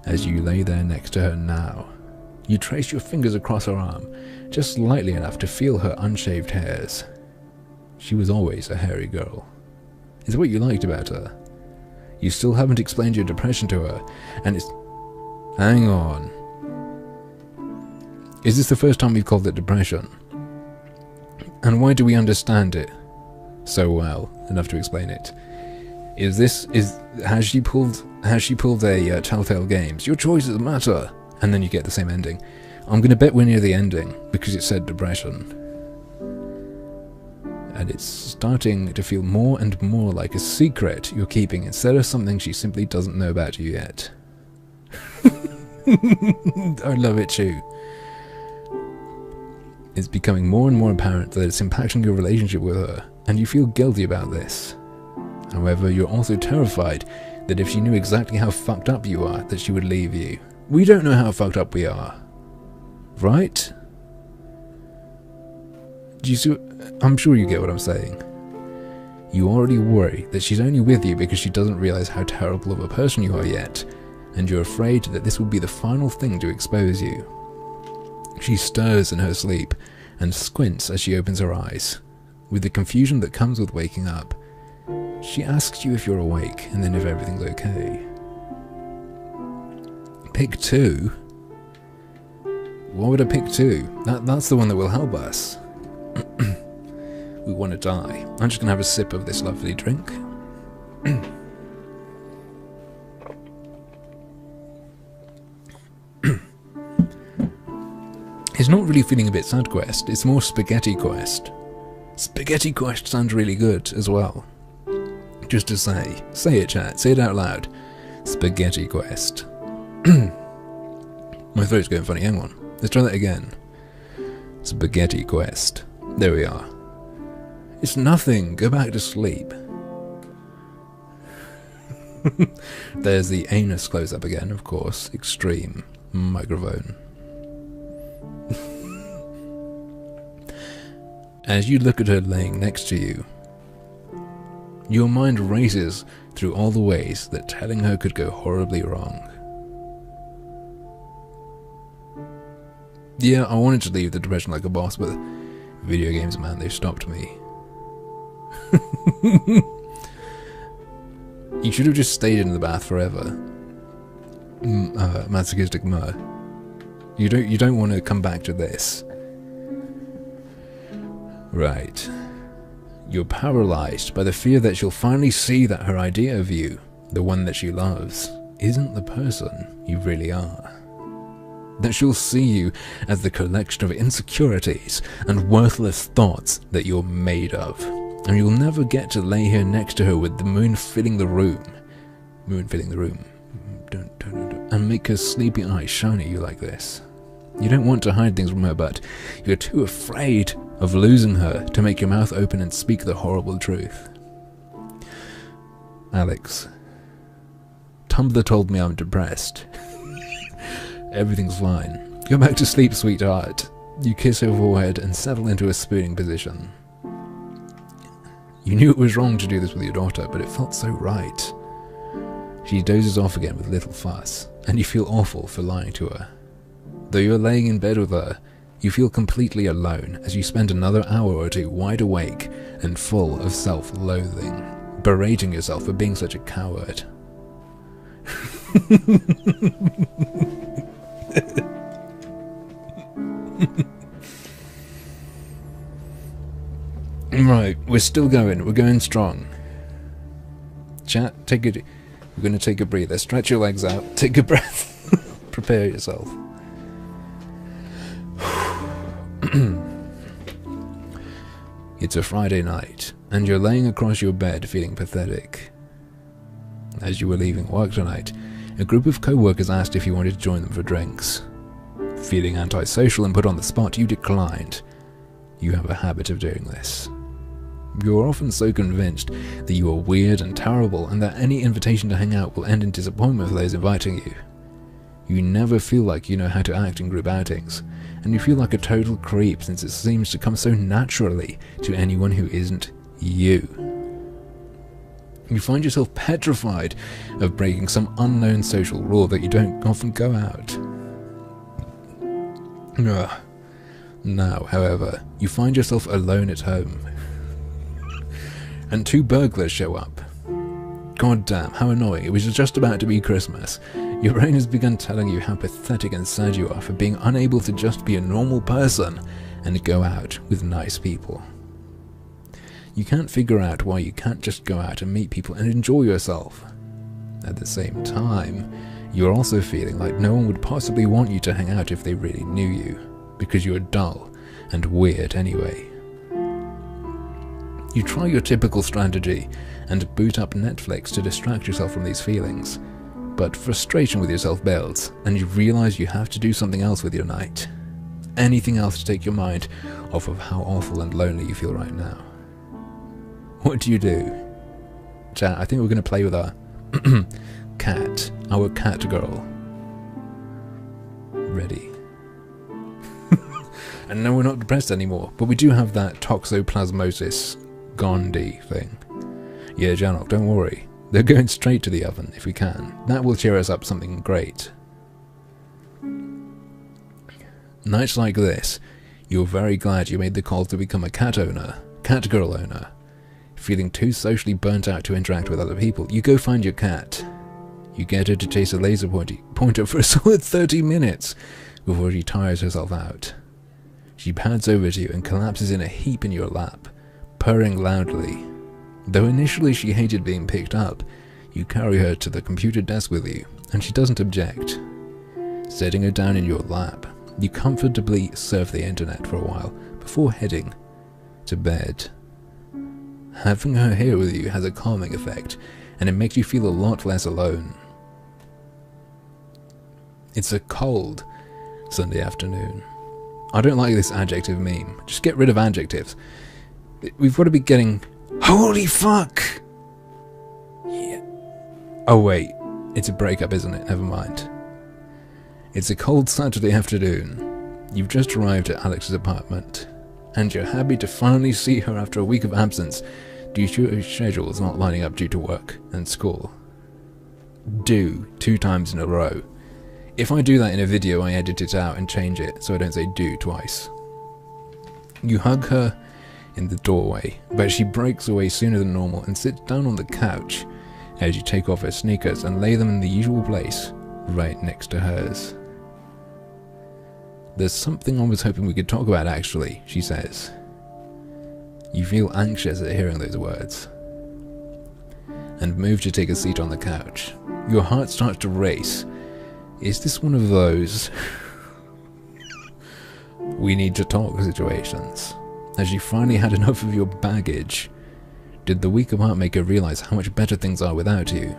As you lay there next to her now, you trace your fingers across her arm, just slightly enough to feel her unshaved hairs. She was always a hairy girl. Is what you liked about her. You still haven't explained your depression to her, and it's... Hang on. Is this the first time we've called it depression? And why do we understand it so well enough to explain it? Has she pulled a Telltale Games? Your choices matter, and then you get the same ending. I'm gonna bet we're near the ending because it said depression, and it's starting to feel more and more like a secret you're keeping instead of something she simply doesn't know about you yet. I love it too. It's becoming more and more apparent that it's impacting your relationship with her, and you feel guilty about this. However, you're also terrified that if she knew exactly how fucked up you are, that she would leave you. We don't know how fucked up we are. Right? Do you see? I'm sure you get what I'm saying. You already worry that she's only with you because she doesn't realize how terrible of a person you are yet, and you're afraid that this will be the final thing to expose you. She stirs in her sleep and squints as she opens her eyes. With the confusion that comes with waking up, she asks you if you're awake and then if everything's okay. Pick 2? Why would I pick 2? That's the one that will help us. We want to die. I'm just going to have a sip of this lovely drink. It's not really feeling a bit sad quest, it's more spaghetti quest. Spaghetti quest sounds really good as well. Just to say it chat, say it out loud. Spaghetti quest. My throat's going funny, hang on. Let's try that again. Spaghetti quest. There we are. It's nothing, go back to sleep. There's the anus close-up again, of course. Extreme microphone. As you look at her laying next to you, your mind races through all the ways that telling her could go horribly wrong. Yeah, I wanted to leave the depression like a boss, but video games, man, they've stopped me. You should have just stayed in the bath forever. Masochistic mur. You don't want to come back to this. Right. You're paralyzed by the fear that she'll finally see that her idea of you, the one that she loves, isn't the person you really are. That she'll see you as the collection of insecurities and worthless thoughts that you're made of. And you'll never get to lay here next to her with the moon filling the room. Moon filling the room. And make her sleepy eyes shine at you like this. You don't want to hide things from her, but you're too afraid of losing her to make your mouth open and speak the horrible truth. Alex, Tumblr told me I'm depressed. Everything's fine. Go back to sleep, sweetheart. You kiss her forehead and settle into a spooning position. You knew it was wrong to do this with your daughter, but it felt so right. She dozes off again with little fuss, and you feel awful for lying to her. Though you're laying in bed with her, you feel completely alone as you spend another hour or two wide awake and full of self-loathing, berating yourself for being such a coward. Right, we're still going. We're going strong. Chat, take it. We're going to take a breather. Stretch your legs out. Take a breath. Prepare yourself. It's a Friday night, and you're laying across your bed feeling pathetic. As you were leaving work tonight, a group of co-workers asked if you wanted to join them for drinks. Feeling antisocial and put on the spot, you declined. You have a habit of doing this. You are often so convinced that you are weird and terrible, and that any invitation to hang out will end in disappointment for those inviting you. You never feel like you know how to act in group outings, and you feel like a total creep since it seems to come so naturally to anyone who isn't you. You find yourself petrified of breaking some unknown social rule that you don't often go out. Now, however, you find yourself alone at home, and 2 burglars show up. God damn, how annoying. It was just about to be Christmas. Your brain has begun telling you how pathetic and sad you are for being unable to just be a normal person and go out with nice people. You can't figure out why you can't just go out and meet people and enjoy yourself. At the same time, you're also feeling like no one would possibly want you to hang out if they really knew you, because you're dull and weird anyway. You try your typical strategy and boot up Netflix to distract yourself from these feelings, but frustration with yourself builds, and you realize you have to do something else with your night. Anything else to take your mind off of how awful and lonely you feel right now. What do you do? Chat, I think we're going to play with our cat, our cat girl. Ready. And no, we're not depressed anymore, but we do have that toxoplasmosis gondii thing. Yeah, Janok, don't worry. They're going straight to the oven if we can. That will cheer us up something great. Nights like this, you're very glad you made the call to become a cat girl owner. Feeling too socially burnt out to interact with other people, you go find your cat. You get her to chase a laser pointer for a solid 30 minutes before she tires herself out. She pads over to you and collapses in a heap in your lap, purring loudly. Though initially she hated being picked up, you carry her to the computer desk with you, and she doesn't object. Setting her down in your lap, you comfortably surf the internet for a while before heading to bed. Having her here with you has a calming effect, and it makes you feel a lot less alone. It's a cold Sunday afternoon. I don't like this adjective meme. Just get rid of adjectives. We've got to be getting... Holy fuck! Yeah. Oh wait, it's a breakup, isn't it? Never mind. It's a cold Saturday afternoon. You've just arrived at Alex's apartment, and you're happy to finally see her after a week of absence due to her schedules not lining up due to work and school. 2 times in a row. If I do that in a video, I edit it out and change it so I don't say do twice. You hug her in the doorway, but she breaks away sooner than normal and sits down on the couch as you take off her sneakers and lay them in the usual place, right next to hers. There's something I was hoping we could talk about actually, she says. You feel anxious at hearing those words, and move to take a seat on the couch. Your heart starts to race. Is this one of those we need to talk situations? As you finally had enough of your baggage, did the week apart make her realize how much better things are without you?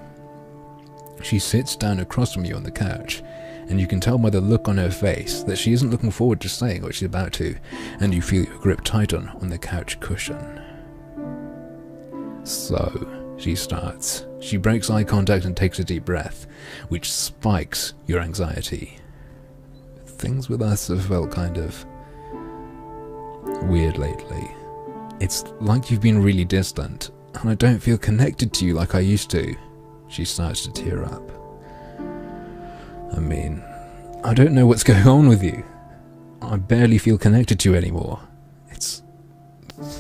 She sits down across from you on the couch, and you can tell by the look on her face that she isn't looking forward to saying what she's about to, and you feel your grip tighten on the couch cushion. So, she starts. She breaks eye contact and takes a deep breath, which spikes your anxiety. Things with us have felt kind of weird lately. It's like you've been really distant, and I don't feel connected to you like I used to. She starts to tear up. I mean, I don't know what's going on with you. I barely feel connected to you anymore. It's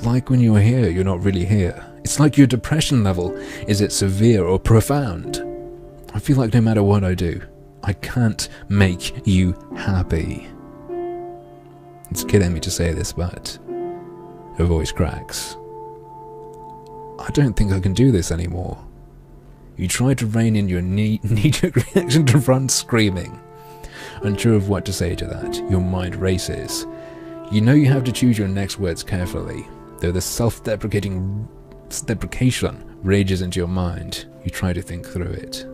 like when you're here, you're not really here. It's like your depression level. Is it severe or profound? I feel like no matter what I do, I can't make you happy. It's killing me to say this, but her voice cracks. I don't think I can do this anymore. You try to rein in your knee-jerk reaction to run screaming. Unsure of what to say to that, your mind races. You know you have to choose your next words carefully, though the self-deprecation rages into your mind. You try to think through it.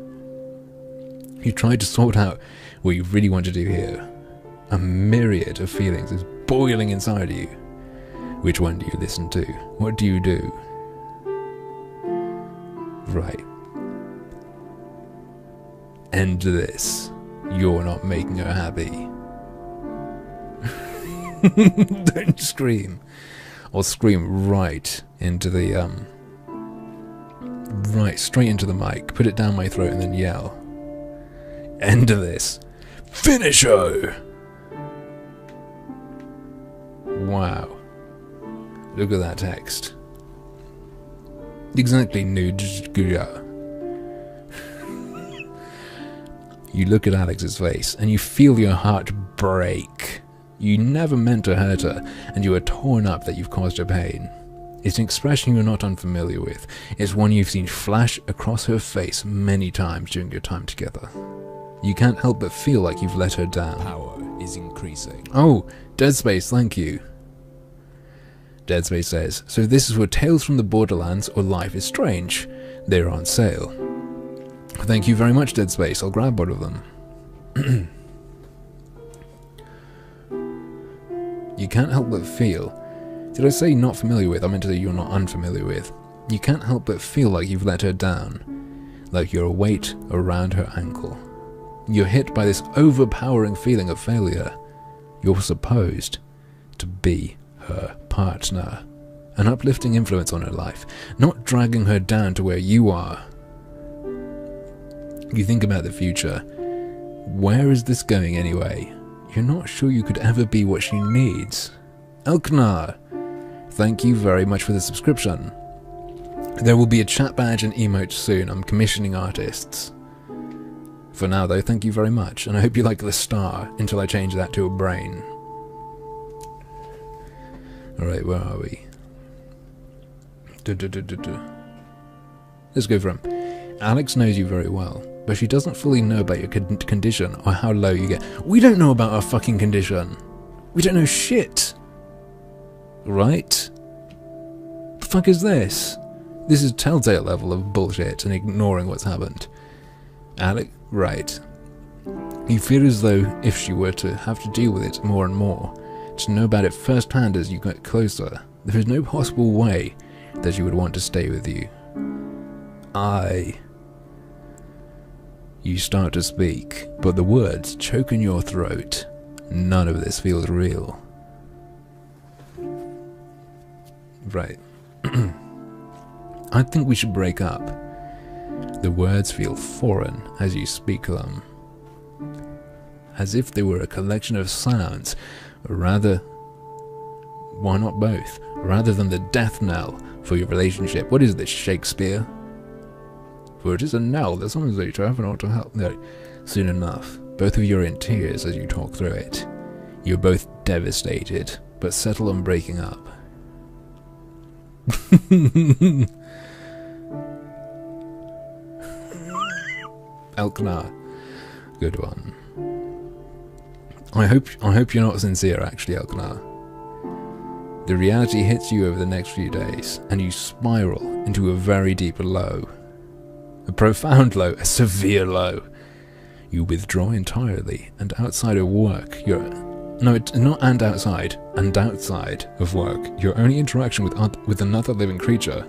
You try to sort out what you really want to do here. A myriad of feelings is boiling inside you. Which one do you listen to? What do you do? Right. End this. You're not making her happy. Don't scream. Or scream right into the, right, straight into the mic. Put it down my throat and then yell. End of this. Finish her! Wow. Look at that text. Exactly, nude. You look at Alex's face, and you feel your heart break. You never meant to hurt her, and you are torn up that you've caused her pain. It's an expression you're not unfamiliar with. It's one you've seen flash across her face many times during your time together. You can't help but feel like you've let her down. Power is increasing. Oh, Dead Space, thank you. Dead Space says, so this is for Tales from the Borderlands or Life is Strange. They're on sale. Thank you very much, Dead Space. I'll grab one of them. You can't help but feel... Did I say not familiar with? I meant to say you're not unfamiliar with. You can't help but feel like you've let her down. Like you're a weight around her ankle. You're hit by this overpowering feeling of failure. You're supposed to be her partner. An uplifting influence on her life, not dragging her down to where you are. You think about the future. Where is this going anyway? You're not sure you could ever be what she needs. Elknar, thank you very much for the subscription. There will be a chat badge and emote soon. I'm commissioning artists. For now though, thank you very much, and I hope you like the star until I change that to a brain. Alright, where are we? Let's go from Alex knows you very well, but she doesn't fully know about your condition or how low you get. We don't know about our fucking condition. We don't know shit. Right? The fuck is this? This is Telltale level of bullshit and ignoring what's happened. Alex, right. You feel as though if she were to have to deal with it more and more, to know about it firsthand as you get closer, there is no possible way that she would want to stay with you. You start to speak, but the words choke in your throat. None of this feels real. Right. I think we should break up. The words feel foreign as you speak them. As if they were a collection of sounds, or rather, why not both? Rather than the death knell for your relationship. What is this, Shakespeare? For it is a knell that summons you to heaven or to hell. No, soon enough, both of you are in tears as you talk through it. You're both devastated, but settle on breaking up. Elknar, good one. I hope you're not sincere, actually, Elknar. The reality hits you over the next few days, and you spiral into a very deep low. A profound low, a severe low. You withdraw entirely, and outside of work, no, it's not and outside of work, your only interaction with another living creature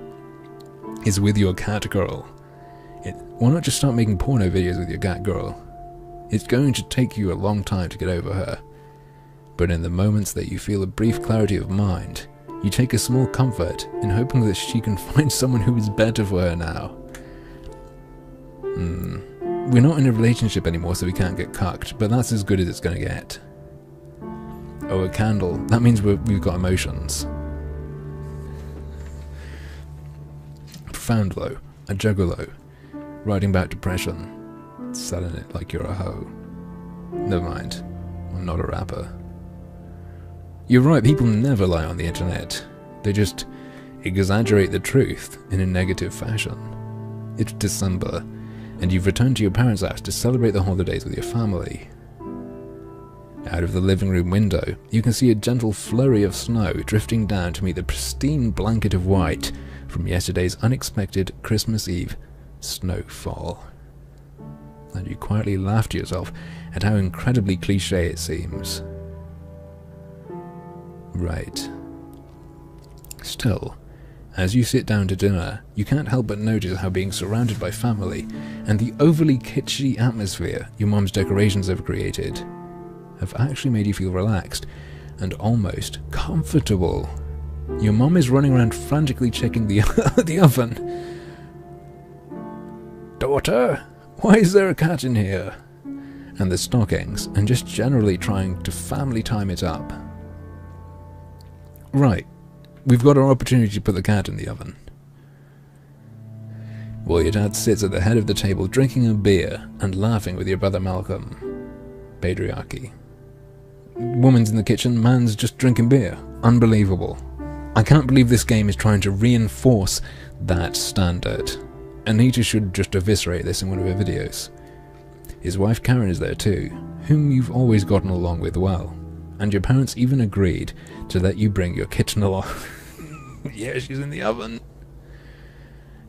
is with your cat girl. Why not just start making porno videos with your cat girl? It's going to take you a long time to get over her. But in the moments that you feel a brief clarity of mind, you take a small comfort in hoping that she can find someone who is better for her now. We're not in a relationship anymore, so we can't get cucked, but that's as good as it's going to get. Oh, a candle. That means we've got emotions. Profound low. A juggalo. Writing about depression. Selling it like you're a hoe. Never mind. I'm not a rapper. You're right, people never lie on the internet. They just exaggerate the truth in a negative fashion. It's December, and you've returned to your parents' house to celebrate the holidays with your family. Out of the living room window, you can see a gentle flurry of snow drifting down to meet the pristine blanket of white from yesterday's unexpected Christmas Eve snowfall. And you quietly laugh to yourself at how incredibly cliché it seems. Right. Still, as you sit down to dinner, you can't help but notice how being surrounded by family and the overly kitschy atmosphere your mom's decorations have created have actually made you feel relaxed and almost comfortable. Your mom is running around frantically checking the oven. Daughter, why is there a cat in here? And the stockings, and just generally trying to family time it up. Right, we've got our opportunity to put the cat in the oven. While your dad sits at the head of the table drinking a beer and laughing with your brother Malcolm. Patriarchy. Woman's in the kitchen, man's just drinking beer. Unbelievable. I can't believe this game is trying to reinforce that standard. Anita should just eviscerate this in one of her videos. His wife Karen is there too, whom you've always gotten along with well. And your parents even agreed to let you bring your kitchen along. Yeah, she's in the oven.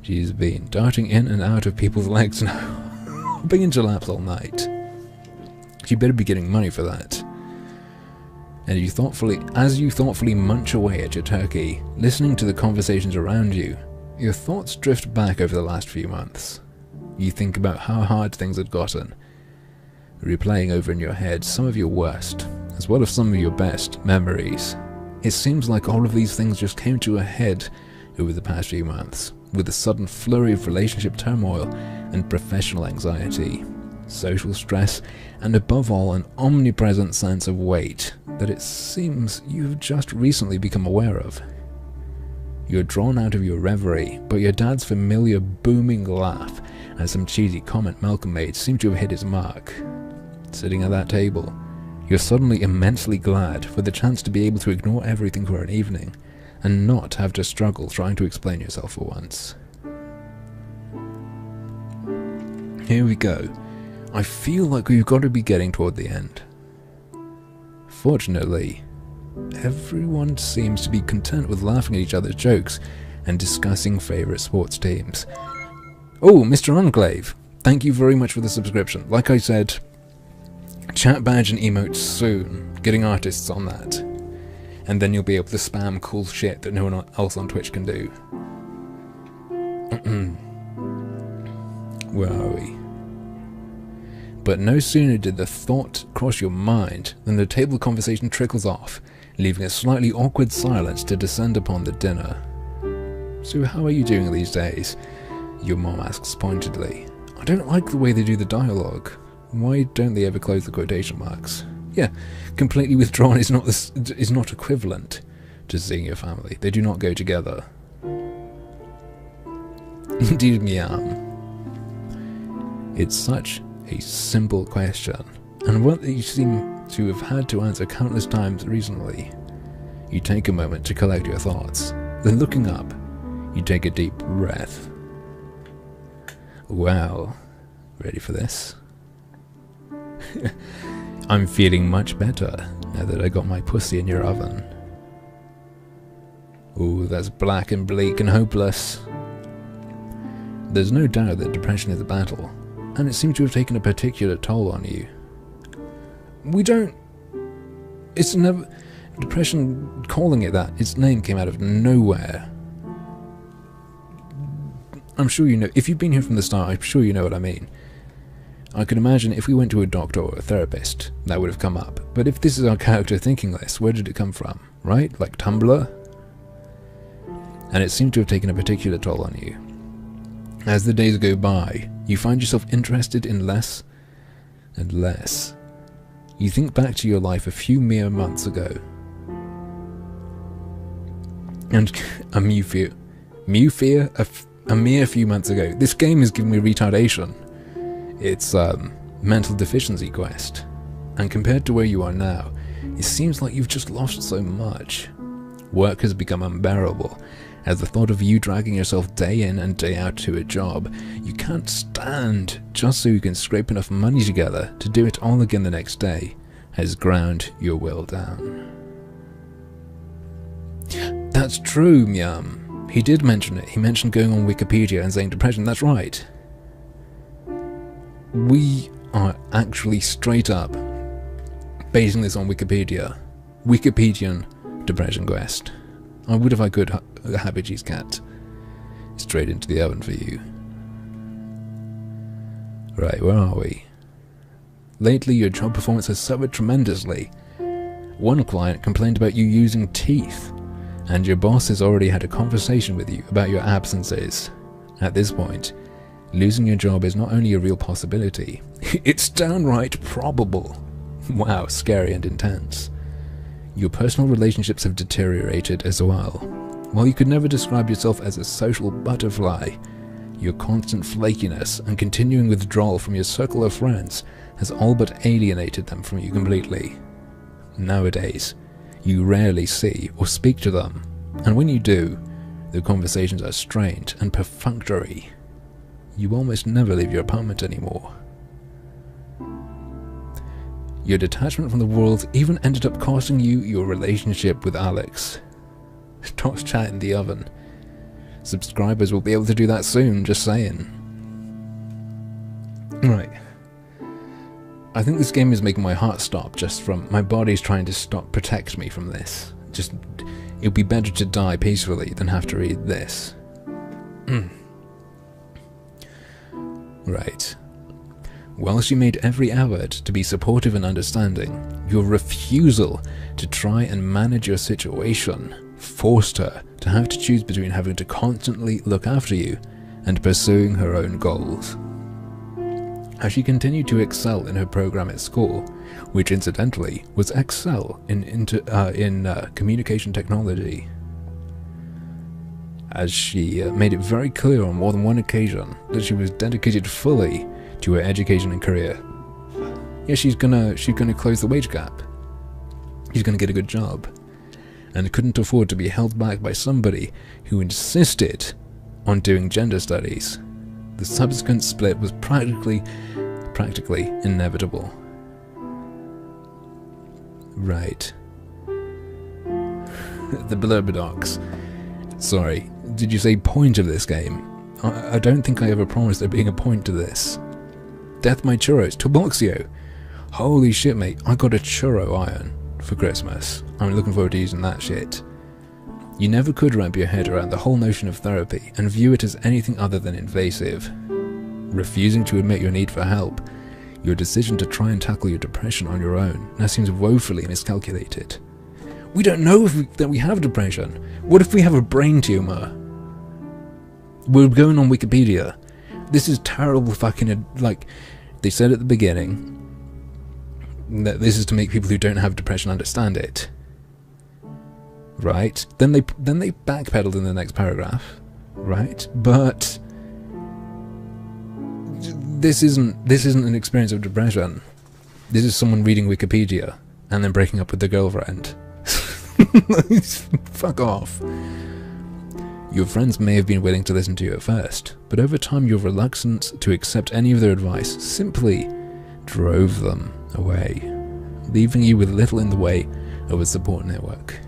She's been darting in and out of people's legs now, hopping into laps all night. She better be getting money for that. And as you thoughtfully munch away at your turkey, listening to the conversations around you, your thoughts drift back over the last few months. You think about how hard things had gotten, replaying over in your head some of your worst, as well as some of your best memories. It seems like all of these things just came to a head over the past few months, with a sudden flurry of relationship turmoil and professional anxiety, social stress, and above all an omnipresent sense of weight that it seems you've just recently become aware of. You're drawn out of your reverie, but your dad's familiar booming laugh and some cheesy comment Malcolm made seem to have hit his mark. Sitting at that table, you're suddenly immensely glad for the chance to be able to ignore everything for an evening and not have to struggle trying to explain yourself for once. Here we go. I feel like we've got to be getting toward the end. Fortunately, everyone seems to be content with laughing at each other's jokes and discussing favourite sports teams. Oh, Mr. Enclave, thank you very much for the subscription. Like I said, chat badge and emotes soon, getting artists on that. And then you'll be able to spam cool shit that no one else on Twitch can do. Where are we? But no sooner did the thought cross your mind than the table conversation trickles off, leaving a slightly awkward silence to descend upon the dinner. So how are you doing these days? Your mom asks pointedly. I don't like the way they do the dialogue. Why don't they ever close the quotation marks? Yeah, completely withdrawn is not equivalent to seeing your family. They do not go together. Indeed, Miam. It's such a simple question, and one that you seem to have had to answer countless times recently. You take a moment to collect your thoughts, then looking up, you take a deep breath. Well, ready for this? I'm feeling much better now that I got my pussy in your oven. Ooh, that's black and bleak and hopeless. There's no doubt that depression is a battle, and it seems to have taken a particular toll on you. Depression, calling it that, its name came out of nowhere. I'm sure you know, if you've been here from the start, I'm sure you know what I mean. I can imagine if we went to a doctor or a therapist, that would have come up. But if this is our character thinking this, where did it come from? Right? Like Tumblr? And it seemed to have taken a particular toll on you. As the days go by, you find yourself interested in less and less. You think back to your life a few mere months ago. And a mere few months ago. This game is giving me retardation. It's mental deficiency quest. And compared to where you are now, it seems like you've just lost so much. Work has become unbearable, as the thought of you dragging yourself day in and day out to a job you can't stand just so you can scrape enough money together to do it all again the next day has ground your will down. That's true, Miam. He did mention it. He mentioned going on Wikipedia and saying depression. That's right. We are actually straight up basing this on Wikipedia. Wikipedian depression quest. I would if I could, Happy Cheese Cat. Straight into the oven for you. Right, where are we? Lately your job performance has suffered tremendously. One client complained about you using teeth, and your boss has already had a conversation with you about your absences. At this point, losing your job is not only a real possibility, it's downright probable. Wow, scary and intense. Your personal relationships have deteriorated as well. While you could never describe yourself as a social butterfly, your constant flakiness and continuing withdrawal from your circle of friends has all but alienated them from you completely. Nowadays, you rarely see or speak to them, And when you do, the conversations are strained and perfunctory. You almost never leave your apartment anymore. Your detachment from the world even ended up costing you your relationship with Alex. Toss chat in the oven. Subscribers will be able to do that soon, just saying. Right. I think this game is making my heart stop just from my body's trying to protect me from this. Just, it would be better to die peacefully than have to read this. Right. While she made every effort to be supportive and understanding, your refusal to try and manage your situation forced her to have to choose between having to constantly look after you and pursuing her own goals. As she continued to excel in her program at school, which incidentally was Excel in communication technology, as she made it very clear on more than one occasion that she was dedicated fully to her education and career. Yeah, she's gonna close the wage gap. She's gonna get a good job, and couldn't afford to be held back by somebody who insisted on doing gender studies. The subsequent split was practically inevitable. Right. The Blurbodox. Sorry, did you say point of this game? I don't think I ever promised there being a point to this. Death My Churros, Tuboxio. Holy shit, mate, I got a churro iron for Christmas. I'm looking forward to using that shit. You never could wrap your head around the whole notion of therapy and view it as anything other than invasive. Refusing to admit your need for help, your decision to try and tackle your depression on your own now seems woefully miscalculated. We don't know that we have depression. What if we have a brain tumor? We're going on Wikipedia. This is terrible fucking, like, they said at the beginning that this is to make people who don't have depression understand it. Right? Then they backpedaled in the next paragraph. Right? But this isn't an experience of depression. This is someone reading Wikipedia and then breaking up with their girlfriend. Fuck off. Your friends may have been willing to listen to you at first, but over time your reluctance to accept any of their advice simply drove them away, leaving you with little in the way of a support network.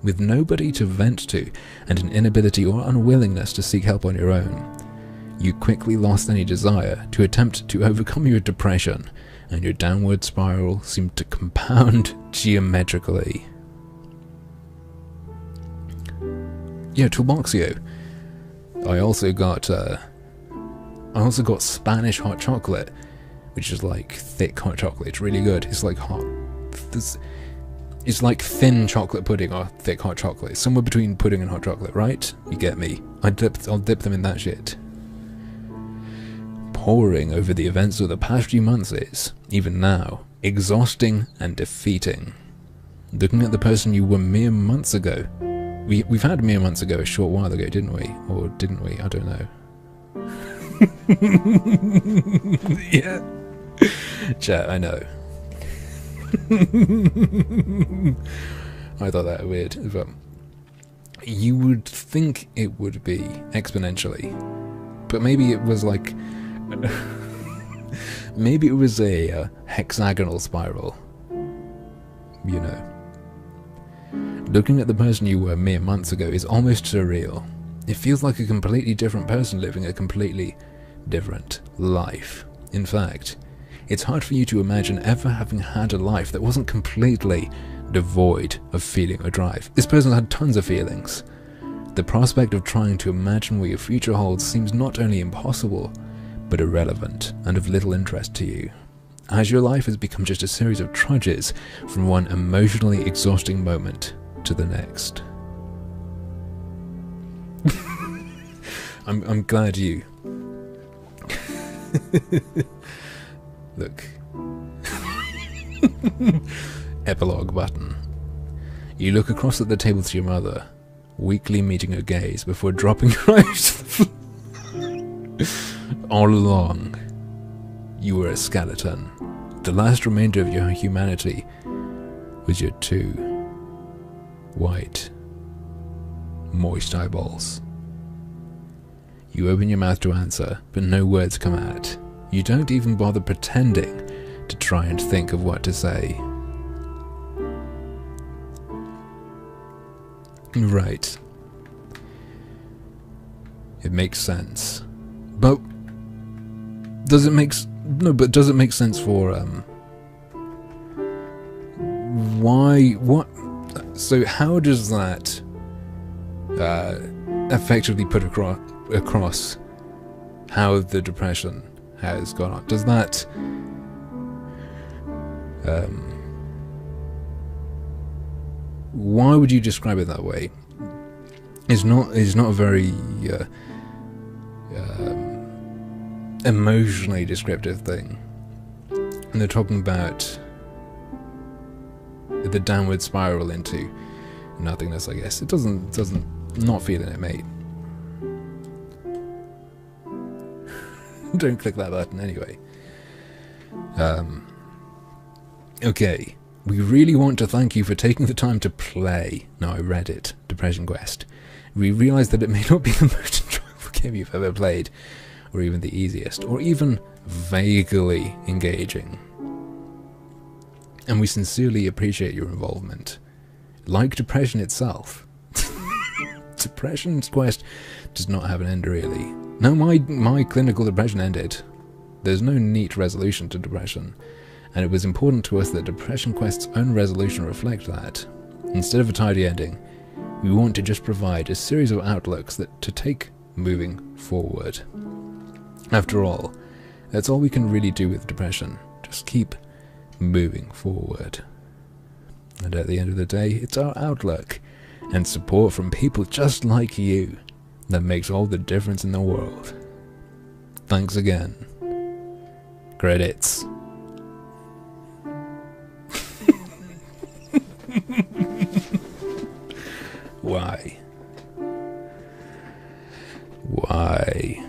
With nobody to vent to and an inability or unwillingness to seek help on your own, you quickly lost any desire to attempt to overcome your depression, and your downward spiral seemed to compound geometrically. Yeah, Tuboxio. I also got Spanish hot chocolate, which is like thick hot chocolate. It's really good. It's like hot. It's like thin chocolate pudding or thick hot chocolate. Somewhere between pudding and hot chocolate, right? You get me. I'll dip them in that shit. Poring over the events of the past few months is, even now, exhausting and defeating. Looking at the person you were mere months ago. We've had mere months ago a short while ago, didn't we? Or didn't we? I don't know. Yeah. Chat, I know. I thought that weird, but you would think it would be exponentially, but maybe it was like, maybe it was a hexagonal spiral, you know. Looking at the person you were mere months ago is almost surreal. It feels like a completely different person living a completely different life. In fact, it's hard for you to imagine ever having had a life that wasn't completely devoid of feeling or drive. This person had tons of feelings. The prospect of trying to imagine what your future holds seems not only impossible, but irrelevant and of little interest to you, as your life has become just a series of trudges from one emotionally exhausting moment to the next. I'm glad you... Look. Epilogue button. You look across at the table to your mother, weakly meeting her gaze before dropping your eyes. All along, you were a skeleton. The last remainder of your humanity was your two white moist eyeballs. You open your mouth to answer, but no words come out. You don't even bother pretending to try and think of what to say. Right. It makes sense. But does it make sense for why, what, so how does that effectively put across how the depression has gone on? Does that why would you describe it that way? It's not a very emotionally descriptive thing. And they're talking about the downward spiral into nothingness, I guess. It doesn't not feeling it, mate. Don't click that button anyway. Okay. We really want to thank you for taking the time to play. No, I read it. Depression Quest. We realise that it may not be the most enjoyable game you've ever played, or even the easiest, or even vaguely engaging. And we sincerely appreciate your involvement. Like Depression itself. Depression Quest does not have an end, really. No, my clinical depression ended. There's no neat resolution to depression. And it was important to us that Depression Quest's own resolution reflect that. Instead of a tidy ending, we want to just provide a series of outlooks that to take moving forward. After all, that's all we can really do with depression. Just keep moving forward. And at the end of the day, it's our outlook and support from people just like you that makes all the difference in the world. Thanks again. Credits. Why? Why?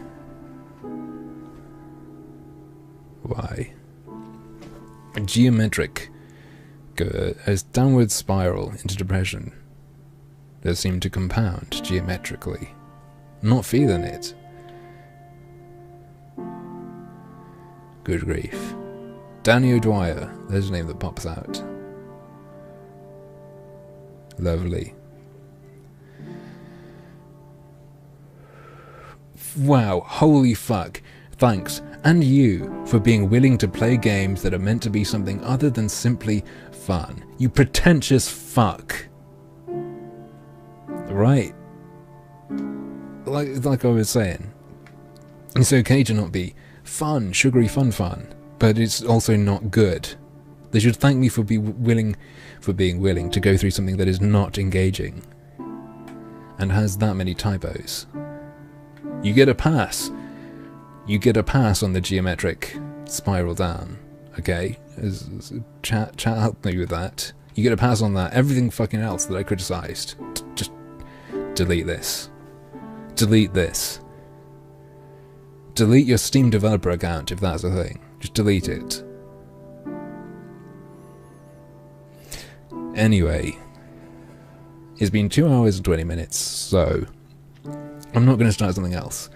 Why? Geometric as downward spiral into depression that seem to compound geometrically. Not feeling it. Good grief. Danny O'Dwyer, there's a name that pops out. Lovely. Wow, holy fuck. Thanks, and you, for being willing to play games that are meant to be something other than simply fun. You pretentious fuck. Right? Like I was saying, it's okay to not be fun, sugary fun, but it's also not good. They should thank me for being willing to go through something that is not engaging and has that many typos. You get a pass. You get a pass on the geometric spiral down. Okay? Chat help me with that. You get a pass on that. Everything fucking else that I criticised. Just delete this. Delete this. Delete your Steam developer account if that's a thing. Just delete it. Anyway. It's been 2 hours and 20 minutes, so I'm not going to start something else.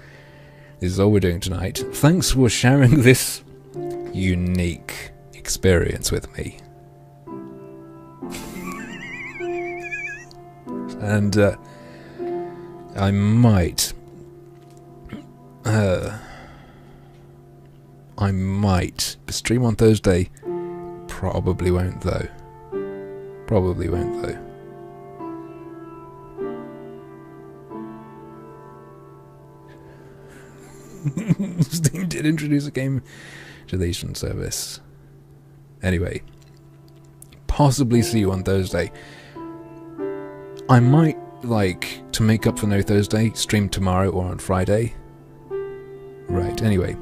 This is all we're doing tonight. Thanks for sharing this unique experience with me. And I might stream on Thursday. Probably won't though. Probably won't though. Steam did introduce a game deletion service. Anyway, possibly see you on Thursday. I might, like, to make up for no Thursday, stream tomorrow or on Friday. Right, anyway,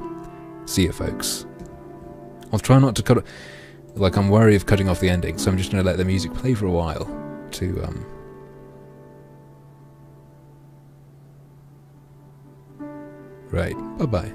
see you folks. I'll try not to cut it, like I'm wary of cutting off the ending, so I'm just going to let the music play for a while to, Right, bye-bye.